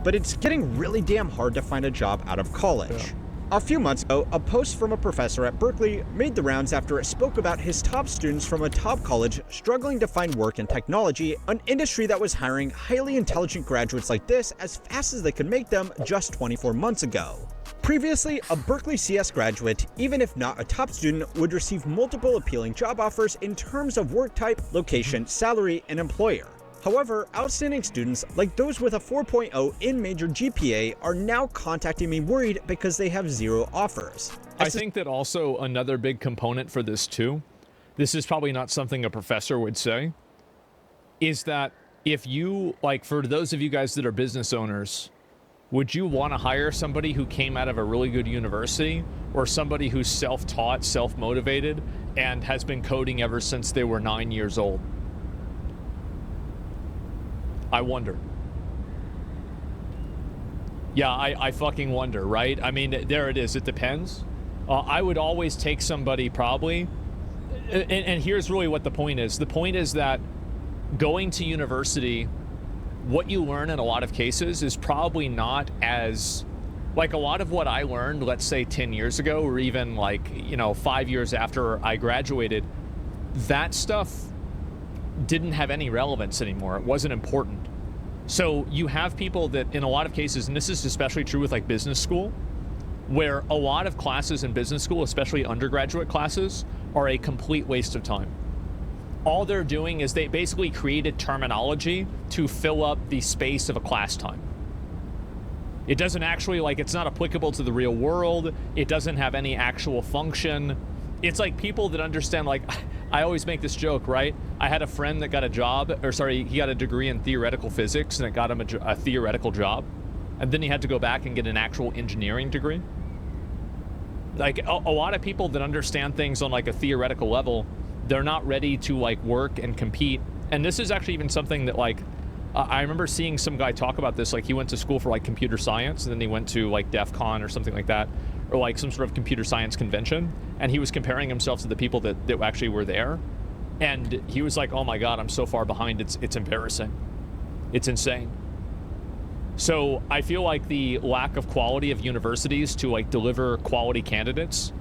But it's getting really damn hard to find a job out of college. A few months ago, a post from a professor at Berkeley made the rounds after it spoke about his top students from a top college struggling to find work in technology, an industry that was hiring highly intelligent graduates like this as fast as they could make them just 24 months ago. Previously, a Berkeley CS graduate, even if not a top student, would receive multiple appealing job offers in terms of work type, location, salary, and employer. However, outstanding students, like those with a 4.0 in major GPA, are now contacting me worried because they have zero offers. I think that also another big component for this too, this is probably not something a professor would say, is that if you, like for those of you guys that are business owners, would you want to hire somebody who came out of a really good university or somebody who's self-taught, self-motivated, and has been coding ever since they were 9 years old? I wonder. Yeah, I fucking wonder, right? I mean, there it is. It depends. I would always take somebody probably. and here's really what the point is. The point is that going to university, what you learn in a lot of cases is probably not as, like a lot of what I learned, let's say 10 years ago, or even like, 5 years after I graduated, that stuff didn't have any relevance anymore. It wasn't important. So you have people that in a lot of cases, and this is especially true with like business school, where a lot of classes in business school, especially undergraduate classes, are a complete waste of time. All they're doing is they basically created terminology to fill up the space of a class time. It doesn't actually, like, it's not applicable to the real world. It doesn't have any actual function. It's like people that understand, like, I always make this joke, right? I had a friend that got a job, or sorry, he got a degree in theoretical physics and it got him a theoretical job. And then he had to go back and get an actual engineering degree. Like, a lot of people that understand things on like a theoretical level, they're not ready to like work and compete. And this is actually even something that like, I remember seeing some guy talk about this. Like he went to school for like computer science and then he went to like DEF CON or something like that, or like some sort of computer science convention. And he was comparing himself to the people that actually were there. And he was like, oh my God, I'm so far behind. It's embarrassing. It's insane. So I feel like the lack of quality of universities to like deliver quality candidates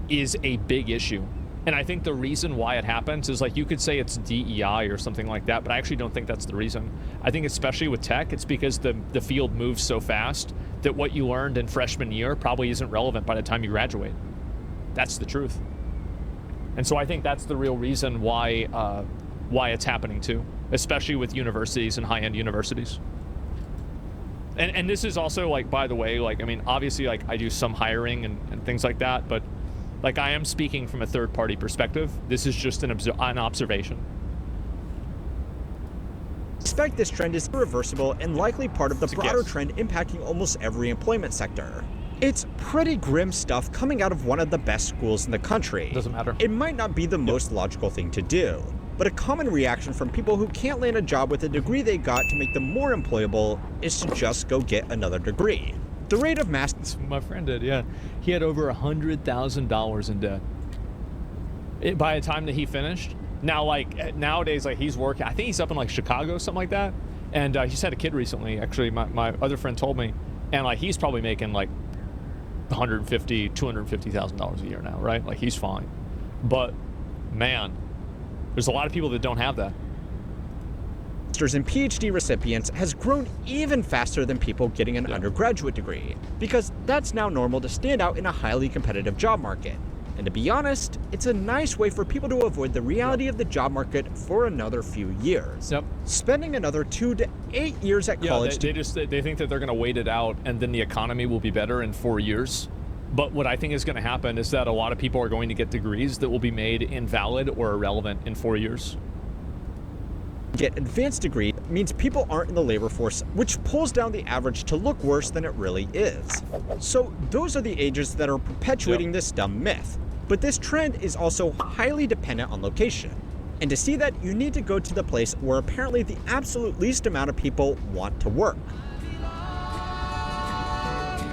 is a big issue. And I think the reason why it happens is like you could say it's DEI or something like that, but I actually don't think that's the reason. I think especially with tech, it's because the field moves so fast that what you learned in freshman year probably isn't relevant by the time you graduate. That's the truth. And so I think that's the real reason why it's happening too, especially with universities and high-end universities. And this is also like, by the way, like, I mean, obviously like I do some hiring and things like that, but like I am speaking from a third-party perspective. This is just an observation. Expect this trend is irreversible and likely part of the broader trend impacting almost every employment sector. It's pretty grim stuff coming out of one of the best schools in the country. Doesn't matter. It might not be the most logical thing to do, but a common reaction from people who can't land a job with a degree they got to make them more employable is to just go get another degree. The rate of mass... My friend did, yeah. He had over $100,000 in debt by the time that he finished. Now, like, nowadays, like, he's working... I think he's up in, like, Chicago, something like that. And he just had a kid recently, actually. My other friend told me. And, like, he's probably making, like, $150,000, $250,000 a year now, right? Like, he's fine. But, man, there's a lot of people that don't have that. Masters and PhD recipients has grown even faster than people getting an undergraduate degree, because that's now normal to stand out in a highly competitive job market. And to be honest, it's a nice way for people to avoid the reality of the job market for another few years. Spending another 2 to 8 years at college. They think that they're going to wait it out and then the economy will be better in 4 years. But what I think is going to happen is that a lot of people are going to get degrees that will be made invalid or irrelevant in 4 years. Get advanced degree means people aren't in the labor force, which pulls down the average to look worse than it really is. So those are the ages that are perpetuating this dumb myth. But this trend is also highly dependent on location. And to see that, you need to go to the place where apparently the absolute least amount of people want to work.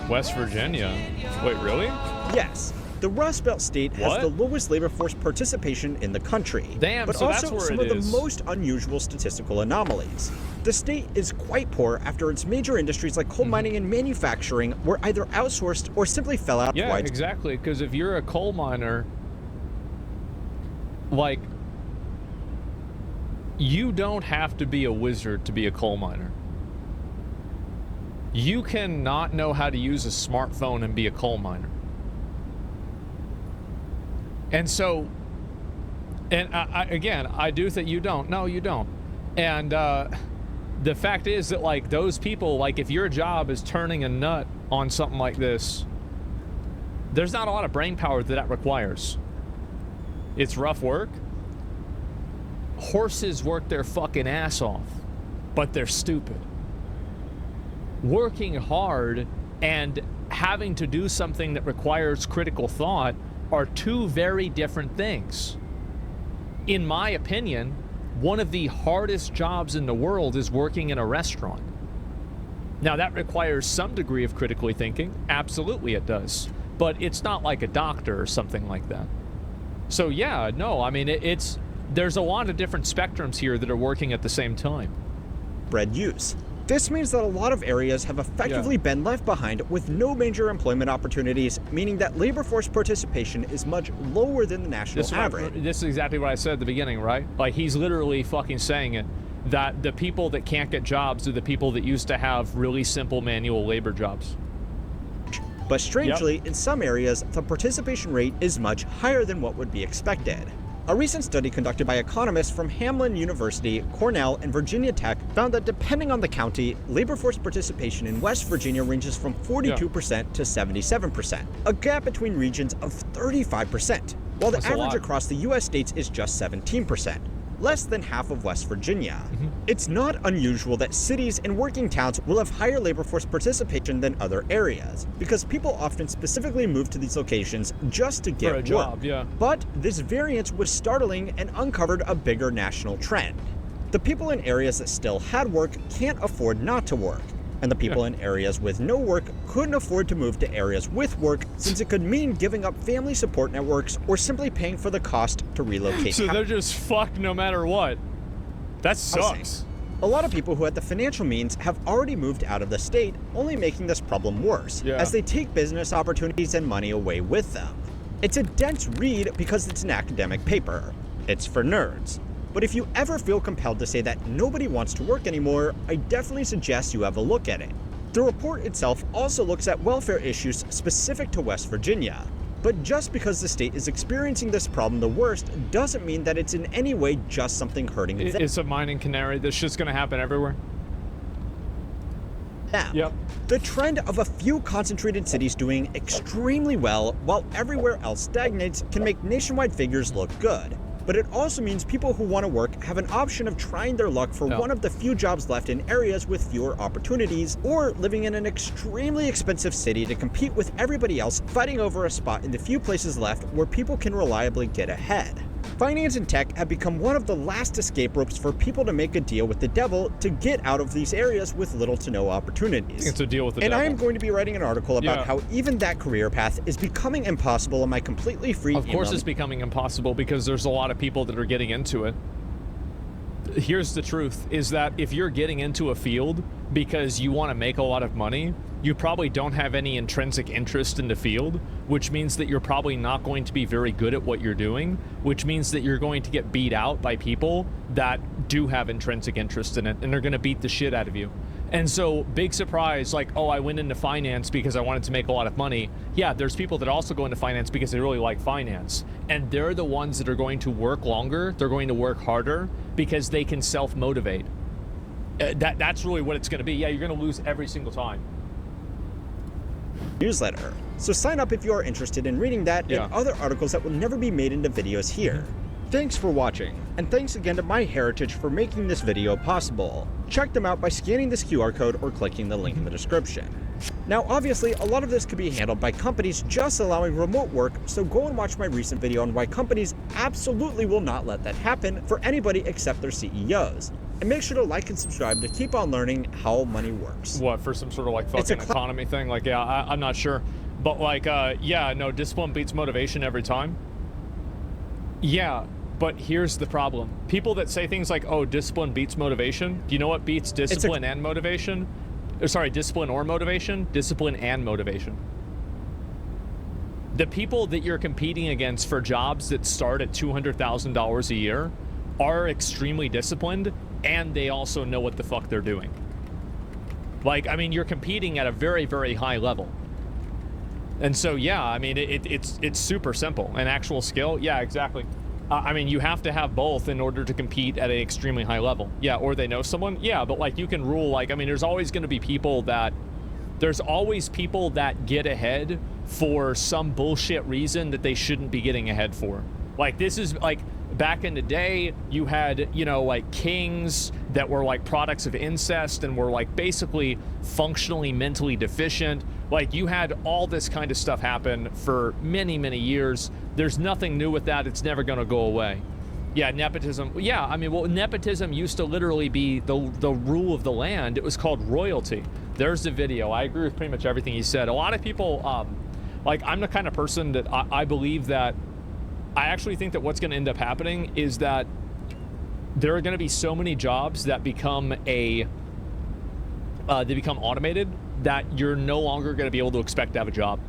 West Virginia? Wait, really? Yes. The Rust Belt state has the lowest labor force participation in the country. Damn, but so also that's where some of the most unusual statistical anomalies. The state is quite poor after its major industries like coal mining and manufacturing were either outsourced or simply fell out. Yeah, exactly. Because if you're a coal miner, like, you don't have to be a wizard to be a coal miner. You can not know how to use a smartphone and be a coal miner. And so, and I do think you don't. No, you don't. And the fact is that, like, those people, like, if your job is turning a nut on something like this, there's not a lot of brain power that requires. It's rough work. Horses work their fucking ass off, but they're stupid. Working hard and having to do something that requires critical thought are two very different things. In my opinion, one of the hardest jobs in the world is working in a restaurant. Now, that requires some degree of critically thinking. Absolutely it does. But it's not like a doctor or something like that. So yeah, no, I mean, there's a lot of different spectrums here that are working at the same time. Bread use. This means that a lot of areas have effectively been left behind with no major employment opportunities, meaning that labor force participation is much lower than the national average. This is exactly what I said at the beginning, right? Like, he's literally fucking saying it, that the people that can't get jobs are the people that used to have really simple manual labor jobs. But strangely, in some areas, the participation rate is much higher than what would be expected. A recent study conducted by economists from Hamline University, Cornell, and Virginia Tech found that depending on the county, labor force participation in West Virginia ranges from 42% to 77%, a gap between regions of 35%, while the average across the US states is just 17%. Less than half of West Virginia. It's not unusual that cities and working towns will have higher labor force participation than other areas, because people often specifically move to these locations just to get For a job, work. But this variance was startling and uncovered a bigger national trend. The people in areas that still had work can't afford not to work, and the people in areas with no work couldn't afford to move to areas with work, since it could mean giving up family support networks or simply paying for the cost to relocate. So they're just fucked no matter what. That sucks. A lot of people who had the financial means have already moved out of the state, only making this problem worse, as they take business opportunities and money away with them. It's a dense read because it's an academic paper. It's for nerds. But if you ever feel compelled to say that nobody wants to work anymore, I definitely suggest you have a look at it. The report itself also looks at welfare issues specific to West Virginia. But just because the state is experiencing this problem the worst doesn't mean that it's in any way just something hurting them. It's a mining canary. This shit's gonna happen everywhere. Yep. The trend of a few concentrated cities doing extremely well while everywhere else stagnates can make nationwide figures look good. But it also means people who want to work have an option of trying their luck for one of the few jobs left in areas with fewer opportunities, or living in an extremely expensive city to compete with everybody else, fighting over a spot in the few places left where people can reliably get ahead. Finance and tech have become one of the last escape ropes for people to make a deal with the devil to get out of these areas with little to no opportunities. It's a deal with the devil. devil. And I am going to be writing an article about how even that career path is becoming impossible in my completely free Of course it's becoming impossible because there's a lot of people that are getting into it. Here's the truth, is that if you're getting into a field because you want to make a lot of money, you probably don't have any intrinsic interest in the field, which means that you're probably not going to be very good at what you're doing, which means that you're going to get beat out by people that do have intrinsic interest in it, and they're going to beat the shit out of you. And so, big surprise, like, oh, I went into finance because I wanted to make a lot of money. Yeah, there's people that also go into finance because they really like finance. And they're the ones that are going to work longer, they're going to work harder, because they can self-motivate. That's really what it's going to be. Yeah, you're going to lose every single time. Newsletter. So sign up if you are interested in reading that and other articles that will never be made into videos here. Thanks for watching, and thanks again to MyHeritage for making this video possible. Check them out by scanning this QR code or clicking the link in the description. Now obviously, a lot of this could be handled by companies just allowing remote work, so go and watch my recent video on why companies absolutely will not let that happen for anybody except their CEOs. And make sure to like and subscribe to keep on learning how money works. What, for some sort of like fucking economy thing? Like, yeah, I'm not sure. But like, yeah, no, discipline beats motivation every time. Yeah, but here's the problem. People that say things like, oh, discipline beats motivation. Do you know what beats discipline and motivation? Or, sorry, discipline or motivation? Discipline and motivation. The people that you're competing against for jobs that start at $200,000 a year are extremely disciplined, and they also know what the fuck they're doing. Like, I mean, you're competing at a very, very high level. And so, yeah, I mean, it's super simple. An actual skill, yeah, exactly. I mean, you have to have both in order to compete at an extremely high level. Yeah, or they know someone. Yeah, but like you can rule, like, I mean, there's always going to be people that get ahead for some bullshit reason that they shouldn't be getting ahead for. Like, this is like, back in the day, you had, you know, like kings that were like products of incest and were like basically functionally mentally deficient. Like, you had all this kind of stuff happen for many, many years. There's nothing new with that. It's never going to go away. Yeah, nepotism. Yeah, I mean, well, nepotism used to literally be the rule of the land. It was called royalty. There's the video. I agree with pretty much everything he said. A lot of people, like, I'm the kind of person that I believe that I actually think that what's going to end up happening is that there are going to be so many jobs that become automated that you're no longer going to be able to expect to have a job.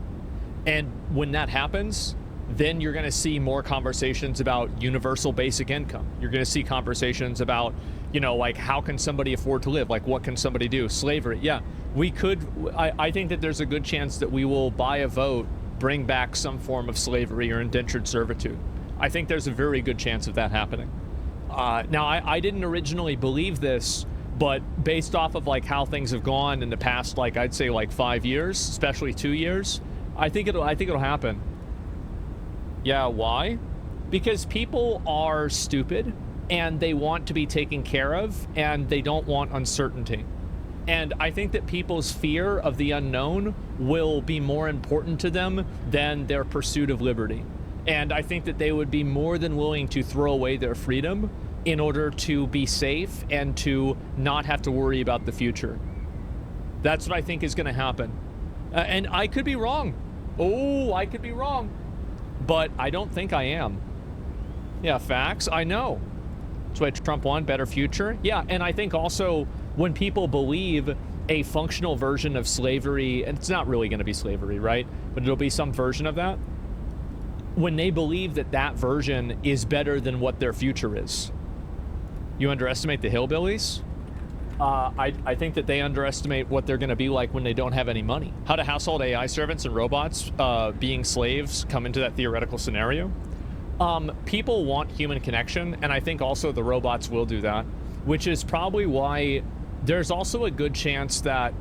And when that happens, then you're going to see more conversations about universal basic income. You're going to see conversations about, you know, like, how can somebody afford to live? Like, what can somebody do? Slavery. Yeah, we could. I think that there's a good chance that we will, by a vote, bring back some form of slavery or indentured servitude. I think there's a very good chance of that happening. Now, I didn't originally believe this, but based off of like how things have gone in the past, like I'd say like 5 years, especially 2 years, I think it'll happen. Yeah, why? Because people are stupid and they want to be taken care of and they don't want uncertainty. And I think that people's fear of the unknown will be more important to them than their pursuit of liberty. And I think that they would be more than willing to throw away their freedom in order to be safe and to not have to worry about the future. That's what I think is going to happen. And I could be wrong. Oh, I could be wrong. But I don't think I am. Yeah, facts. I know. That's why Trump won, better future. Yeah, and I think also when people believe a functional version of slavery, and it's not really going to be slavery, right? But it'll be some version of that. When they believe that that version is better than what their future is. You underestimate the hillbillies? I think that they underestimate what they're going to be like when they don't have any money. How do household AI servants and robots being slaves come into that theoretical scenario? People want human connection, and I think also the robots will do that, which is probably why there's also a good chance that,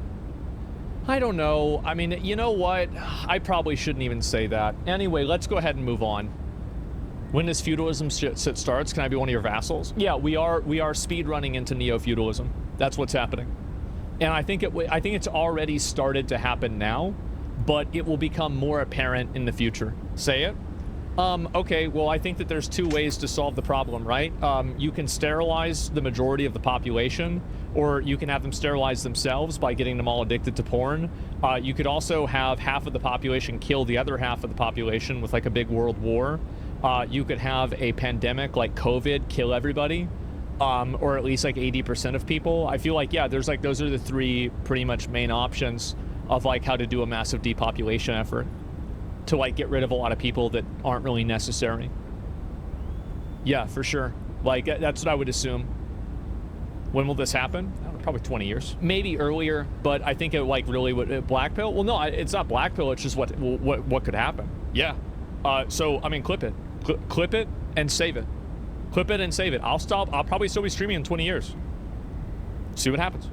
I don't know, I mean, you know what? I probably shouldn't even say that. Anyway, let's go ahead and move on. When this feudalism starts, can I be one of your vassals? Yeah, we are speed running into neo-feudalism. That's what's happening. And I think it's already started to happen now, but it will become more apparent in the future. Say it? Okay, well, I think that there's two ways to solve the problem, right? You can sterilize the majority of the population, or you can have them sterilize themselves by getting them all addicted to porn. You could also have half of the population kill the other half of the population with like a big world war. You could have a pandemic like COVID kill everybody, or at least like 80% of people. I feel like, yeah, there's like, those are the three pretty much main options of like how to do a massive depopulation effort to like get rid of a lot of people that aren't really necessary. Yeah, for sure. Like, that's what I would assume. When will this happen? I don't know, probably 20 years. Maybe earlier, but I think it like really would, black pill? Well, no, it's not black pill, it's just what could happen. Yeah. So, I mean, clip it. Clip it and save it. Clip it and save it. I'll probably still be streaming in 20 years. See what happens.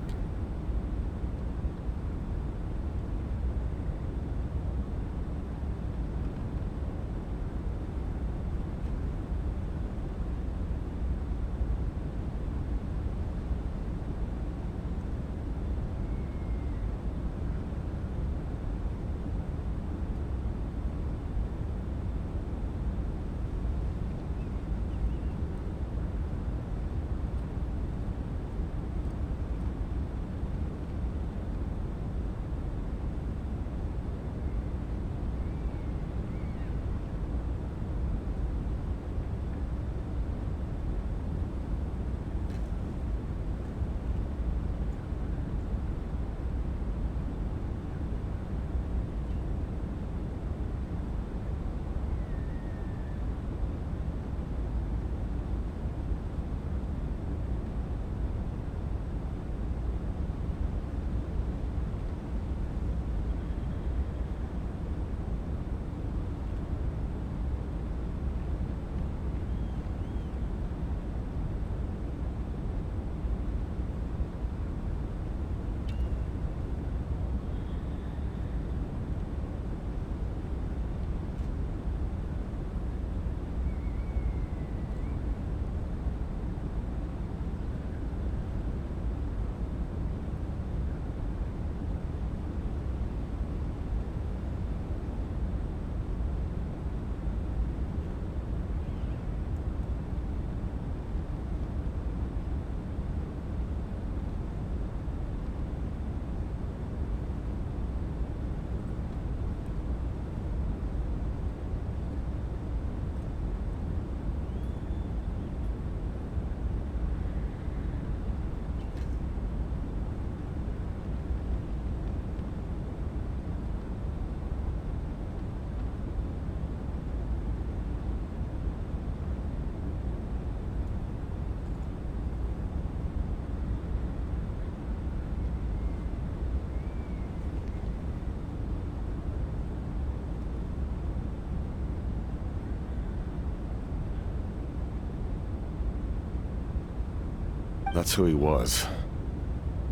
That's who he was.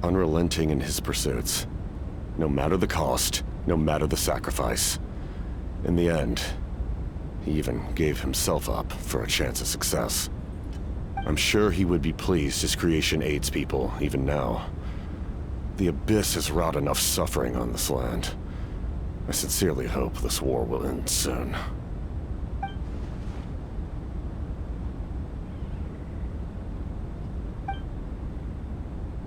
Unrelenting in his pursuits. No matter the cost, no matter the sacrifice. In the end, he even gave himself up for a chance of success. I'm sure he would be pleased his creation aids people, even now. The Abyss has wrought enough suffering on this land. I sincerely hope this war will end soon.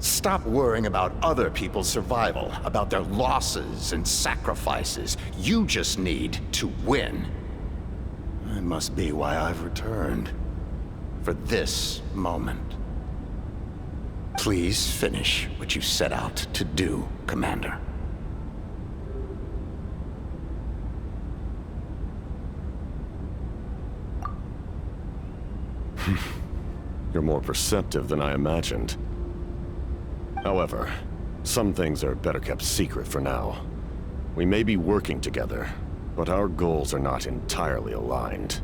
Stop worrying about other people's survival, about their losses and sacrifices. You just need to win. That must be why I've returned. For this moment. Please finish what you set out to do, Commander. You're more perceptive than I imagined. However, some things are better kept secret for now. We may be working together, but our goals are not entirely aligned.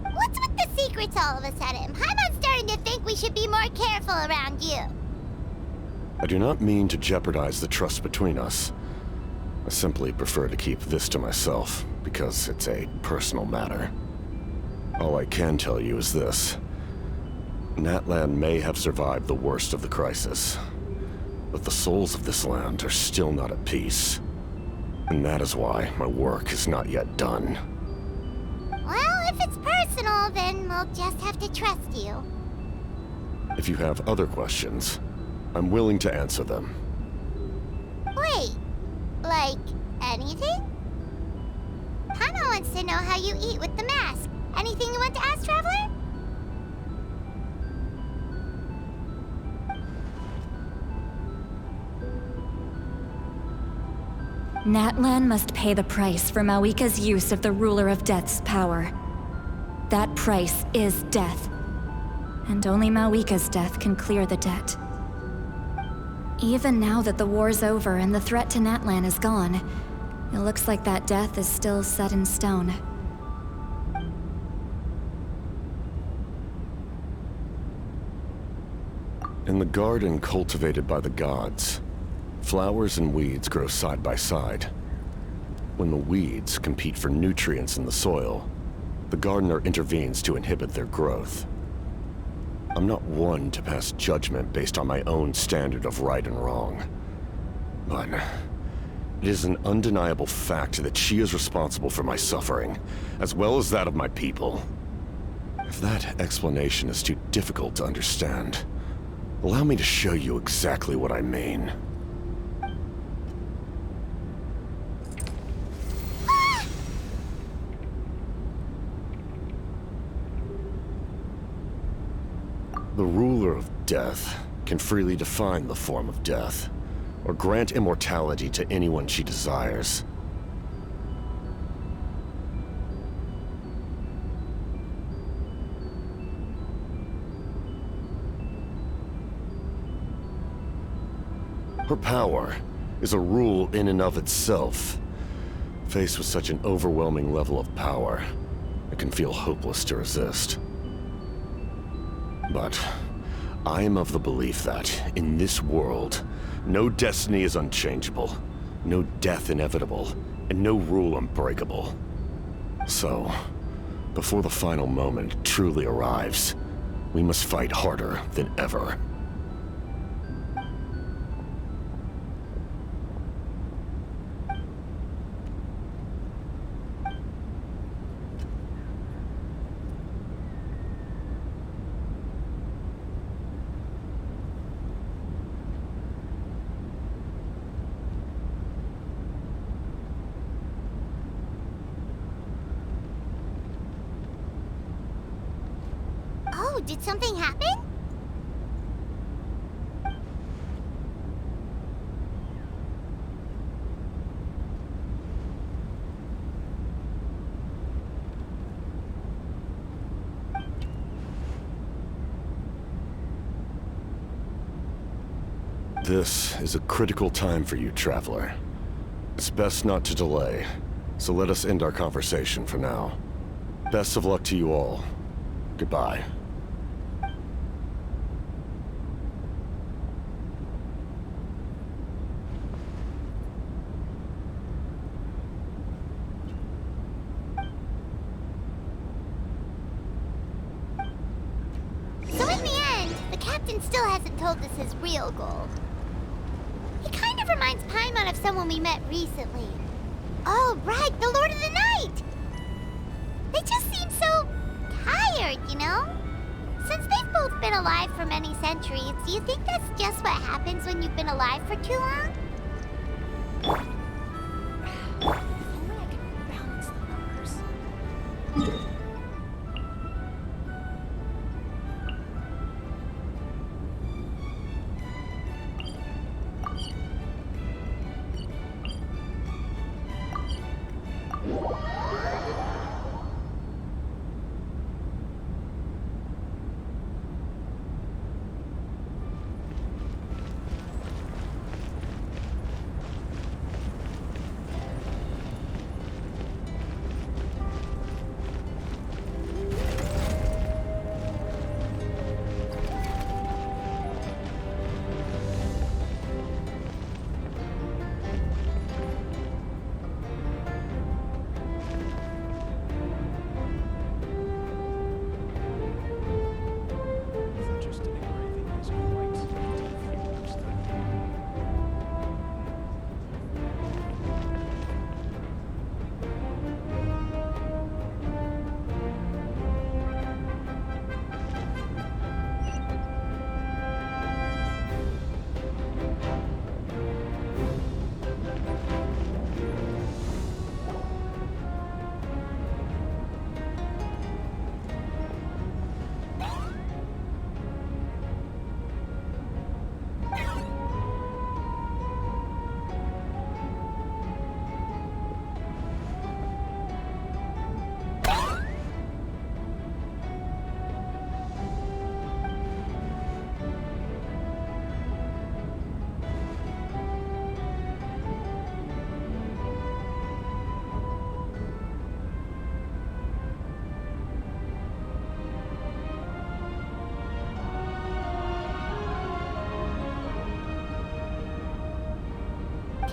What's with the secrets all of a sudden? Paimon's starting to think we should be more careful around you. I do not mean to jeopardize the trust between us. I simply prefer to keep this to myself, because it's a personal matter. All I can tell you is this. Natlan may have survived the worst of the crisis, but the souls of this land are still not at peace. And that is why my work is not yet done. Well, if it's personal, then we'll just have to trust you. If you have other questions, I'm willing to answer them. Wait, like anything? Paimon wants to know how you eat with the mask. Anything you want to ask, Traveler? Natlan must pay the price for Mawika's use of the Ruler of Death's power. That price is death. And only Mawika's death can clear the debt. Even now that the war's over and the threat to Natlan is gone, it looks like that death is still set in stone. In the garden cultivated by the gods, flowers and weeds grow side by side. When the weeds compete for nutrients in the soil, the gardener intervenes to inhibit their growth. I'm not one to pass judgment based on my own standard of right and wrong. But it is an undeniable fact that she is responsible for my suffering, as well as that of my people. If that explanation is too difficult to understand, allow me to show you exactly what I mean. The Ruler of Death can freely define the form of death, or grant immortality to anyone she desires. Her power is a rule in and of itself. Faced with such an overwhelming level of power, it can feel hopeless to resist. But I am of the belief that, in this world, no destiny is unchangeable, no death inevitable, and no rule unbreakable. So, before the final moment truly arrives, we must fight harder than ever. Oh, did something happen? This is a critical time for you, Traveler. It's best not to delay, so let us end our conversation for now. Best of luck to you all. Goodbye. Ian still hasn't told us his real goal. He kind of reminds Paimon of someone we met recently. Oh, right, the Lord of the Night! They just seem so tired, you know? Since they've both been alive for many centuries, do you think that's just what happens when you've been alive for too long?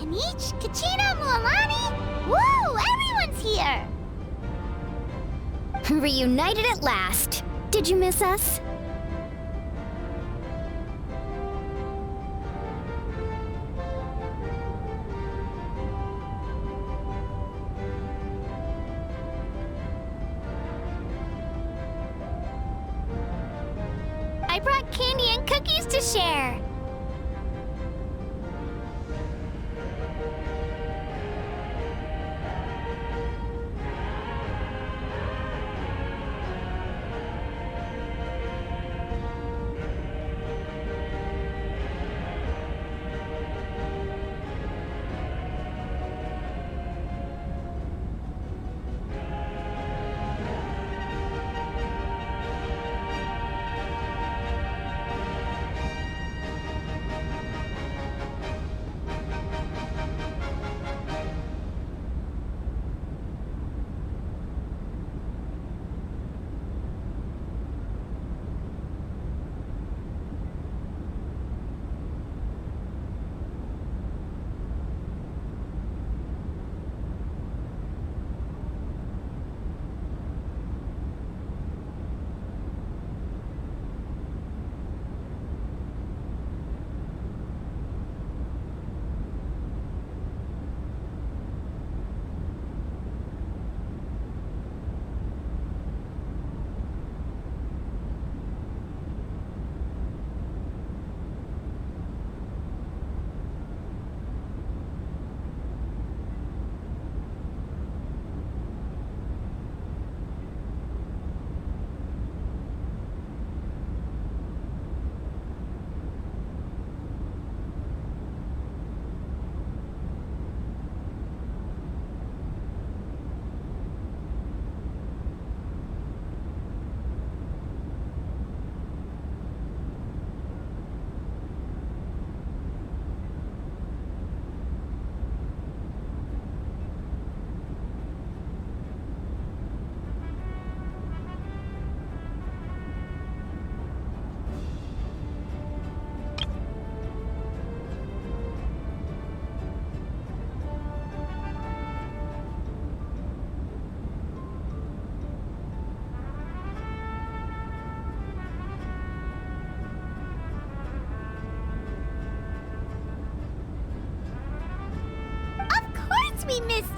Mage, Kachina, Mualani! Woo! Everyone's here! Reunited at last. Did you miss us? I brought candy and cookies to share.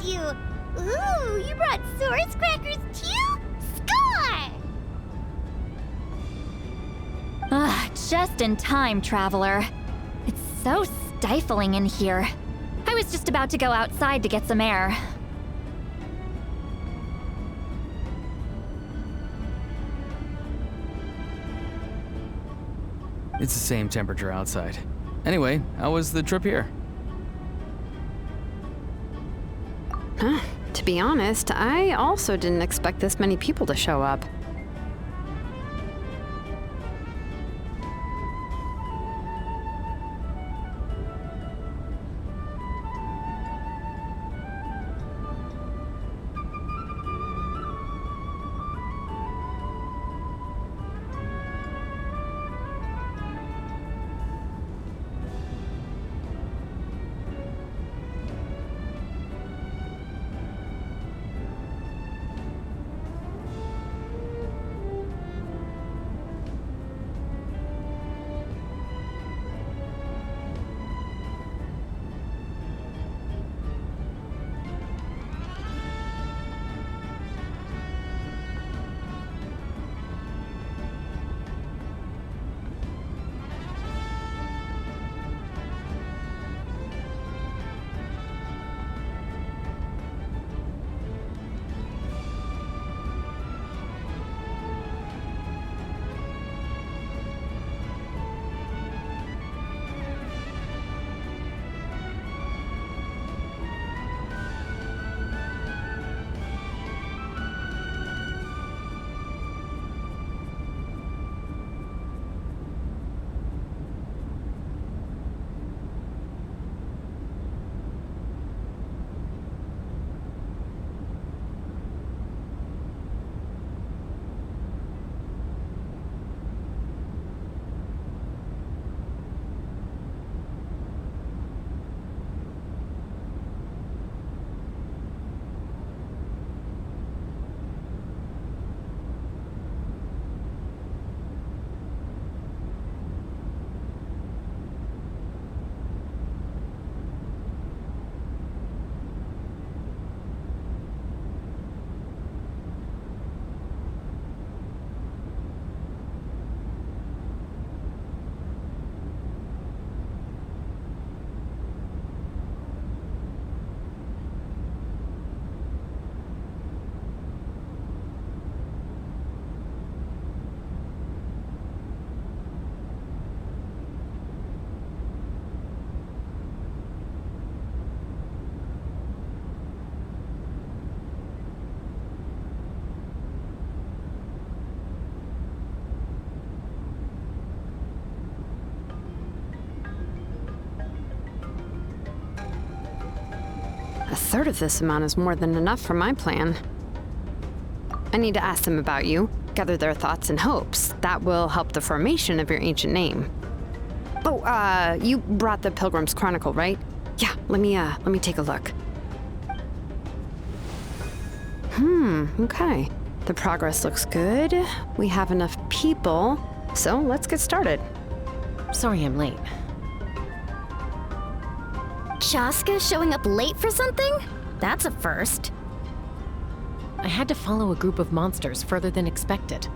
you. Ooh, you brought source crackers too? Score! Ah, just in time, traveler. It's so stifling in here. I was just about to go outside to get some air. It's the same temperature outside. Anyway, how was the trip here? Huh. To be honest, I also didn't expect this many people to show up. A third of this amount is more than enough for my plan. I need to ask them about you, gather their thoughts and hopes. That will help the formation of your ancient name. Oh, you brought the Pilgrim's Chronicle, right? Yeah, let me take a look. Okay. The progress looks good. We have enough people, so let's get started. Sorry I'm late. Shaska showing up late for something? That's a first. I had to follow a group of monsters further than expected.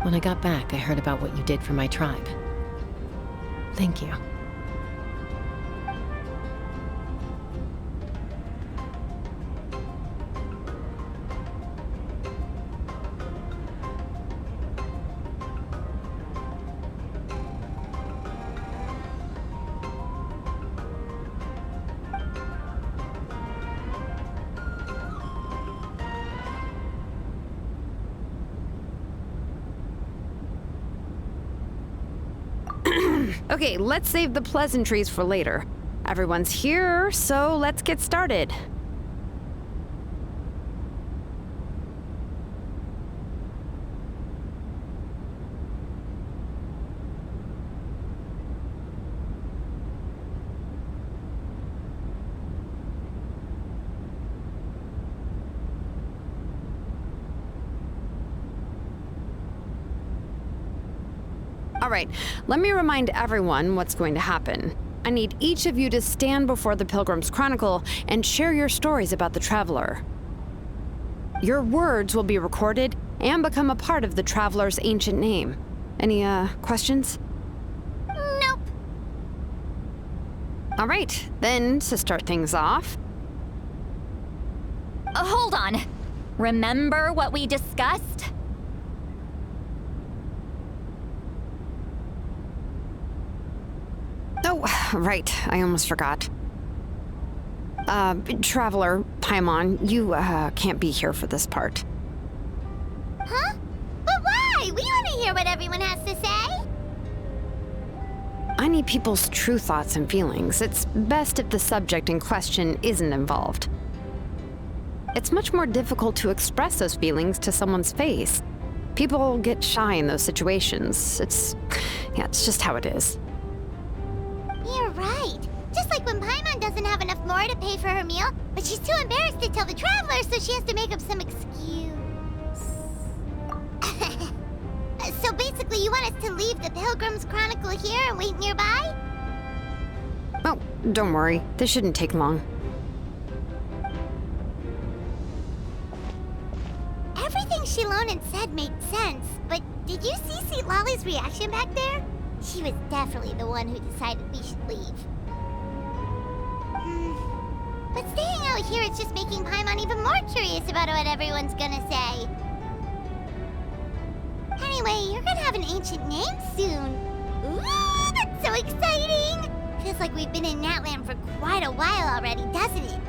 When I got back, I heard about what you did for my tribe. Thank you. Okay, let's save the pleasantries for later. Everyone's here, so let's get started. All right, let me remind everyone what's going to happen. I need each of you to stand before the Pilgrim's Chronicle and share your stories about the Traveler. Your words will be recorded and become a part of the Traveler's ancient name. Any, questions? Nope. All right, then, to start things off... Hold on. Remember what we discussed? Oh, right, I almost forgot. Traveler, Paimon, you, can't be here for this part. Huh? But why? We want to hear what everyone has to say. I need people's true thoughts and feelings. It's best if the subject in question isn't involved. It's much more difficult to express those feelings to someone's face. People get shy in those situations. It's just how it is. You're right. Just like when Paimon doesn't have enough lore to pay for her meal, but she's too embarrassed to tell the Traveler, so she has to make up some excuse. So basically, you want us to leave the Pilgrim's Chronicle here and wait nearby? Oh, don't worry. This shouldn't take long. Everything Shilonen said made sense, but did you see Sweet Lolly's reaction back there? She was definitely the one who decided we should leave. But staying out here is just making Paimon even more curious about what everyone's gonna say. Anyway, you're gonna have an ancient name soon. Ooh, that's so exciting! Feels like we've been in Natlan for quite a while already, doesn't it?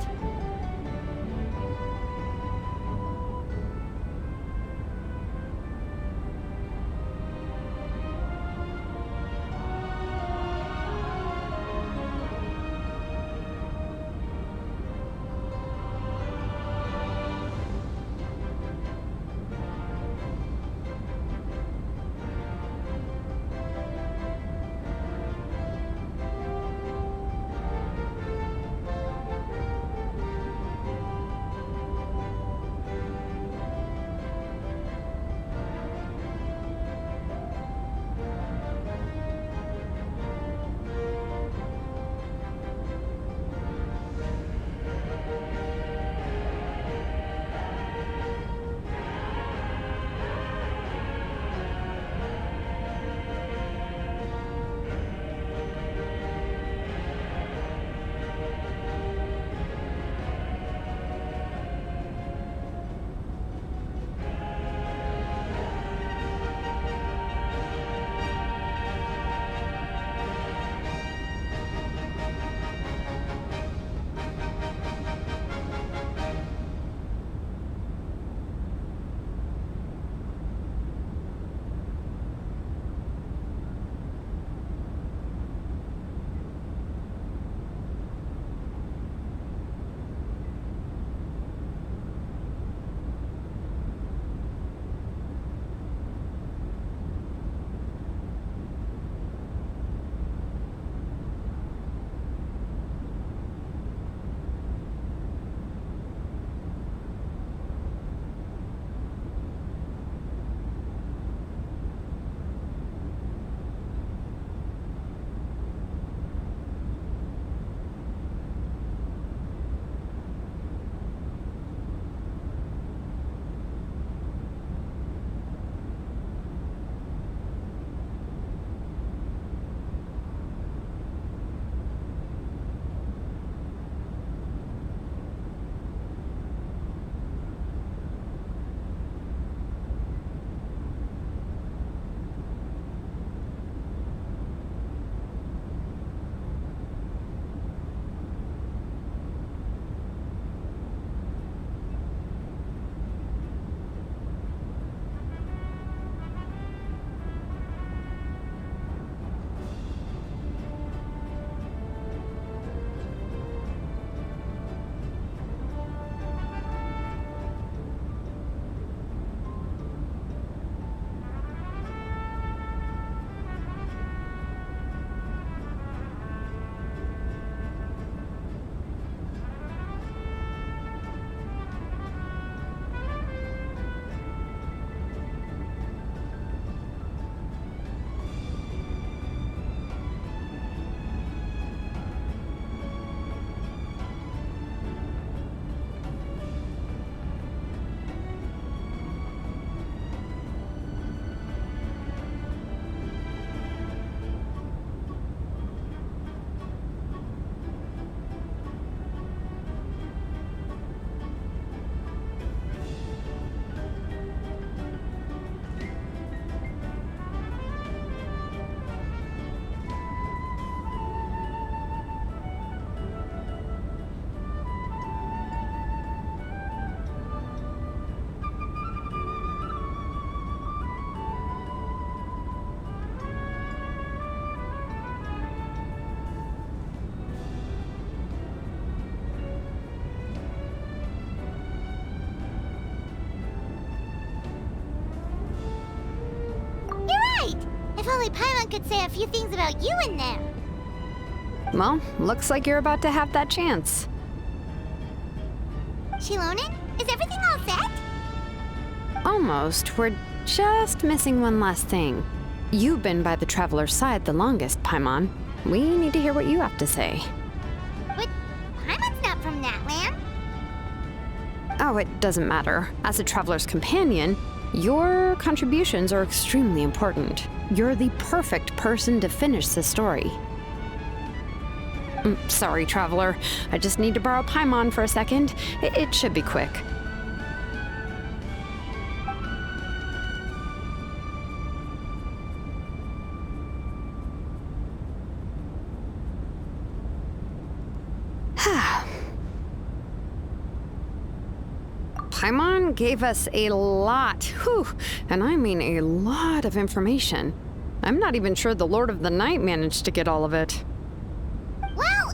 If only Paimon could say a few things about you in there. Well, looks like you're about to have that chance. Shilonen, is everything all set? Almost. We're just missing one last thing. You've been by the Traveler's side the longest, Paimon. We need to hear what you have to say. But Paimon's not from that land. Oh, it doesn't matter. As a Traveler's companion, your contributions are extremely important. You're the perfect person to finish the story. Sorry, Traveler. I just need to borrow Paimon for a second. It should be quick. Paimon gave us a lot, and I mean a lot of information. I'm not even sure the Lord of the Night managed to get all of it. Well,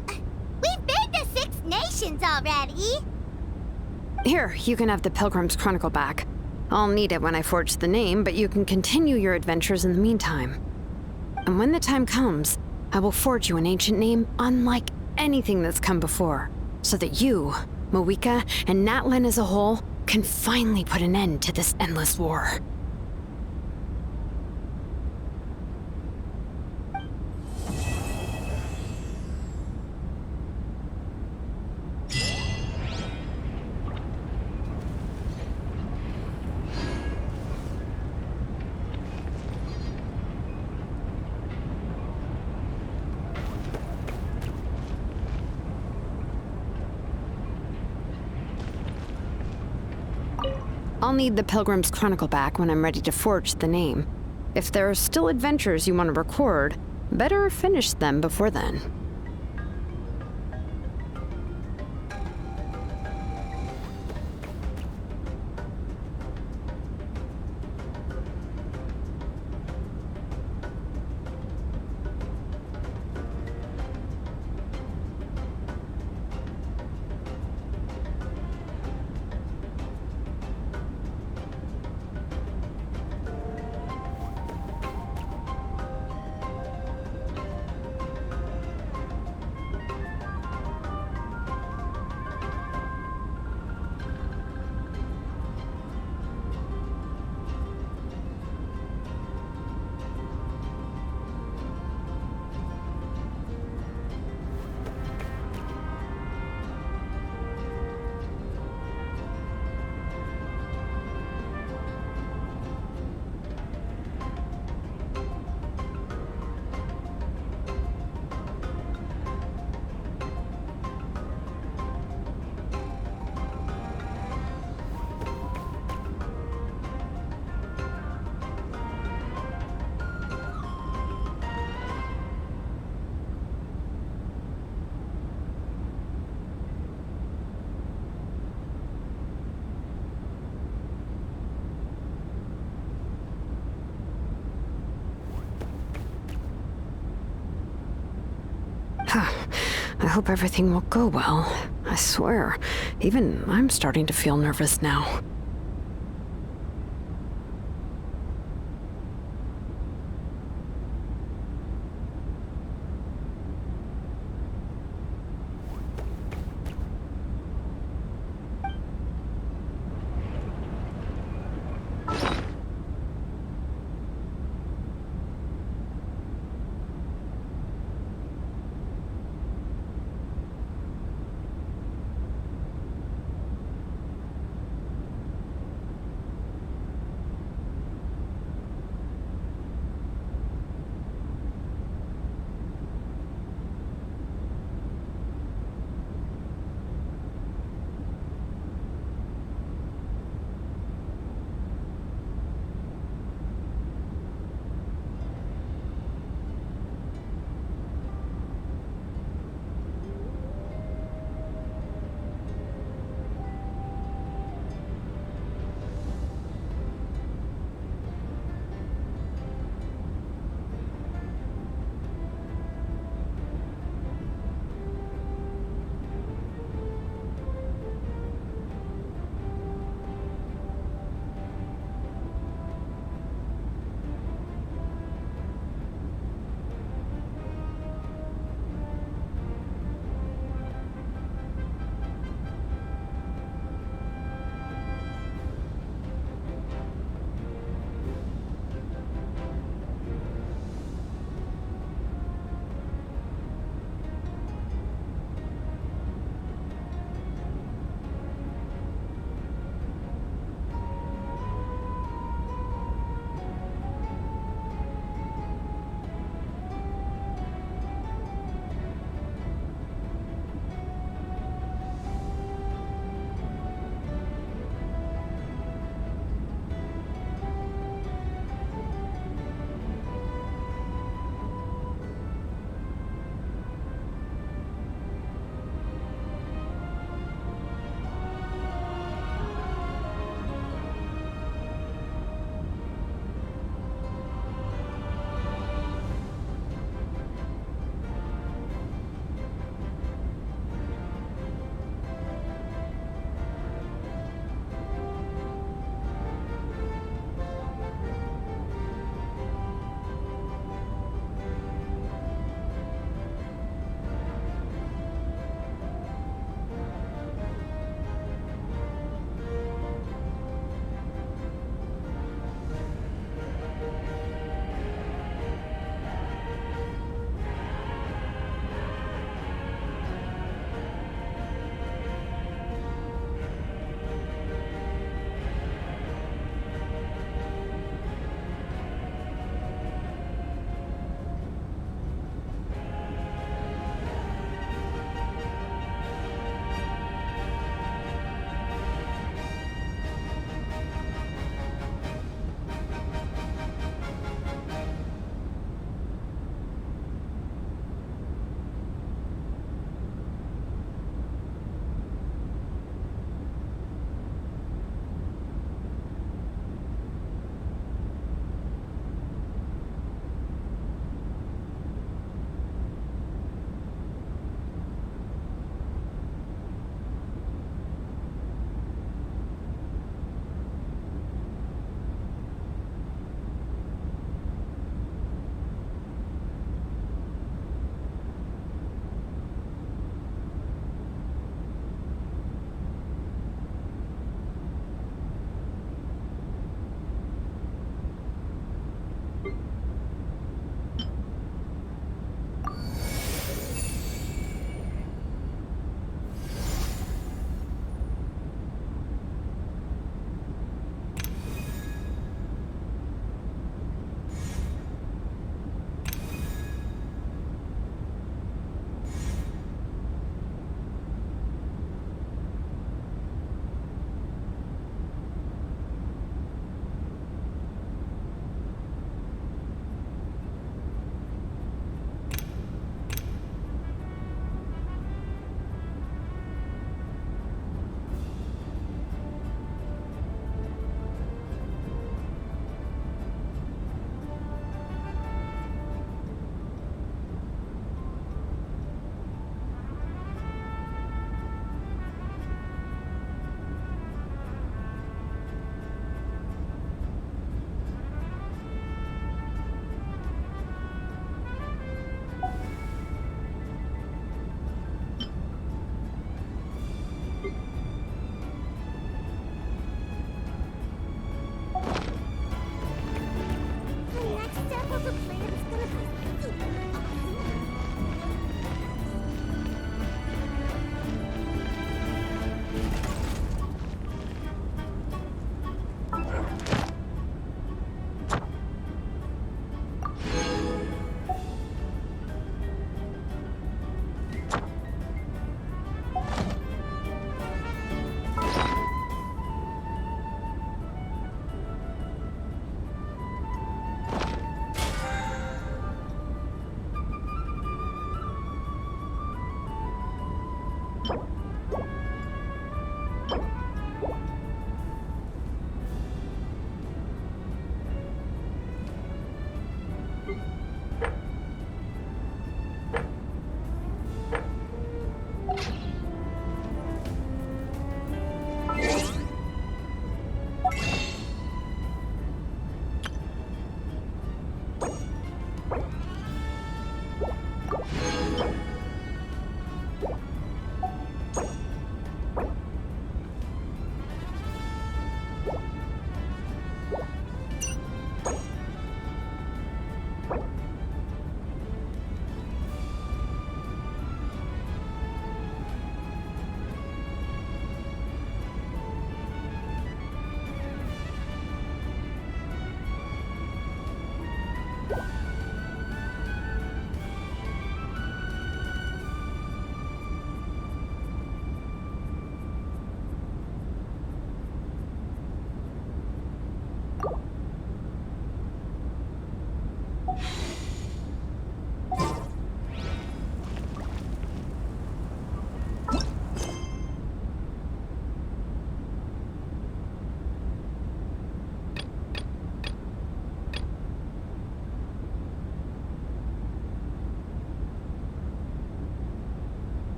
we've been to 6 nations already. Here, you can have the Pilgrim's Chronicle back. I'll need it when I forge the name, but you can continue your adventures in the meantime. And when the time comes, I will forge you an ancient name unlike anything that's come before, so that you, Moeka, and Natlan as a whole can finally put an end to this endless war. I'll need the Pilgrim's Chronicle back when I'm ready to forge the name. If there are still adventures you want to record, better finish them before then. I hope everything will go well. I swear, even I'm starting to feel nervous now.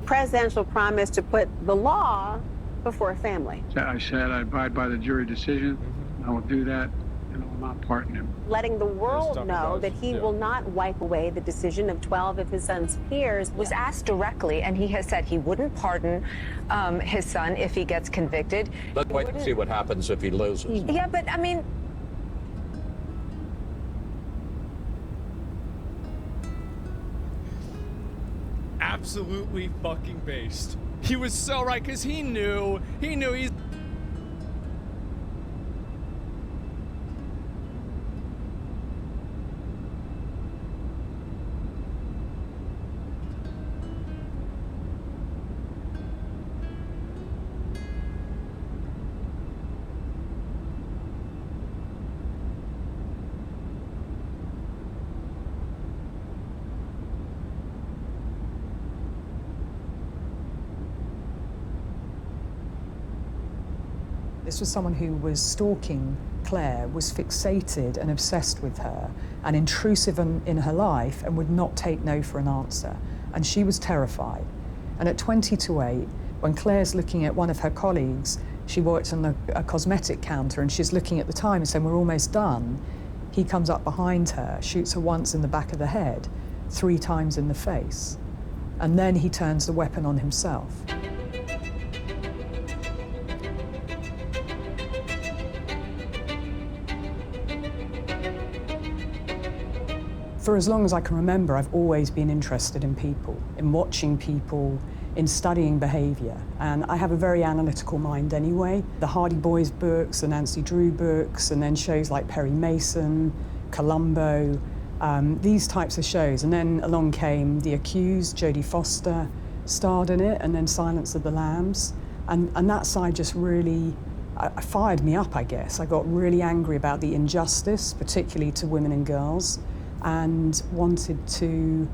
presidential promise to put the law before family. I said I abide by the jury decision. I will do that, and I will not pardon him. Letting the world know that he will not wipe away the decision of 12 of his son's peers. Was asked directly, and he has said he wouldn't pardon his son if he gets convicted. Let's wait and see what happens if he loses. Yeah, but I mean, absolutely fucking based. He was so right, because he knew he's... This was someone who was stalking Claire, was fixated and obsessed with her, and intrusive in her life, and would not take no for an answer. And she was terrified. And at 20 to 8, when Claire's looking at one of her colleagues, she worked on a cosmetic counter, and she's looking at the time and saying, "We're almost done." He comes up behind her, shoots her once in the back of the head, 3 times in the face. And then he turns the weapon on himself. For as long as I can remember, I've always been interested in people, in watching people, in studying behaviour. And I have a very analytical mind anyway. The Hardy Boys books, the Nancy Drew books, and then shows like Perry Mason, Columbo, these types of shows. And then along came The Accused, Jodie Foster starred in it, and then Silence of the Lambs. And that side just really fired me up, I guess. I got really angry about the injustice, particularly to women and girls, and wanted to,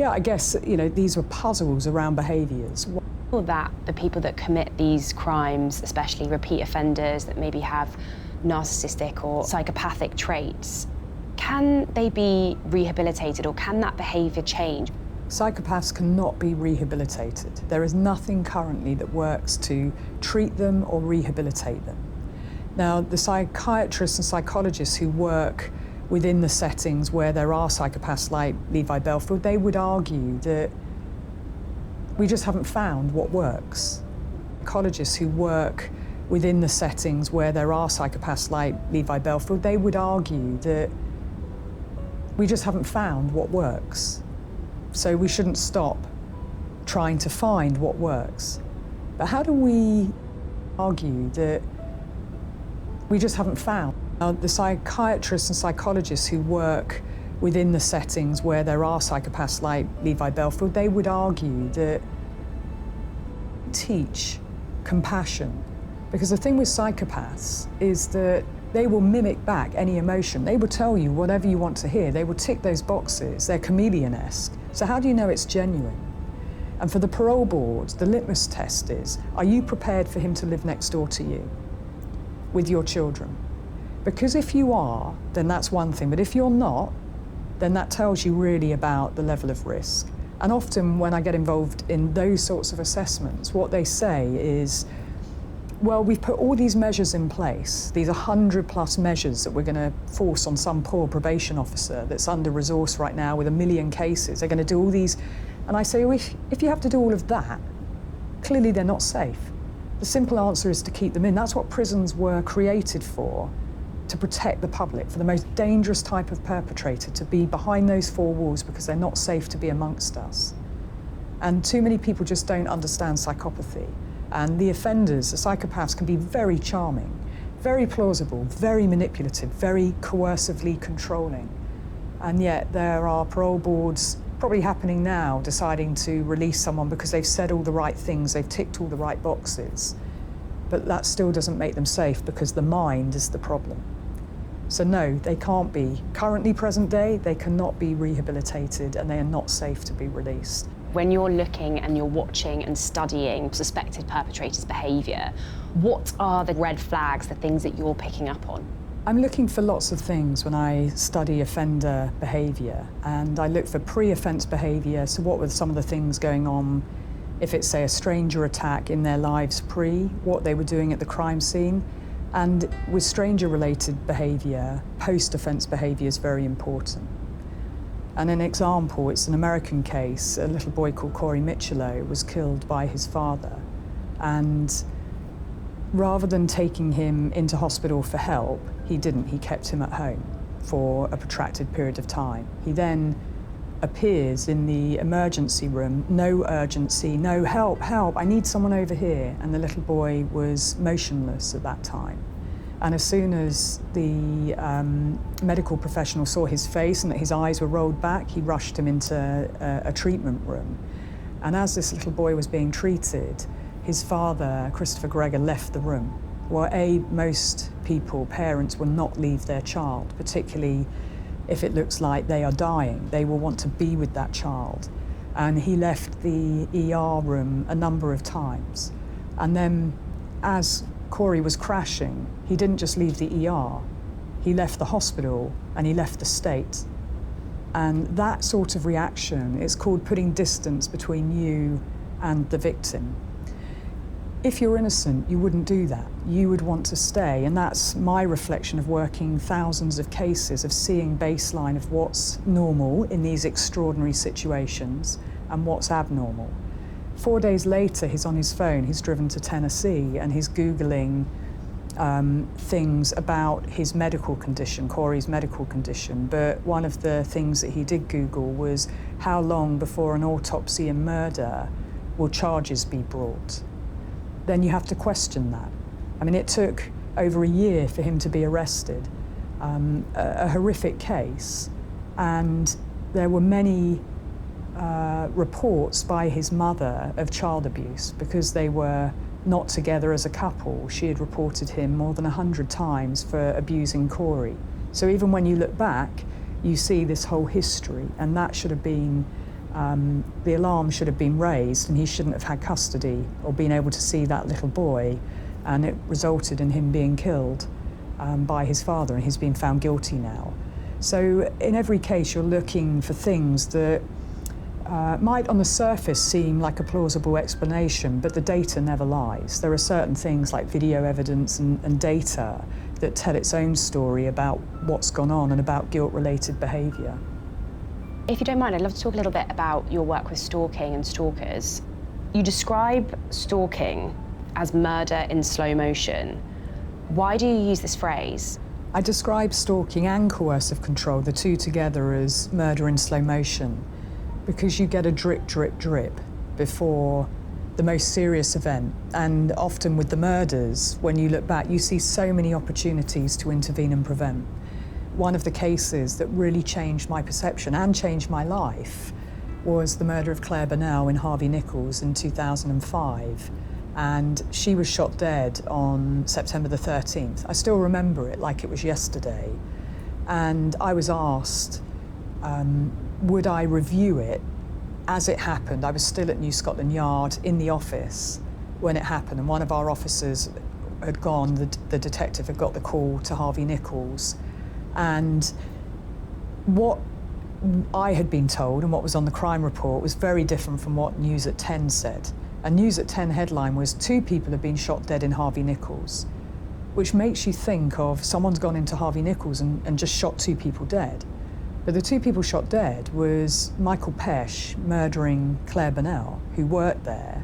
I guess, these were puzzles around behaviours. That the people that commit these crimes, especially repeat offenders that maybe have narcissistic or psychopathic traits, can they be rehabilitated, or can that behaviour change? Psychopaths cannot be rehabilitated. There is nothing currently that works to treat them or rehabilitate them. Now, the psychiatrists and psychologists who work within the settings where there are psychopaths like Levi Belfield, they would argue that we just haven't found what works. Psychologists who work within the settings where there are psychopaths like Levi Belfield, they would argue that we just haven't found what works. So we shouldn't stop trying to find what works. But how do we argue that we just haven't found? The psychiatrists and psychologists who work within the settings where there are psychopaths like Levi Belfield, they would argue that teach compassion. Because the thing with psychopaths is that they will mimic back any emotion. They will tell you whatever you want to hear. They will tick those boxes. They're chameleon-esque. So how do you know it's genuine? And for the parole board, the litmus test is, are you prepared for him to live next door to you with your children? Because if you are, then that's one thing. But if you're not, then that tells you really about the level of risk. And often when I get involved in those sorts of assessments, what they say is, well, we've put all these measures in place, these 100+ measures that we're going to force on some poor probation officer that's under-resourced right now with 1 million cases. They're going to do all these. And I say, well, if you have to do all of that, clearly they're not safe. The simple answer is to keep them in. That's what prisons were created for, to protect the public, for the most dangerous type of perpetrator to be behind those 4 walls because they're not safe to be amongst us. And too many people just don't understand psychopathy. And the offenders, the psychopaths, can be very charming, very plausible, very manipulative, very coercively controlling. And yet there are parole boards, probably happening now, deciding to release someone because they've said all the right things, they've ticked all the right boxes. But that still doesn't make them safe because the mind is the problem. So no, they can't be. Currently, present day, they cannot be rehabilitated and they are not safe to be released. When you're looking and you're watching and studying suspected perpetrators' behaviour, what are the red flags, the things that you're picking up on? I'm looking for lots of things when I study offender behaviour, and I look for pre-offence behaviour. So what were some of the things going on if it's, say, a stranger attack in their lives pre, what they were doing at the crime scene. And with stranger-related behaviour, post-offence behaviour is very important. And an example, it's an American case. A little boy called Corey Michelow was killed by his father. And rather than taking him into hospital for help, he didn't. He kept him at home for a protracted period of time. He then appears in the emergency room, no urgency, no help, help, I need someone over here. And the little boy was motionless at that time. And as soon as the medical professional saw his face and that his eyes were rolled back, he rushed him into a treatment room. And as this little boy was being treated, his father, Christopher Gregor, left the room. Well, most people, parents, will not leave their child, particularly if it looks like they are dying. They will want to be with that child. And he left the ER room a number of times. And then as Corey was crashing, he didn't just leave the ER, he left the hospital and he left the state. And that sort of reaction is called putting distance between you and the victim. If you're innocent, you wouldn't do that. You would want to stay, and that's my reflection of working thousands of cases, of seeing baseline of what's normal in these extraordinary situations and what's abnormal. 4 days later, he's on his phone, he's driven to Tennessee, and he's Googling things about his medical condition, Corey's medical condition. But one of the things that he did Google was how long before an autopsy and murder will charges be brought? Then you have to question that. I mean, it took over a year for him to be arrested. A horrific case, and there were many reports by his mother of child abuse because they were not together as a couple. She had reported him more than 100 times for abusing Corey. So even when you look back, you see this whole history, and that should have been the alarm should have been raised, and he shouldn't have had custody or been able to see that little boy, and it resulted in him being killed by his father, and he's been found guilty now. So in every case, you're looking for things that might on the surface seem like a plausible explanation, but the data never lies. There are certain things like video evidence and data that tell its own story about what's gone on and about guilt-related behaviour. If you don't mind, I'd love to talk a little bit about your work with stalking and stalkers. You describe stalking as murder in slow motion. Why do you use this phrase? I describe stalking and coercive control, the two together, as murder in slow motion, because you get a drip, drip, drip before the most serious event. And often with the murders, when you look back, you see so many opportunities to intervene and prevent. One of the cases that really changed my perception and changed my life was the murder of Claire Burnell in Harvey Nichols in 2005. And she was shot dead on September the 13th. I still remember it like it was yesterday. And I was asked, would I review it as it happened? I was still at New Scotland Yard in the office when it happened, and one of our officers had gone, the detective had got the call to Harvey Nichols. And what I had been told and what was on the crime report was very different from what News at 10 said. A News at 10 headline was 2 people have been shot dead in Harvey Nichols, which makes you think of someone's gone into Harvey Nichols and just shot 2 people dead. But the 2 people shot dead was Michael Pesch murdering Claire Burnell, who worked there.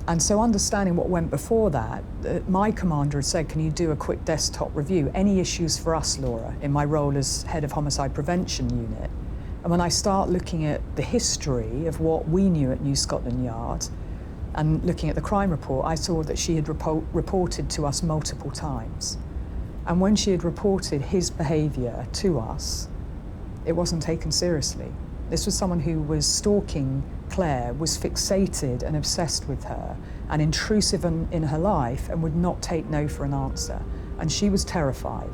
And so understanding what went before that, my commander had said, can you do a quick desktop review? Any issues for us, Laura, in my role as head of homicide prevention unit? And when I start looking at the history of what we knew at New Scotland Yard and looking at the crime report, I saw that she had reported to us multiple times. And when she had reported his behaviour to us, it wasn't taken seriously. This was someone who was stalking Claire, was fixated and obsessed with her and intrusive in her life and would not take no for an answer. And she was terrified.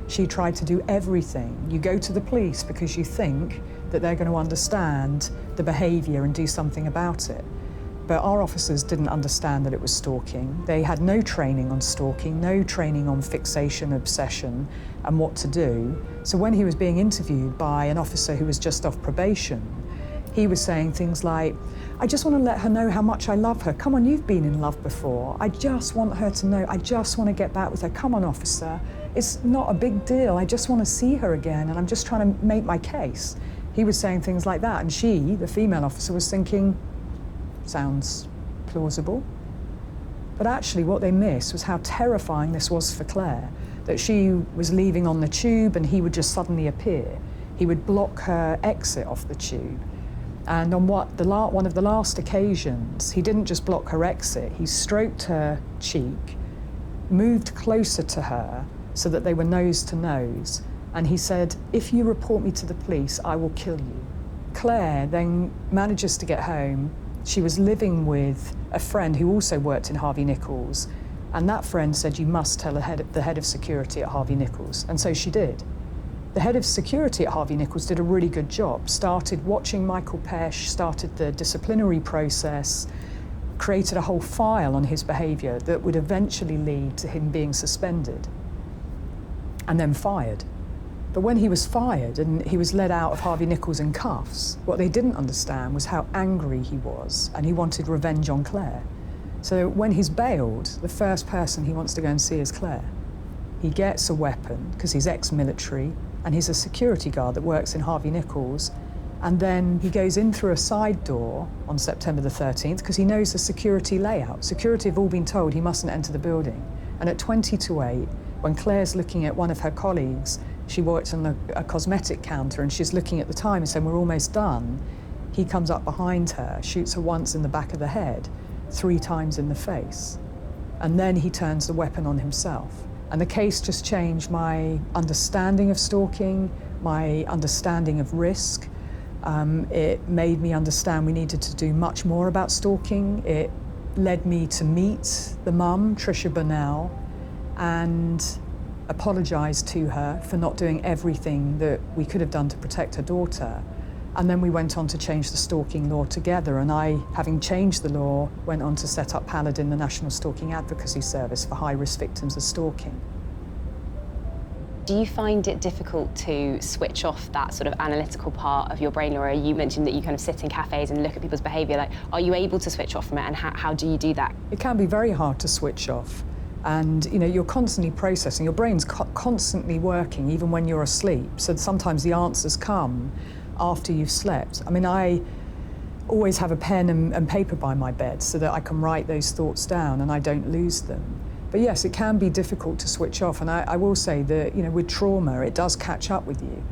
She tried to do everything. You go to the police because you think that they're going to understand the behaviour and do something about it. But our officers didn't understand that it was stalking. They had no training on stalking, no training on fixation, obsession, and what to do. So when he was being interviewed by an officer who was just off probation, He was saying things like, I just want to let her know how much I love her. Come on, you've been in love before. I just want her to know. I just want to get back with her. Come on, officer. It's not a big deal. I just want to see her again, and I'm just trying to make my case. He was saying things like that, and she, the female officer, was thinking, sounds plausible. But actually what they missed was how terrifying this was for Claire, that she was leaving on the tube and he would just suddenly appear. He would block her exit off the tube. And on one of the last occasions, he didn't just block her exit, he stroked her cheek, moved closer to her so that they were nose to nose, and he said, if you report me to the police, I will kill you. Claire then manages to get home. She was living with a friend who also worked in Harvey Nichols, and that friend said, you must tell the head of security at Harvey Nichols, and so she did. The head of security at Harvey Nichols did a really good job, started watching Michael Pesch, started the disciplinary process, created a whole file on his behaviour that would eventually lead to him being suspended and then fired. But when he was fired and he was led out of Harvey Nichols in cuffs, what they didn't understand was how angry he was, and he wanted revenge on Claire. So when he's bailed, the first person he wants to go and see is Claire. He gets a weapon, because he's ex-military, and he's a security guard that works in Harvey Nichols, and then he goes in through a side door on September the 13th, because he knows the security layout. Security have all been told he mustn't enter the building. And at 20 to 8, when Claire's looking at one of her colleagues, she works on a cosmetic counter, and she's looking at the time and saying, we're almost done. He comes up behind her, shoots her once in the back of the head, 3 times in the face. And then he turns the weapon on himself. And the case just changed my understanding of stalking, my understanding of risk. It made me understand we needed to do much more about stalking. It led me to meet the mum, Tricia Burnell, and apologise to her for not doing everything that we could have done to protect her daughter. And then we went on to change the stalking law together, and I, having changed the law, went on to set up Paladin, the National Stalking Advocacy Service for high-risk victims of stalking. Do you find it difficult to switch off that sort of analytical part of your brain, Laura? You mentioned that you kind of sit in cafes and look at people's behaviour. Like, are you able to switch off from it, and how do you do that? It can be very hard to switch off. And you're constantly processing, your brain's constantly working even when you're asleep. So sometimes the answers come after you've slept. I mean, I always have a pen and paper by my bed so that I can write those thoughts down and I don't lose them. But yes, it can be difficult to switch off. And I will say that, with trauma, it does catch up with you.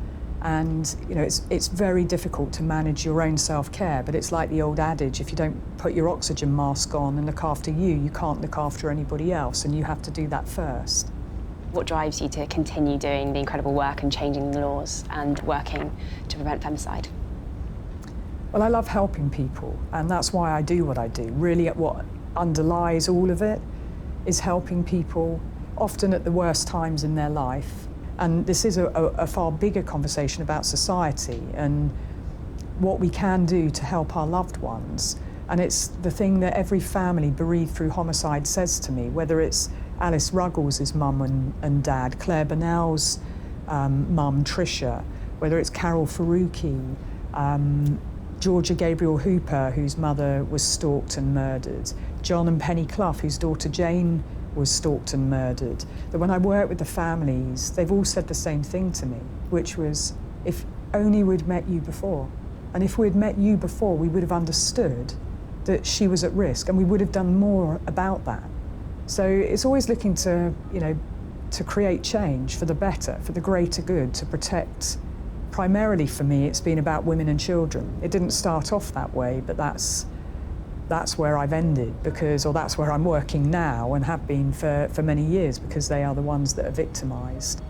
And, it's very difficult to manage your own self-care, but it's like the old adage, if you don't put your oxygen mask on and look after you, you can't look after anybody else, and you have to do that first. What drives you to continue doing the incredible work and changing the laws and working to prevent femicide? Well, I love helping people, and that's why I do what I do. Really, what underlies all of it is helping people, often at the worst times in their life. And this is a far bigger conversation about society and what we can do to help our loved ones. And it's the thing that every family bereaved through homicide says to me, whether it's Alice Ruggles' mum and dad, Claire Burnell's mum, Tricia, whether it's Carol Faruqi, Georgia Gabriel Hooper, whose mother was stalked and murdered, John and Penny Clough, whose daughter Jane was stalked and murdered. That when I work with the families, they've all said the same thing to me, which was, if only we'd met you before. And if we'd met you before, we would have understood that she was at risk, and we would have done more about that. So it's always looking to, to create change for the better, for the greater good, to protect. Primarily for me, it's been about women and children. It didn't start off that way, but that's where I've ended, or that's where I'm working now and have been for many years, because they are the ones that are victimised.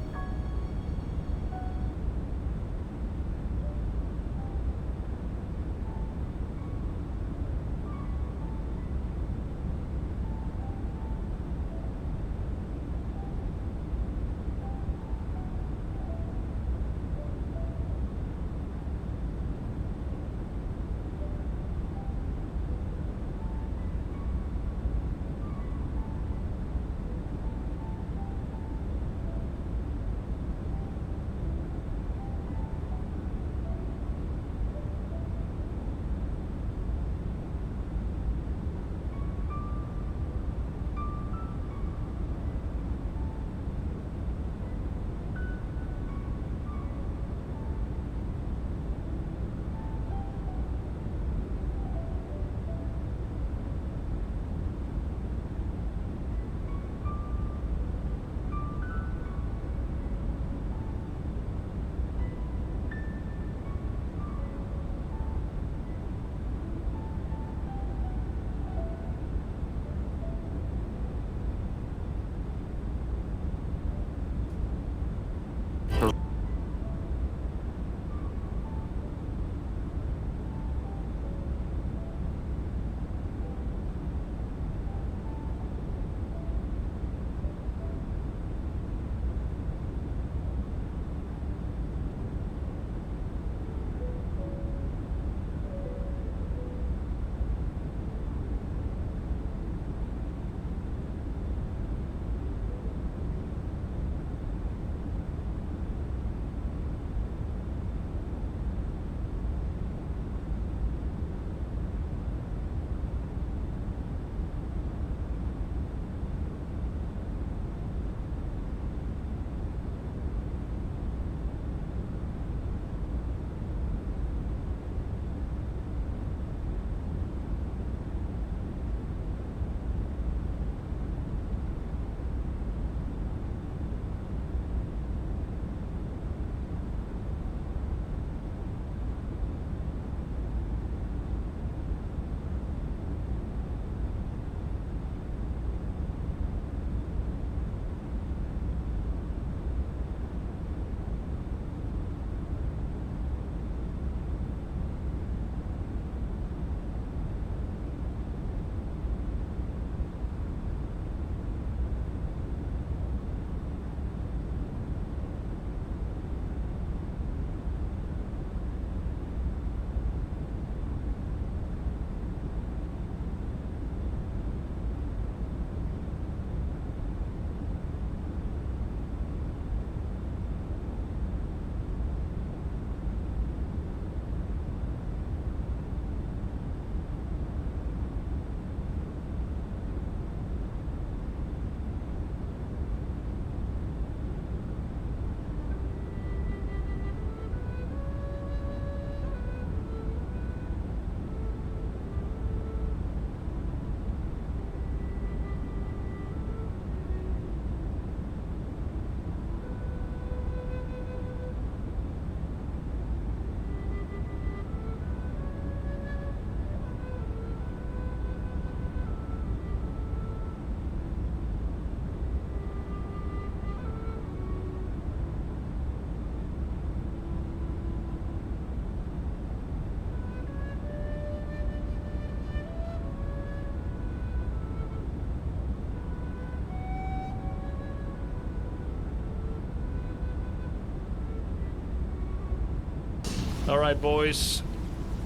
Alright, boys.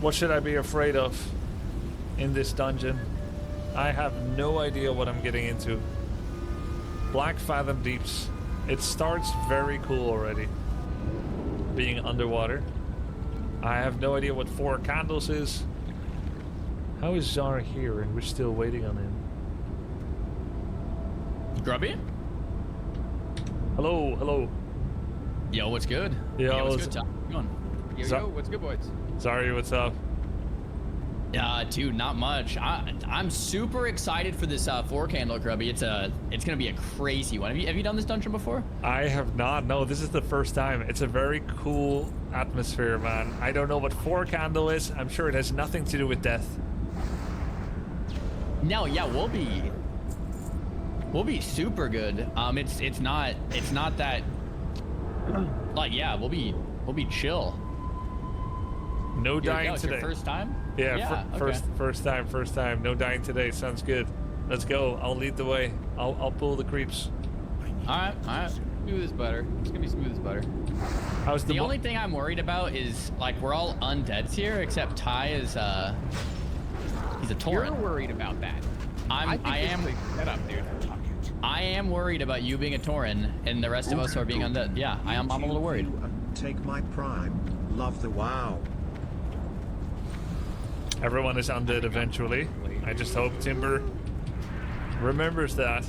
What should I be afraid of in this dungeon? I have no idea what I'm getting into. Black Fathom Deeps. It starts very cool already. Being underwater. I have no idea what 4 candles is. How is Zar here and we're still waiting on him? Grubby? Hello, hello. Yo, what's good? Yo, what's good, Tom? How's it going? Yo, what's good, boys? Sorry, what's up? Dude, not much. I'm super excited for this 4-candle Grubby. It's gonna be a crazy one. Have you done this dungeon before? I have not. No, this is the first time. It's a very cool atmosphere, man. I don't know what 4-candle is. I'm sure it has nothing to do with death. No, yeah, we'll be super good. It's not that. Like, yeah, we'll be chill. No dying it's today. Your first time? Yeah, okay. first time. No dying today. Sounds good. Let's go. I'll lead the way. I'll pull the creeps. All right. Smooth as butter. It's gonna be smooth as butter. How's the only thing I'm worried about is like we're all undeads here, except Ty is he's a Tauren. You're worried about that. I am. Setup, dude. I am worried about you being a Tauren and the rest of us are being undead. Yeah, I'm a little worried. Take my prime. Love the WoW. Everyone is undead eventually. I just hope Timber remembers that.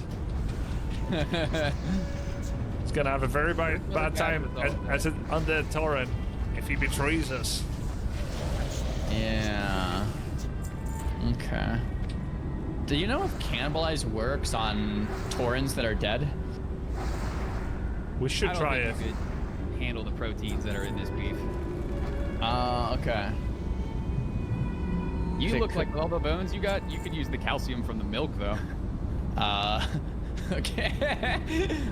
He's gonna have a very bad time as an undead Tauren if he betrays us. Yeah. Okay. Do you know if Cannibalize works on Taurens that are dead? We should try it. You could handle the proteins that are in this beef. Okay. You look like with all the bones you got. You could use the calcium from the milk, though. Okay.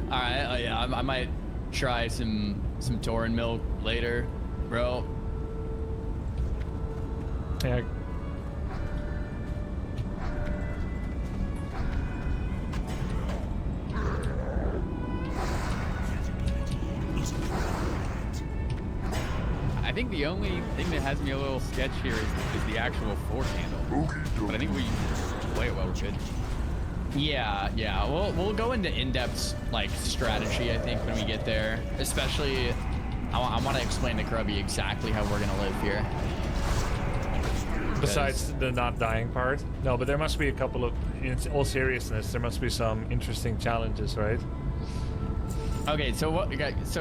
All right. Yeah, I might try some Tauren milk later, bro. Yeah. I think the only thing that has me a little sketch here is the actual 4-candle. But I think we play it well. We're good. Yeah. We'll go into in-depth like strategy. I think when we get there, especially, I want to explain to Grubby exactly how we're gonna live here. Besides the not dying part, no, but there must be a couple of. In all seriousness, there must be some interesting challenges, right? Okay, so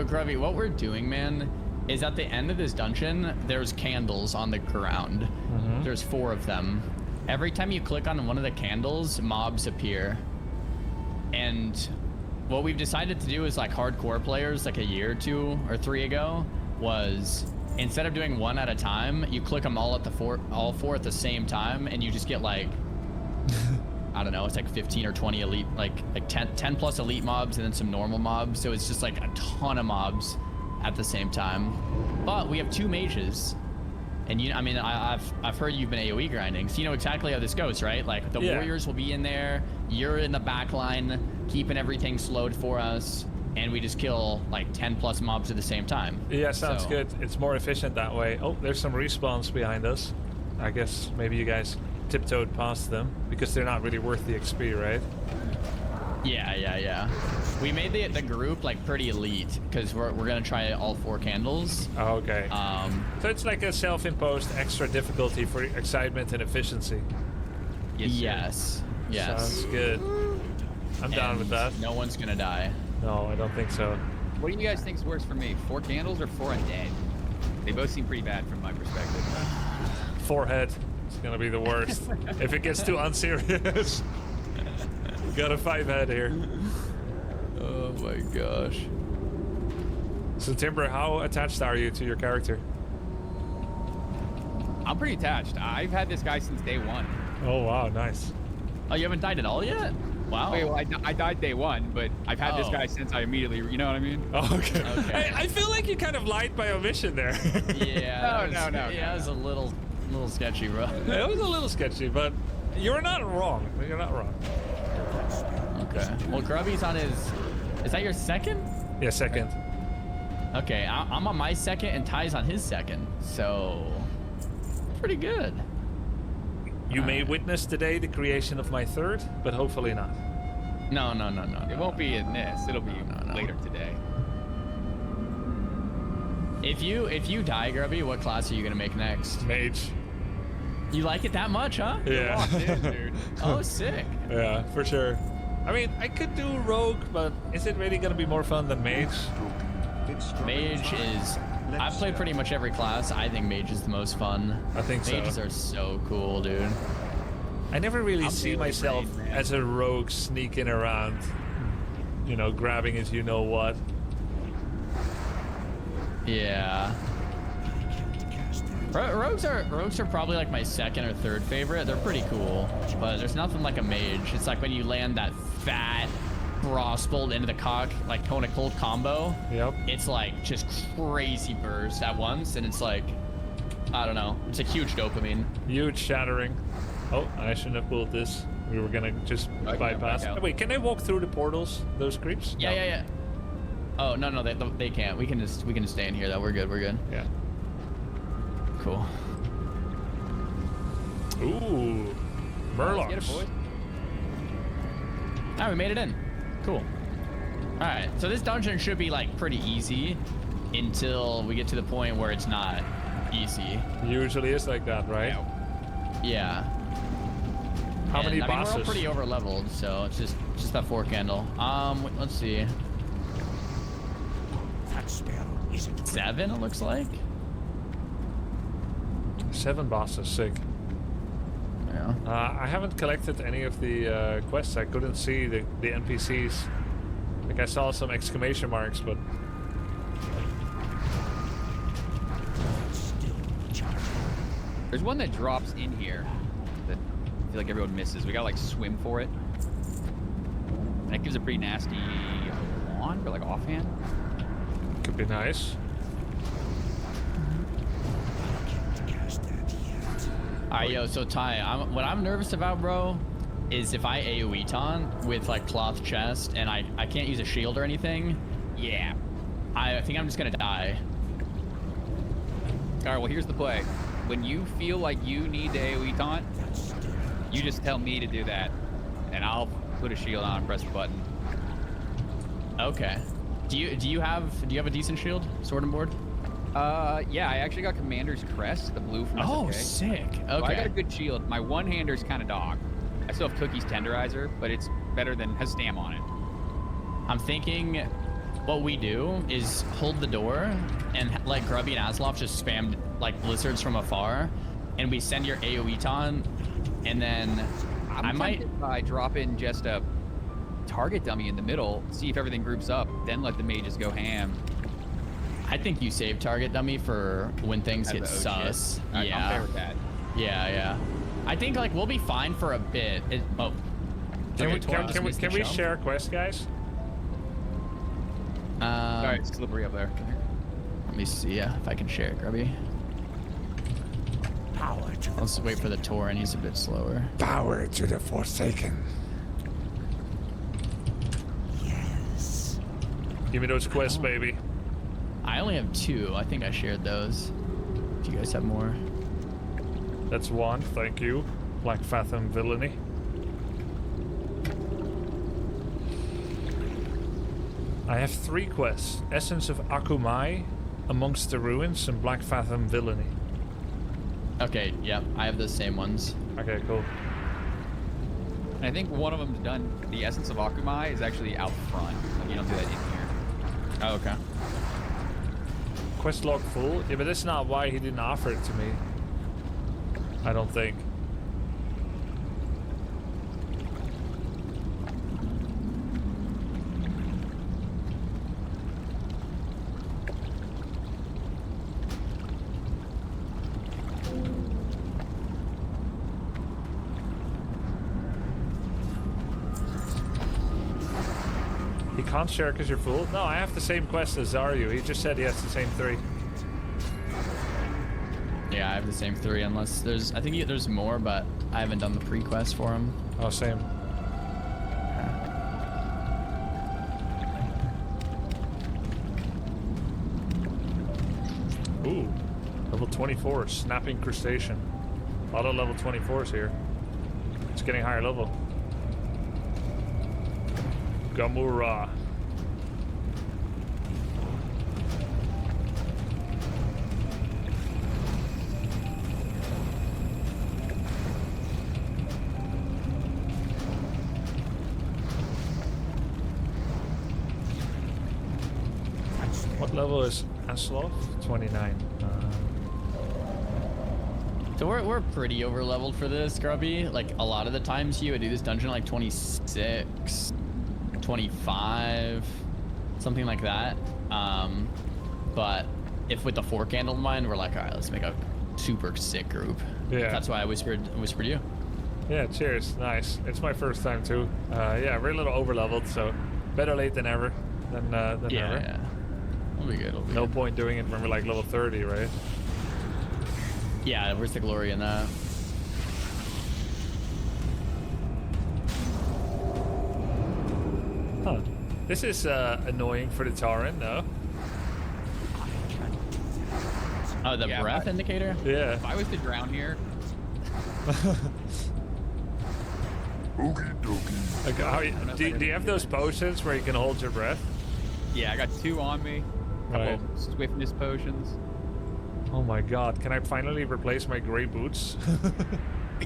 Grubby, what we're doing, man, is at the end of this dungeon, there's candles on the ground. Mm-hmm. There's 4 of them. Every time you click on one of the candles, mobs appear. And what we've decided to do is like hardcore players like a year or 2 or 3 ago was instead of doing 1 at a time, you click them all all 4 at the same time and you just get like I don't know, it's like 15 or 20 elite, like 10 plus elite mobs and then some normal mobs. So it's just like a ton of mobs at the same time. But we have 2 mages. And I've heard you've been AoE grinding, so you know exactly how this goes, right? Like the warriors will be in there, you're in the back line, keeping everything slowed for us, and we just kill like 10 plus mobs at the same time. Yeah, sounds good. It's more efficient that way. Oh, there's some respawns behind us. I guess maybe you guys tiptoed past them because they're not really worth the XP, right? Yeah. We made the group like pretty elite because we're gonna try all 4 candles. Oh, okay. So it's like a self-imposed extra difficulty for excitement and efficiency. Yes. Sounds good. I'm down with that. No one's gonna die. No, I don't think so. What do you guys think works for me? 4 candles or 4 undead? They both seem pretty bad from my perspective. 4-head. It's gonna be the worst. If it gets too unserious. Got a 5-head here. Oh my gosh. So Timber, how attached are you to your character? I'm pretty attached. I've had this guy since day 1. Oh wow, nice. Oh, you haven't died at all yet? Wow. Wait, well, I died day 1, but I've had this guy since I immediately, you know what I mean? Oh, okay. I feel like you kind of lied by omission there. Yeah. No. Yeah, it was a little sketchy, bro. It was a little sketchy, but you're not wrong. You're not wrong. Okay. Well, Grubby's on his... Is that your second? Yeah, second. Okay, I'm on my second and Ty's on his second, so pretty good. You may witness today the creation of my third, but hopefully not. No. It won't be in this. It'll be later today. If you die, Grubby, what class are you gonna make next? Mage. You like it that much, huh? Yeah. Locked in, dude. Oh, sick. Yeah, for sure. I mean, I could do Rogue, but is it really gonna be more fun than Mage? Mage is... I've played pretty much every class. I think Mage is the most fun. I think so. Mages are so cool, dude. I never really I'm see really myself brave, man. as a rogue sneaking around, you know, grabbing his you know what. Yeah. Rogues are probably like my second or third favorite. They're pretty cool, but there's nothing like a mage. It's like when you land that fat crossbolt into the cock, like tone a cold combo. Yep. It's like just crazy burst at once, and it's like, I don't know. It's a huge dopamine. Huge shattering. Oh, I shouldn't have pulled this. We were gonna just bypass. Oh, wait, can they walk through the portals? Those creeps? Yeah, No. yeah. Oh no, they can't. We can just stay in here though. We're good. We're good. Yeah. Cool. Ooh, Murlocs. Get it, boys. Ah, we made it in. Cool. All right, so this dungeon should be like pretty easy until we get to the point where it's not easy. Usually it's like that, right? Yeah. How many I mean, bosses? we're all pretty over leveled, so it's just that 4 candle. Let's see. That spell isn't 7, it looks like. 7 bosses, sick. Yeah. I haven't collected any of the quests. I couldn't see the NPCs. Like I saw some exclamation marks, but There's one that drops in here that I feel like everyone misses. We gotta like swim for it. That gives a pretty nasty wand, or like offhand. could be nice. Alright, yo, so Ty, what I'm nervous about, bro, is if I AoE taunt with like cloth chest and I can't use a shield or anything, yeah, I think I'm just gonna die. All right, well here's the play. When you feel like you need to AoE taunt, you just tell me to do that, and I'll put a shield on and press the button. Okay. Do you have a decent shield, sword and board? Yeah, I actually got Commander's Crest, the blue from SFK. Oh, sick. Okay. So I got a good shield. My one-hander's kind of dog. I still have Cookie's Tenderizer, but it's better than has Stam on it. I'm thinking what we do is hold the door and let Grubby and Asloff just spam like blizzards from afar, and we send your AoE taunt, and then I might by drop in just a target dummy in the middle, see if everything groups up, then let the mages go ham. I think you save target dummy for when things As get the oh sus. shit. Yeah. I'm fair with that. Yeah. I think like we'll be fine for a bit. Can we share quest, guys? All right, slippery up there. Let me see if I can share it, Grubby. Power to the Let's wait for the tour, and he's a bit slower. power to the Forsaken. Yes. Give me those quests, baby. I only have 2. I think I shared those. Do you guys have more? That's 1, thank you. Black Fathom Villainy. I have 3 quests. Essence of Akumai, Amongst the Ruins, and Black Fathom Villainy. Okay, yeah, I have the same ones. Okay, cool. And I think one of them's done. The Essence of Akumai is actually out front. Like, you don't do that in here. Oh, okay. Quest log full? Yeah, but that's not why he didn't offer it to me. I don't think. You can't share because you're full? No, I have the same quest as Zaryu. He just said he has the same 3. Yeah, I have the same 3 unless there's... I think there's more, but I haven't done the pre-quest for him. Oh, same. Level 24, Snapping Crustacean. A lot of level 24s here. It's getting higher level. Gamura. What level is Aslov? 29. So we're pretty over leveled for this, Grubby. Like a lot of the times you would do this dungeon like 26, 25, something like that. But if with the 4 candle in mind, we're like, all right, let's make a super sick group. Yeah. That's why I whispered you. Yeah, cheers. Nice. It's my first time too. Yeah, we're a little over leveled, so better late than ever. Than never. Yeah. It'll be good. No point doing it when we're like level 30, right? Yeah, where's the glory in that? Huh. This is annoying for the Tauren, no? Oh, the breath indicator? Yeah. If I was to drown here. Like, do you have those potions where you can hold your breath? Yeah, I got 2 on me. Couple Right. of swiftness potions. Oh my god, can I finally replace my gray boots?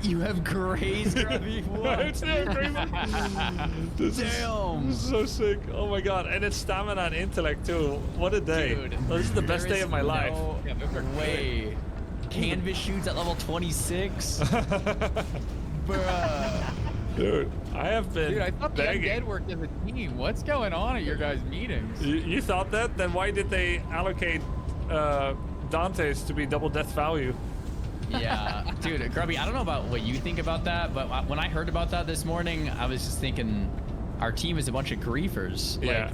You have grays, Grubby? What? It's not gray boots. Damn. This is so sick. Oh my god, and it's stamina and intellect too. What a day. Dude, this is the best day of my life. No way. Canvas shoots at level 26? Bruh. Dude, I have been Dude, I thought the begging. undead worked as a team. What's going on at your guys' meetings? You thought that? Then why did they allocate Dante's to be double death value? Yeah, dude, Grubby, I don't know about what you think about that, but when I heard about that this morning, I was just thinking our team is a bunch of griefers. Yeah.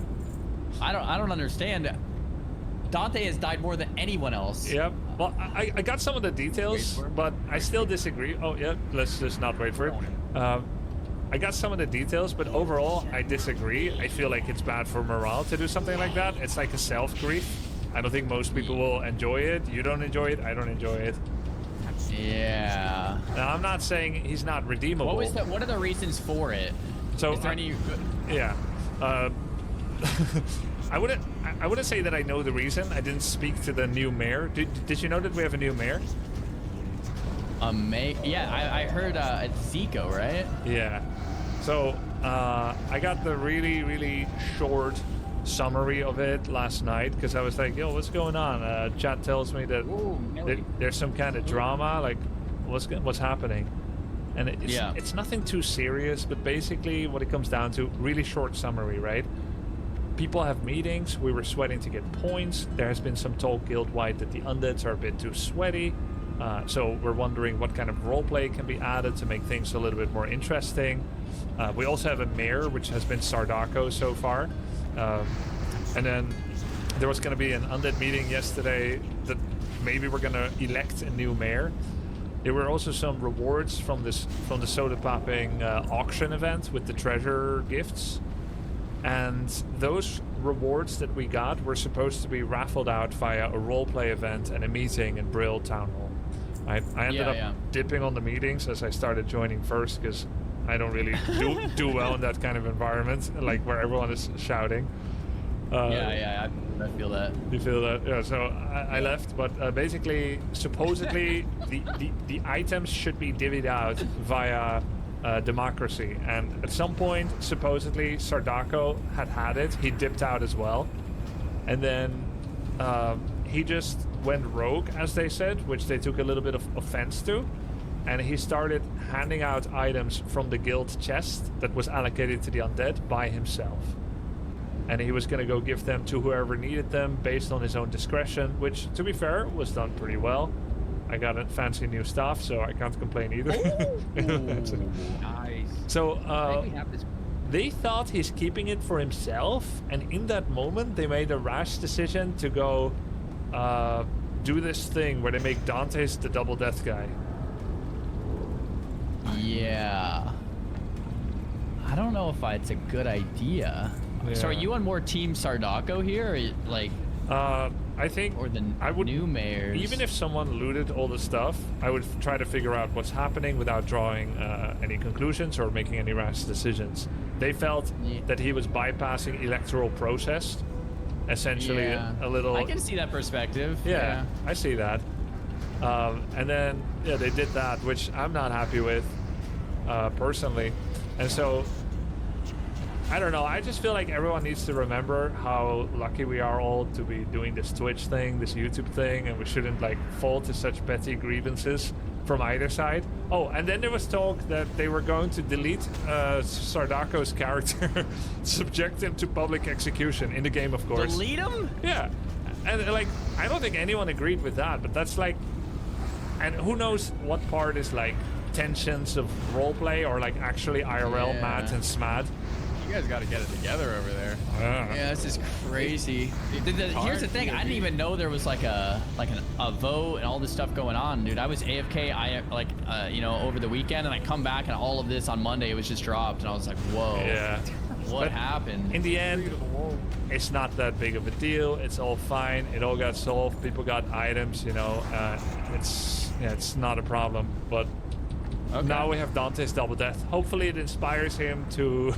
Like, I don't understand. Dante has died more than anyone else. Yep. Well, I got some of the details, but I still disagree. Oh, yeah. Let's just not wait for it. I got some of the details, but overall, I disagree. I feel like it's bad for morale to do something like that. It's like a self-grief. I don't think most people will enjoy it. You don't enjoy it. I don't enjoy it. Yeah. Now, I'm not saying he's not redeemable. What are the reasons for it? So, is there any? Yeah. I wouldn't say that I know the reason. I didn't speak to the new mayor. Did you know that we have a new mayor? Yeah, I heard it's Zico, right? Yeah. So I got the really short summary of it last night because I was like, yo, what's going on? Chat tells me that there's some kind of drama. Like, what's happening? And it's nothing too serious, but basically what it comes down to, really short summary, right? People have meetings. We were sweating to get points. There has been some talk guild-wide that the undeads are a bit too sweaty. So we're wondering what kind of roleplay can be added to make things a little bit more interesting. We also have a mayor, which has been Sardako so far. And then there was going to be an undead meeting yesterday that maybe we're going to elect a new mayor. There were also some rewards from the soda popping auction event with the treasure gifts. And those rewards that we got were supposed to be raffled out via a roleplay event and a meeting in Brill Town Hall. I ended up dipping on the meetings as I started joining first because I don't really do well in that kind of environment, like where everyone is shouting. I feel that. You feel that? Yeah, so I left, but basically, supposedly, the items should be divvied out via democracy. And at some point, supposedly, Sardako had it. He dipped out as well. And then he just went rogue, as they said, which they took a little bit of offense to. And he started handing out items from the guild chest that was allocated to the undead by himself. And he was going to go give them to whoever needed them based on his own discretion, which, to be fair, was done pretty well. I got a fancy new stuff, so I can't complain either. Nice. So they thought he's keeping it for himself, and in that moment, they made a rash decision to go do this thing where they make Dante's the double death guy. Yeah. I don't know if it's a good idea. Yeah. So are you on more Team Sardako here? Or like, I think or the I would, new mayors. Even if someone looted all the stuff, I would try to figure out what's happening without drawing any conclusions or making any rash decisions. They felt that he was bypassing electoral process, essentially a little. I can see that perspective. Yeah, I see that. And then they did that, which I'm not happy with personally, and so. I don't know, I just feel like everyone needs to remember how lucky we are all to be doing this Twitch thing, this YouTube thing, and we shouldn't like fall to such petty grievances from either side. Oh, and then there was talk that they were going to delete Sardako's character, subject him to public execution in the game, of course. Delete him? Yeah. And like, I don't think anyone agreed with that, but that's like, and who knows what part is like tensions of roleplay or like actually IRL mad and smad. You guys got to get it together over there. Yeah, this is crazy. Here's the thing: I didn't even know there was like a vote and all this stuff going on, dude. I was AFK, you know, over the weekend, and I come back and all of this on Monday it was just dropped, and I was like, whoa. Yeah. What happened? In the end, it's not that big of a deal. It's all fine. It all got solved. People got items. You know, it's not a problem. But. Okay. Now we have Dante's double death. Hopefully it inspires him to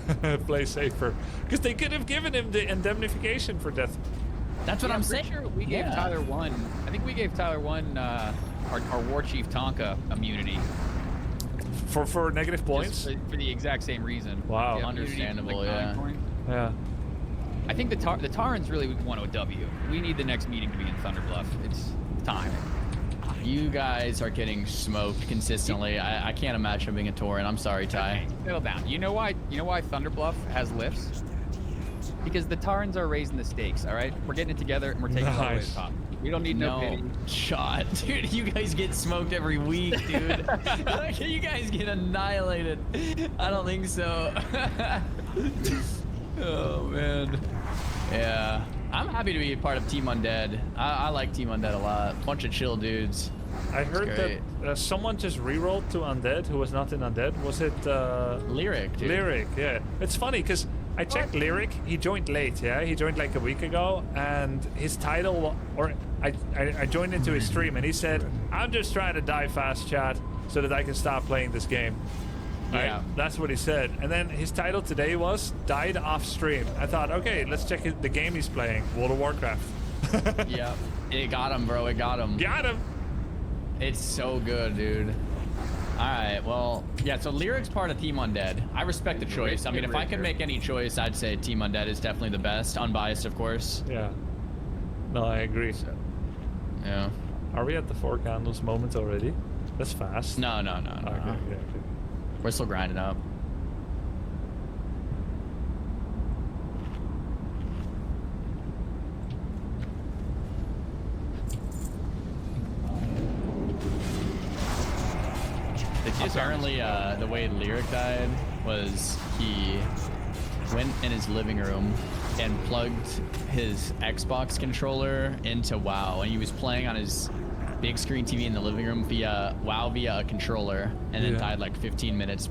play safer. Because they could have given him the indemnification for death. That's what I'm saying. Sure we gave Tyler one. I think we gave Tyler one, our War Chief Tonka immunity. For negative points? Just for the exact same reason. Wow. Yeah, understandable, Yeah. I think the Tarans really want a W. We need the next meeting to be in Thunderbluff. It's time. You guys are getting smoked consistently. I can't imagine being a Tauren. I'm sorry, Ty. Okay, settle down. You know why Thunderbluff has lifts? Because the Tarans are raising the stakes, all right? We're getting it together and we're taking it all the way to the top. We don't need no pity. Shot. Dude, you guys get smoked every week, dude. You guys get annihilated. I don't think so. Oh, man. Yeah. I'm happy to be a part of Team Undead. I like Team Undead a lot. Bunch of chill dudes. I heard that someone just rerolled to Undead who was not in Undead. Was it Lyric, dude. Lyric, yeah. It's funny because I checked Lyric. He joined late, yeah? He joined like a week ago, and his title, or I joined into his stream, and he said, I'm just trying to die fast, chat, so that I can stop playing this game. Right? Yeah. That's what he said. And then his title today was Died Off Stream. I thought, okay, let's check the game he's playing, World of Warcraft. Yeah. It got him, bro. It got him. Got him. It's so good, dude. All right, well, yeah, so Lyric's part of Team Undead. I respect the choice. I mean, if I could make any choice, I'd say Team Undead is definitely the best. Unbiased, of course. Yeah. No, I agree. So, yeah. Are we at the 4 candles moment already? That's fast. No. Okay. We're still grinding up. Apparently, the way Lyric died was he went in his living room and plugged his Xbox controller into WoW, and he was playing on his big screen TV in the living room via WoW via a controller, and then died like 15 minutes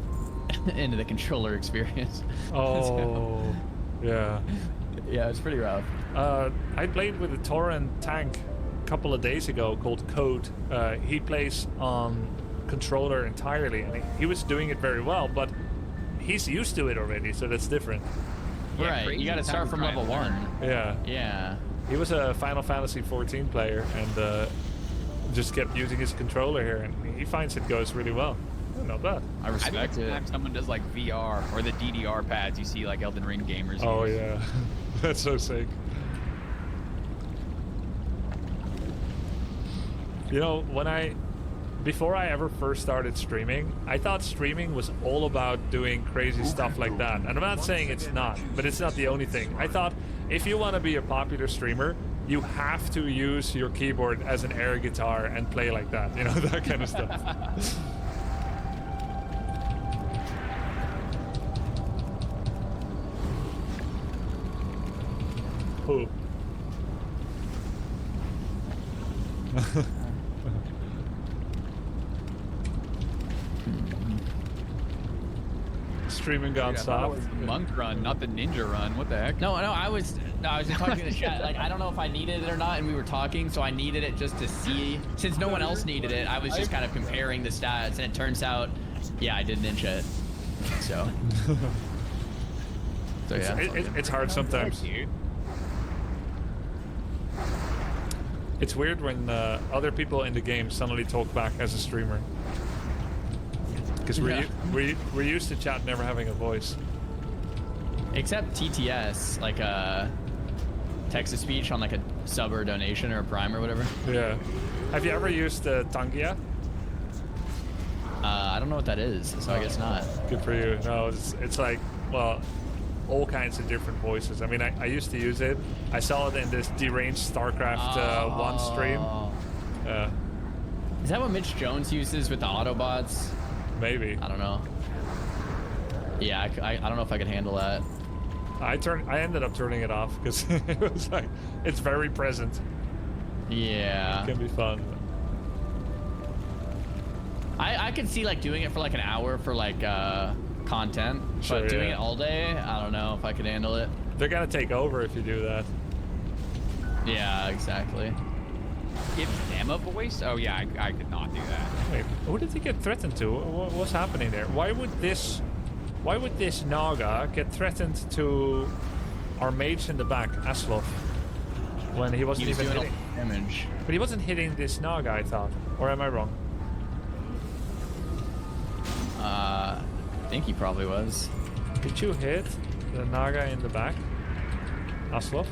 into the controller experience. Oh, yeah. Yeah, it's pretty rough. I played with a Tauren tank a couple of days ago called Code. He plays on controller entirely, and he was doing it very well, but he's used to it already, so that's different. Yeah, right, you gotta start from level 1. Yeah. He was a Final Fantasy 14 player, and just kept using his controller here, and he finds it goes really well. Not bad. I respect it. Anytime someone does like VR or the DDR pads, you see like Elden Ring gamers. Oh use. yeah, that's so sick. You know, before I ever first started streaming, I thought streaming was all about doing crazy stuff like that. And I'm not saying it's not, but it's not the only thing. I thought if you want to be a popular streamer, you have to use your keyboard as an air guitar and play like that, you know, that kind of stuff. Who? Streaming gone Dude, I thought it soft. was the monk run, not the ninja run. What the heck? No, I was just talking in the chat. Like, I don't know if I needed it or not, and we were talking, so I needed it just to see. Since no one else needed it, I was just kind of comparing the stats, and it turns out, yeah, I did ninja it. So. So yeah. It's hard sometimes. It's weird when other people in the game suddenly talk back as a streamer. Because we're used to chat never having a voice. Except TTS, like text-to-speech on like a sub or donation or a prime or whatever. Yeah. Have you ever used Tangia? I don't know what that is, so I guess not. Good for you. No, it's like, well, all kinds of different voices. I mean, I used to use it. I saw it in this deranged StarCraft 1 stream. Is that what Mitch Jones uses with the Autobots? Maybe. I don't know. Yeah, I don't know if I could handle that. I ended up turning it off because it was like, it's very present. Yeah. It can be fun. I could see like doing it for like an hour for like content, Sure, but doing yeah. it all day, I don't know if I could handle it. They're gonna take over if you do that. Yeah, exactly. Give them a voice? Oh yeah, I could not do that. Wait, who did he get threatened to? What's happening there? Why would this Naga get threatened to our mage in the back, Aslov, when he wasn't even doing hitting damage? But he wasn't hitting this Naga, I thought. Or am I wrong? I think he probably was. Did you hit the Naga in the back, Aslov?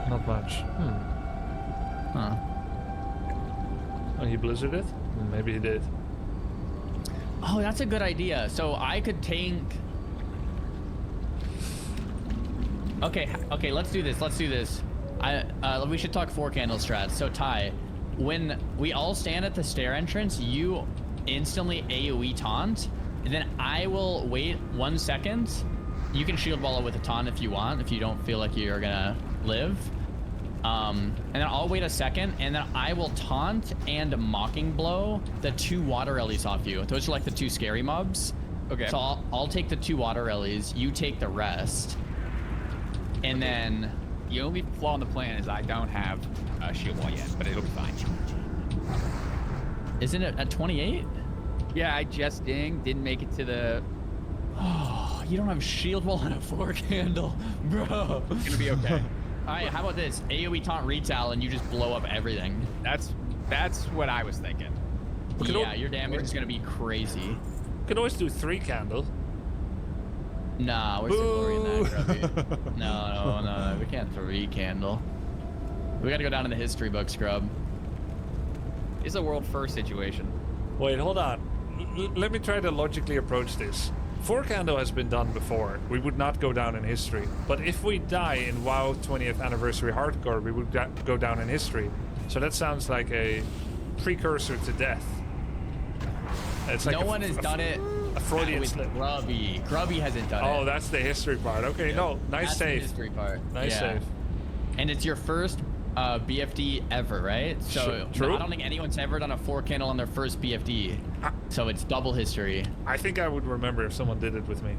Not much. Huh. Oh, he blizzarded? Maybe he did. Oh, that's a good idea. So I could tank. Okay, let's do this. We should talk 4 candle strats. So Ty, when we all stand at the stair entrance, you instantly AoE taunt, and then I will wait 1 second. You can shield wall it with a taunt if you want, if you don't feel like you're gonna live. And then I'll wait a second, and then I will taunt and mocking blow the 2 water rallies off you. Those are like the 2 scary mobs. Okay. So I'll take the 2 water rallies, you take the rest. And then the only flaw in the plan is I don't have a shield wall yet, but it'll be fine. Isn't it at 28? Yeah, I just didn't make it to the. Oh, you don't have shield wall and a 4 candle, bro. It's gonna be okay. All right, how about this? AoE taunt retail and you just blow up everything. That's what I was thinking. Yeah, your damage is gonna be crazy. You could always do 3 candle. Nah, where's the glory in that, Grubby? No, we can't 3 candle. We gotta go down in the history book, Scrub. It's a world first situation. Wait, hold on. Let me try to logically approach this. 4 candle has been done before. We would not go down in history. But if we die in WoW 20th anniversary hardcore, we would go down in history. So that sounds like a precursor to death. It's like no one has done it. A Freudian with slip. Grubby. Grubby hasn't done it. Oh, that's the history part. Okay, no, nice That's save. the history part. Nice save. And it's your first BFD ever, right? So True. I don't think anyone's ever done a 4 candle on their first BFD. So it's double history. I think I would remember if someone did it with me.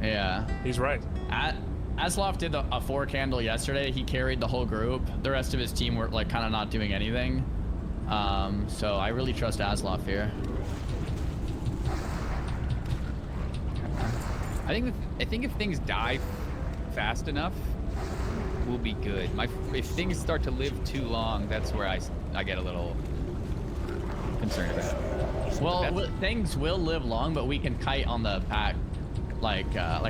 Yeah. He's right. Asloff did a 4 candle yesterday. He carried the whole group. The rest of his team were like kind of not doing anything. So I really trust Asloff here. I think if things die fast enough, we'll be good. If things start to live too long, that's where I get a little concerned about. Well, things will live long, but we can kite on the pack. Like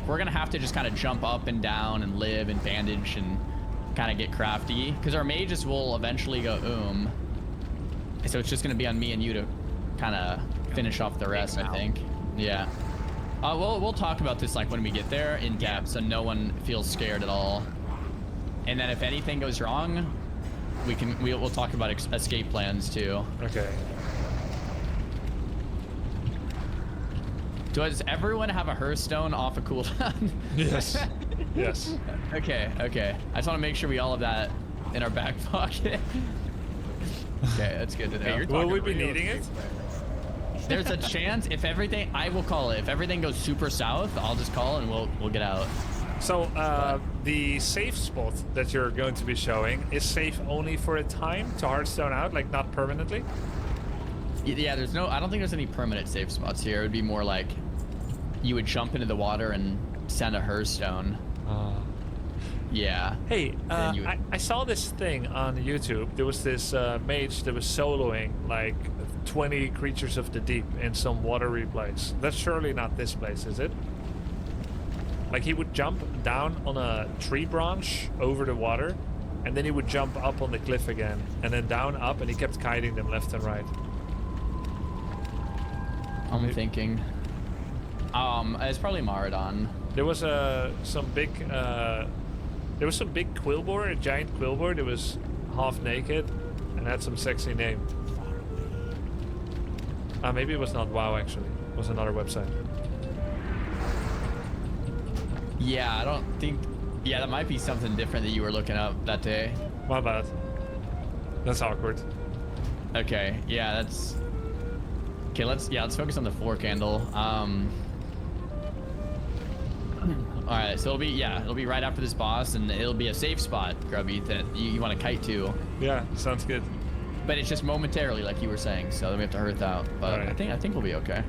we're gonna have to just kind of jump up and down and live and bandage and kind of get crafty, because our mages will eventually go so it's just gonna be on me and you to kind of finish off the rest, I think. Yeah. We'll talk about this like when we get there in depth, so no one feels scared at all. And then if anything goes wrong, we'll talk about escape plans too. Okay. Does everyone have a Hearthstone off a cooldown? Yes. Yes. Okay. I just want to make sure we all have that in our back pocket. Okay, that's good to know. Will we be needing it? There's a chance if everything, I will call it. If everything goes super south, I'll just call and we'll get out. So the safe spot that you're going to be showing is safe only for a time to Hearthstone out, like not permanently? Yeah, I don't think there's any permanent safe spots here. It would be more like you would jump into the water and send a Hearthstone. Yeah. Hey, I saw this thing on YouTube. There was this mage that was soloing like 20 creatures of the deep in some watery place. That's surely not this place, is it? Like he would jump down on a tree branch over the water, and then he would jump up on the cliff again, and then down, up, and he kept kiting them left and right. I'm thinking. It's probably Maradon. There was some big quillboar, a giant quillboar that was half naked and had some sexy name. Maybe it was not WoW actually. It was another website. Yeah, I don't think. Yeah, that might be something different that you were looking up that day. My bad. That's awkward. Okay, yeah, that's. Okay, let's focus on the 4 candle. All right, so it'll be right after this boss, and it'll be a safe spot, Grubby, that you want to kite to. Yeah, sounds good. But it's just momentarily, like you were saying, so then we have to hearth out. But right. I think we'll be okay.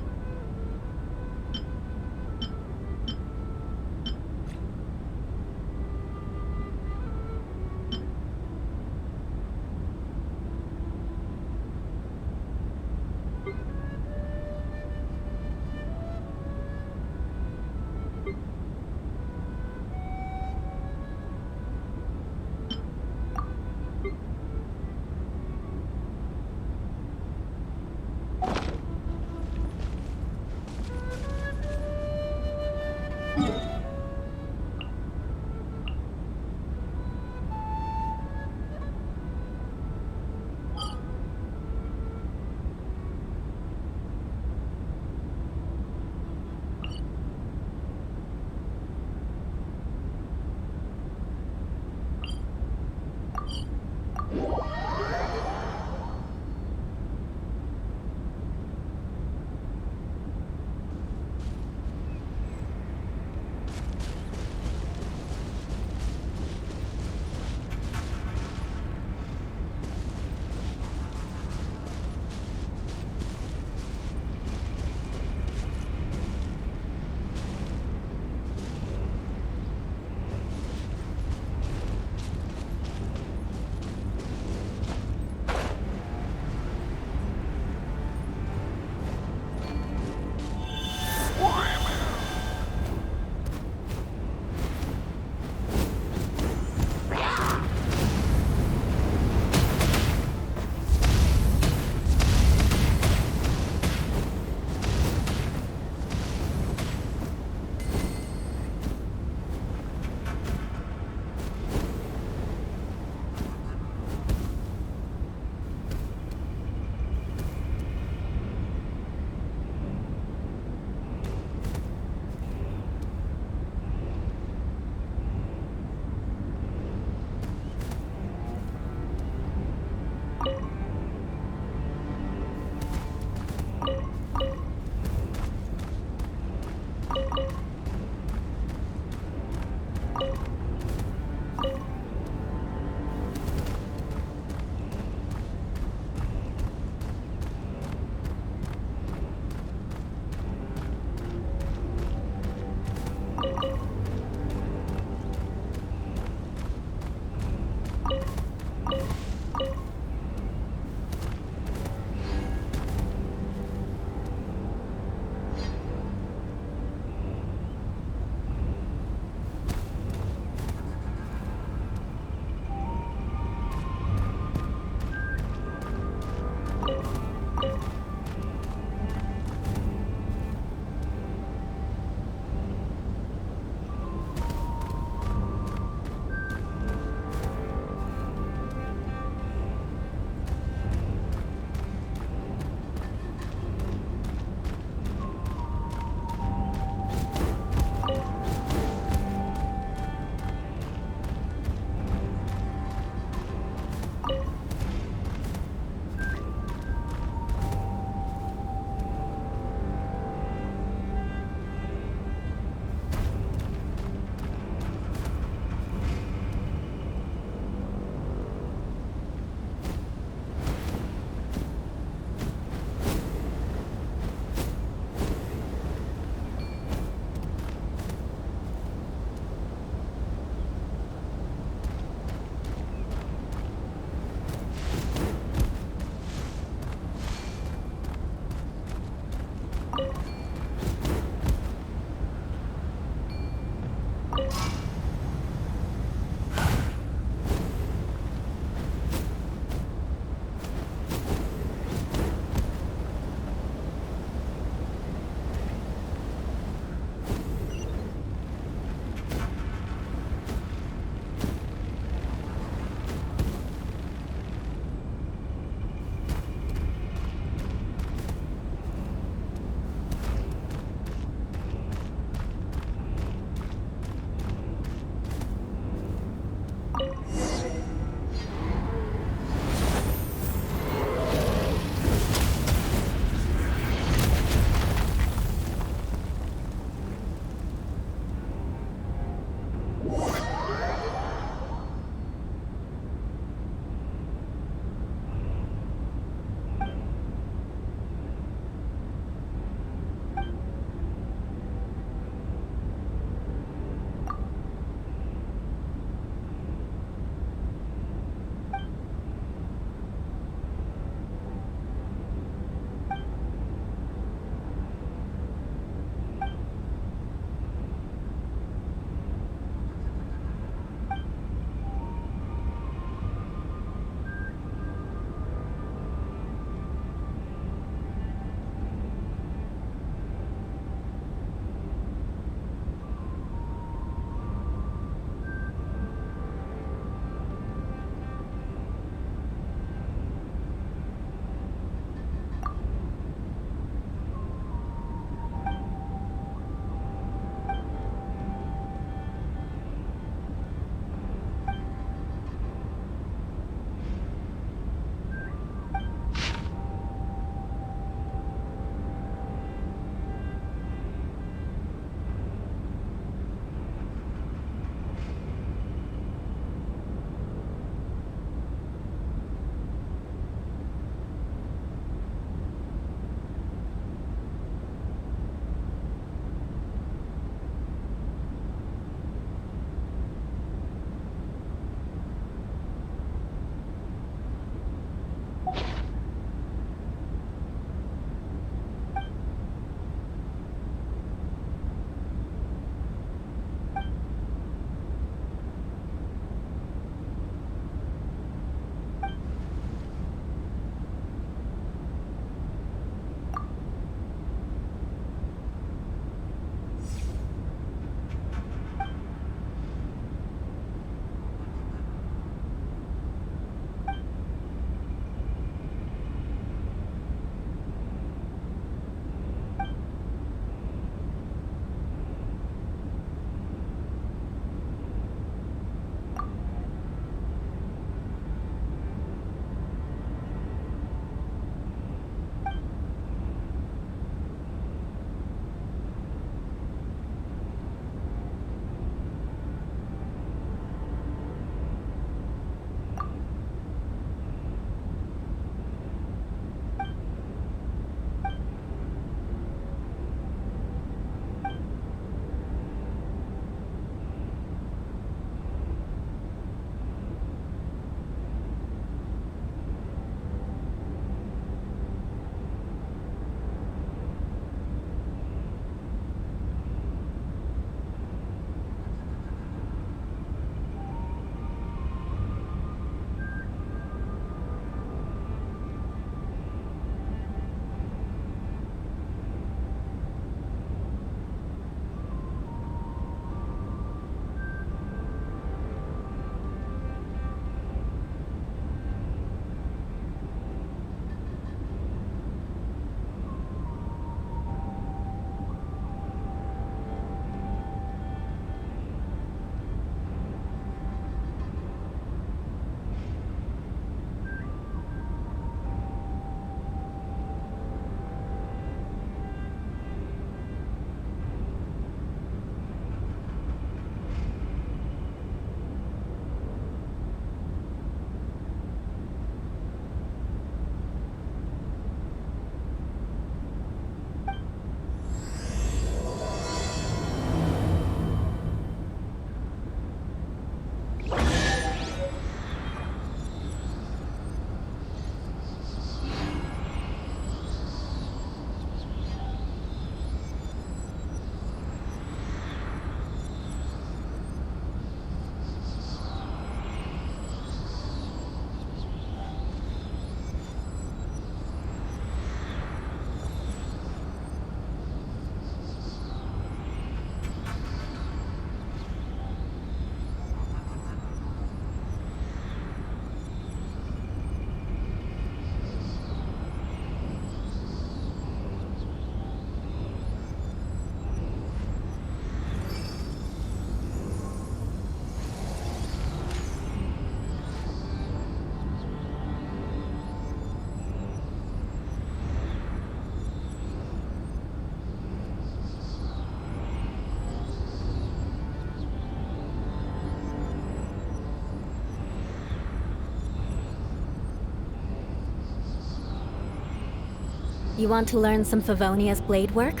You want to learn some Favonia's blade work?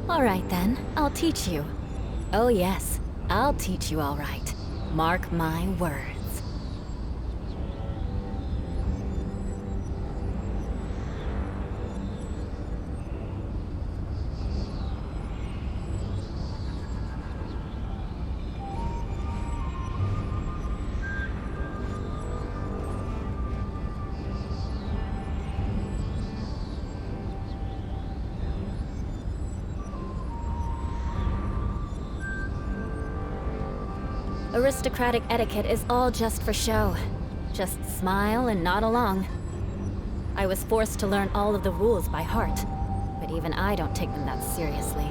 All right then, I'll teach you. Oh yes, I'll teach you all right. Mark my words. Aristocratic etiquette is all just for show. Just smile and nod along. I was forced to learn all of the rules by heart, but even I don't take them that seriously.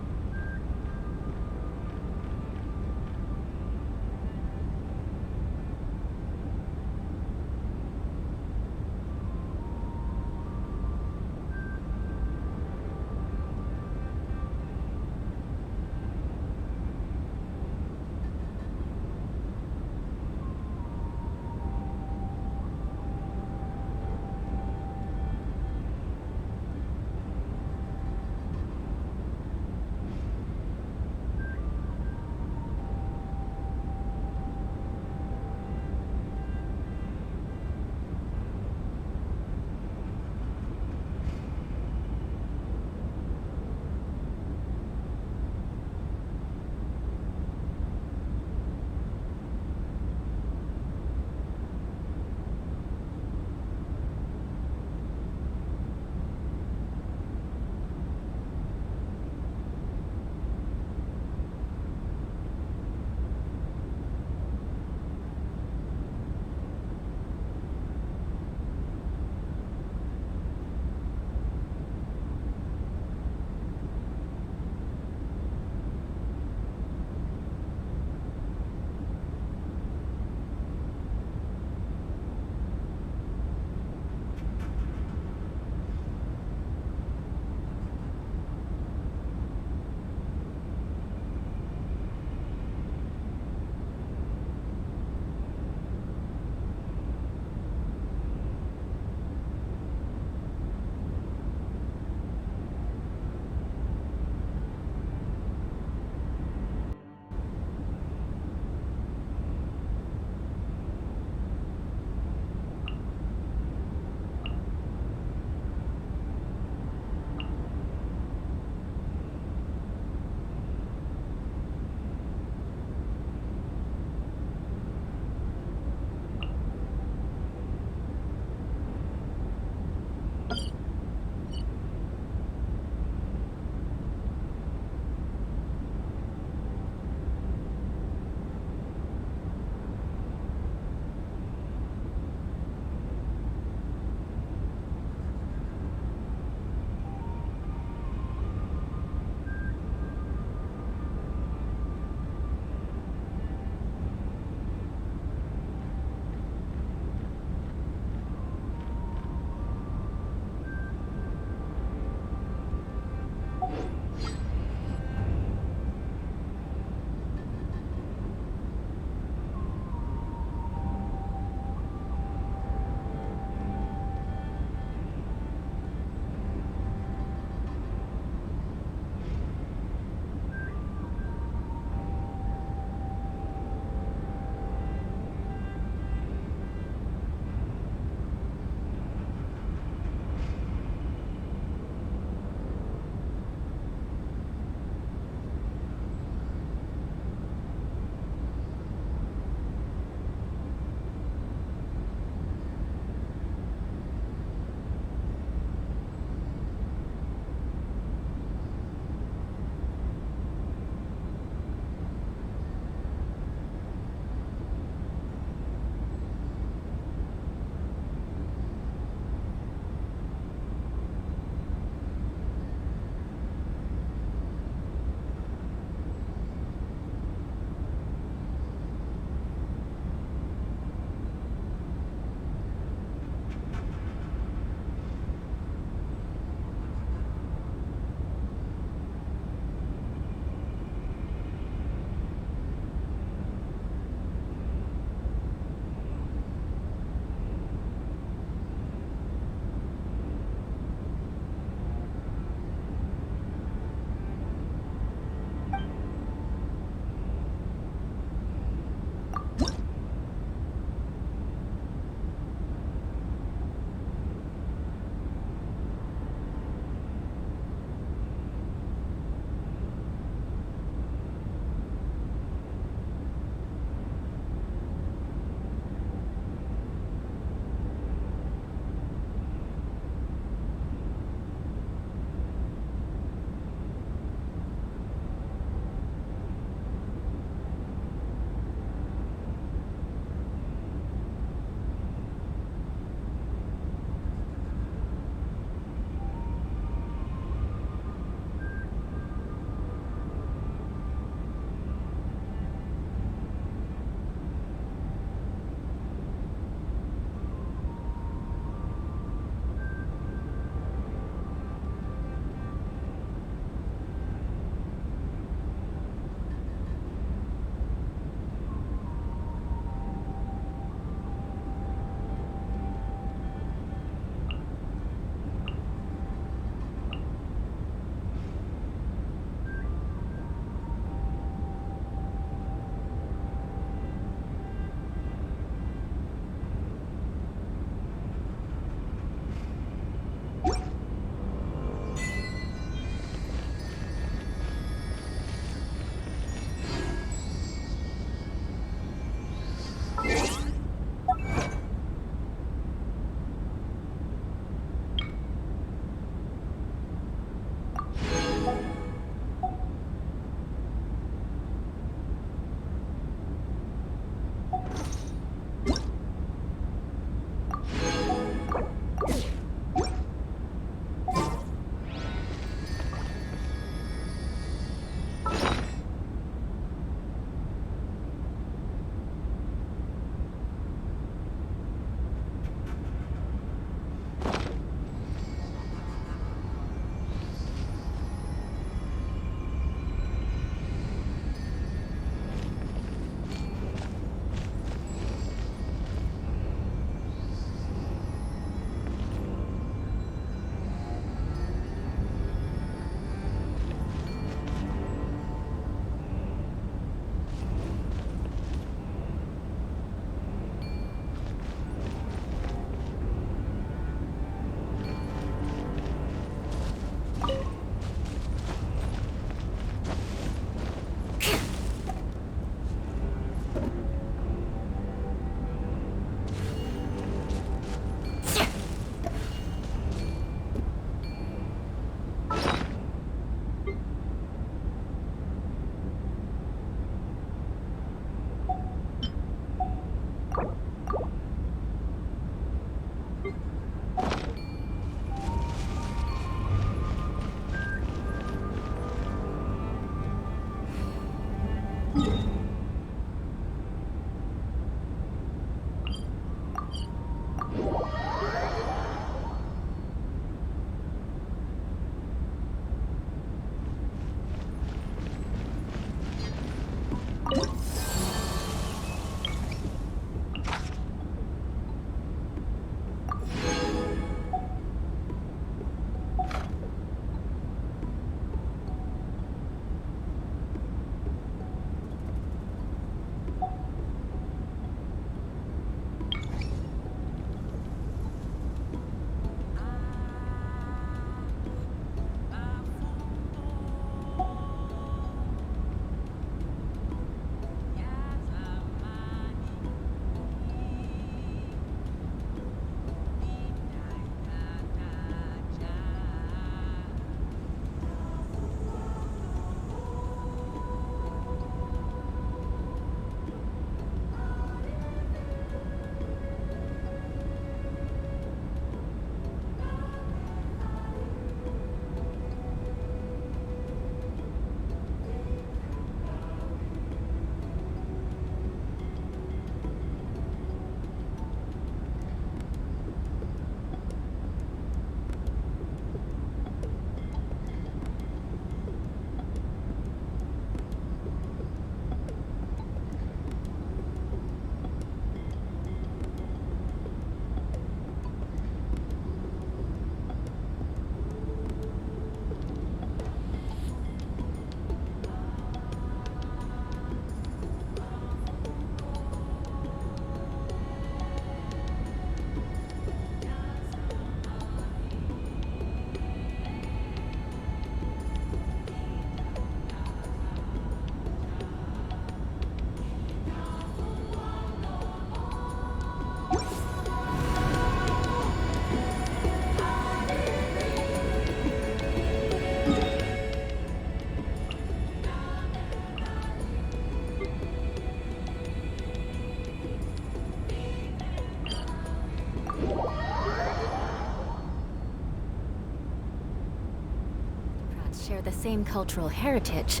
the same cultural heritage.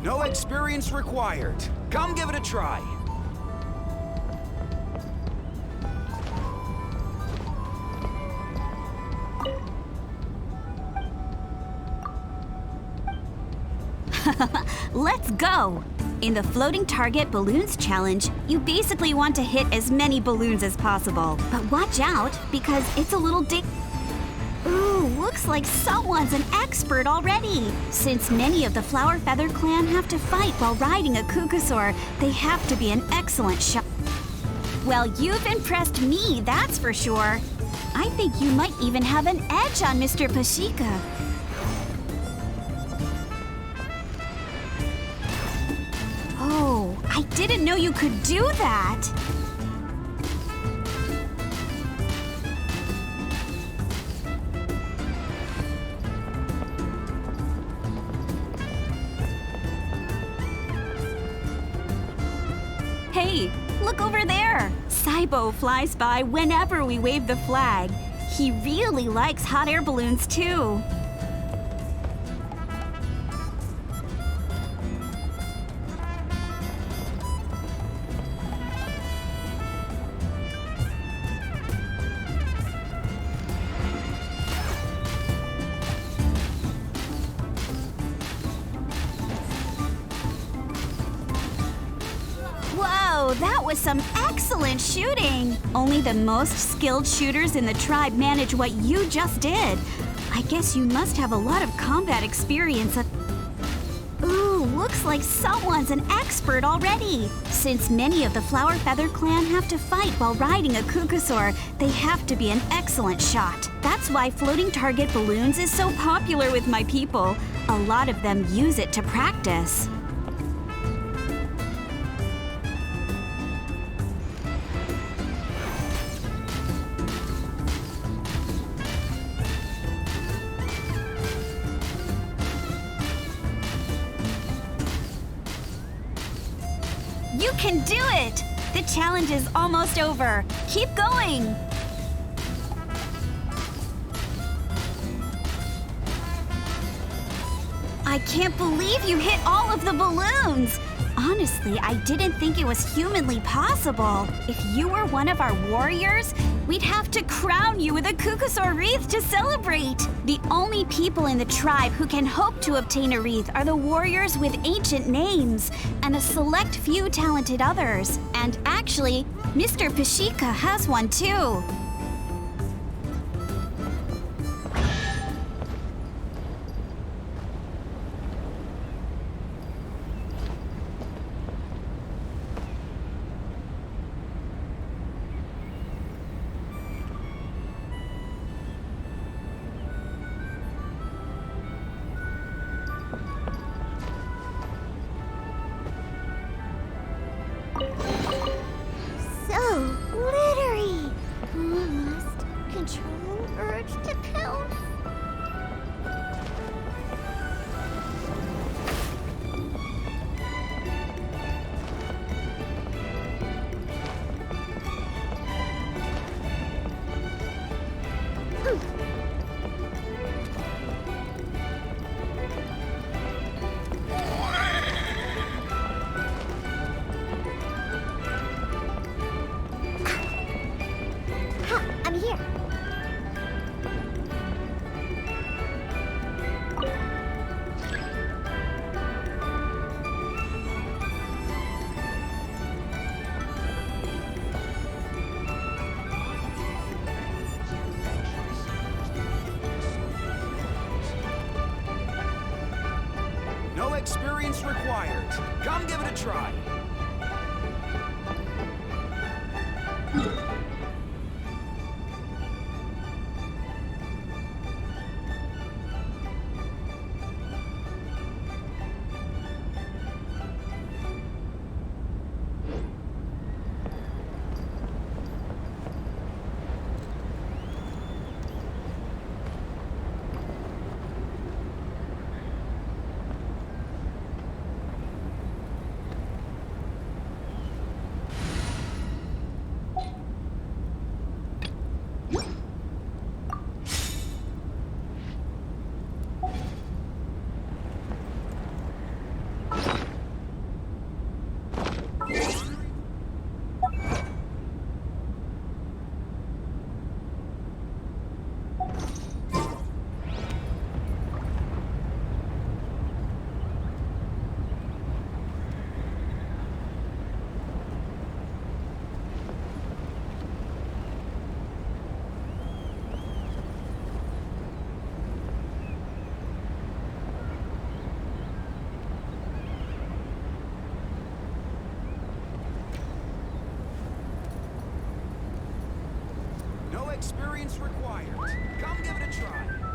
No experience required. Come give it a try. Let's go! In the Floating Target Balloons Challenge, you basically want to hit as many balloons as possible. But watch out, because it's a little Ooh, looks like someone's an expert already. Since many of the Flower Feather clan have to fight while riding a Kukusaur, they have to be an excellent shot. Well, you've impressed me, that's for sure. I think you might even have an edge on Mr. Pashika. Oh, I didn't know you could do that. Hey, look over there! Saibo flies by whenever we wave the flag. He really likes hot air balloons, too. Whoa, that was some excellent shooting! Only the most skilled shooters in the tribe manage what you just did. I guess you must have a lot of combat experience. Ooh, looks like someone's an expert already. Since many of the Flower Feather clan have to fight while riding a Kukusaur, they have to be an excellent shot. That's why Floating Target Balloons is so popular with my people. A lot of them use it to practice. You can do it! The challenge is almost over. Keep going! I can't believe you hit all of the balloons! Honestly, I didn't think it was humanly possible. If you were one of our warriors, we'd have to crown you with a Kukusaur wreath to celebrate. The only people in the tribe who can hope to obtain a wreath are the warriors with ancient names, and a select few talented others. And actually, Mr. Pashika has one too. So glittery. experience required. Come give it a try. No experience required. Come give it a try.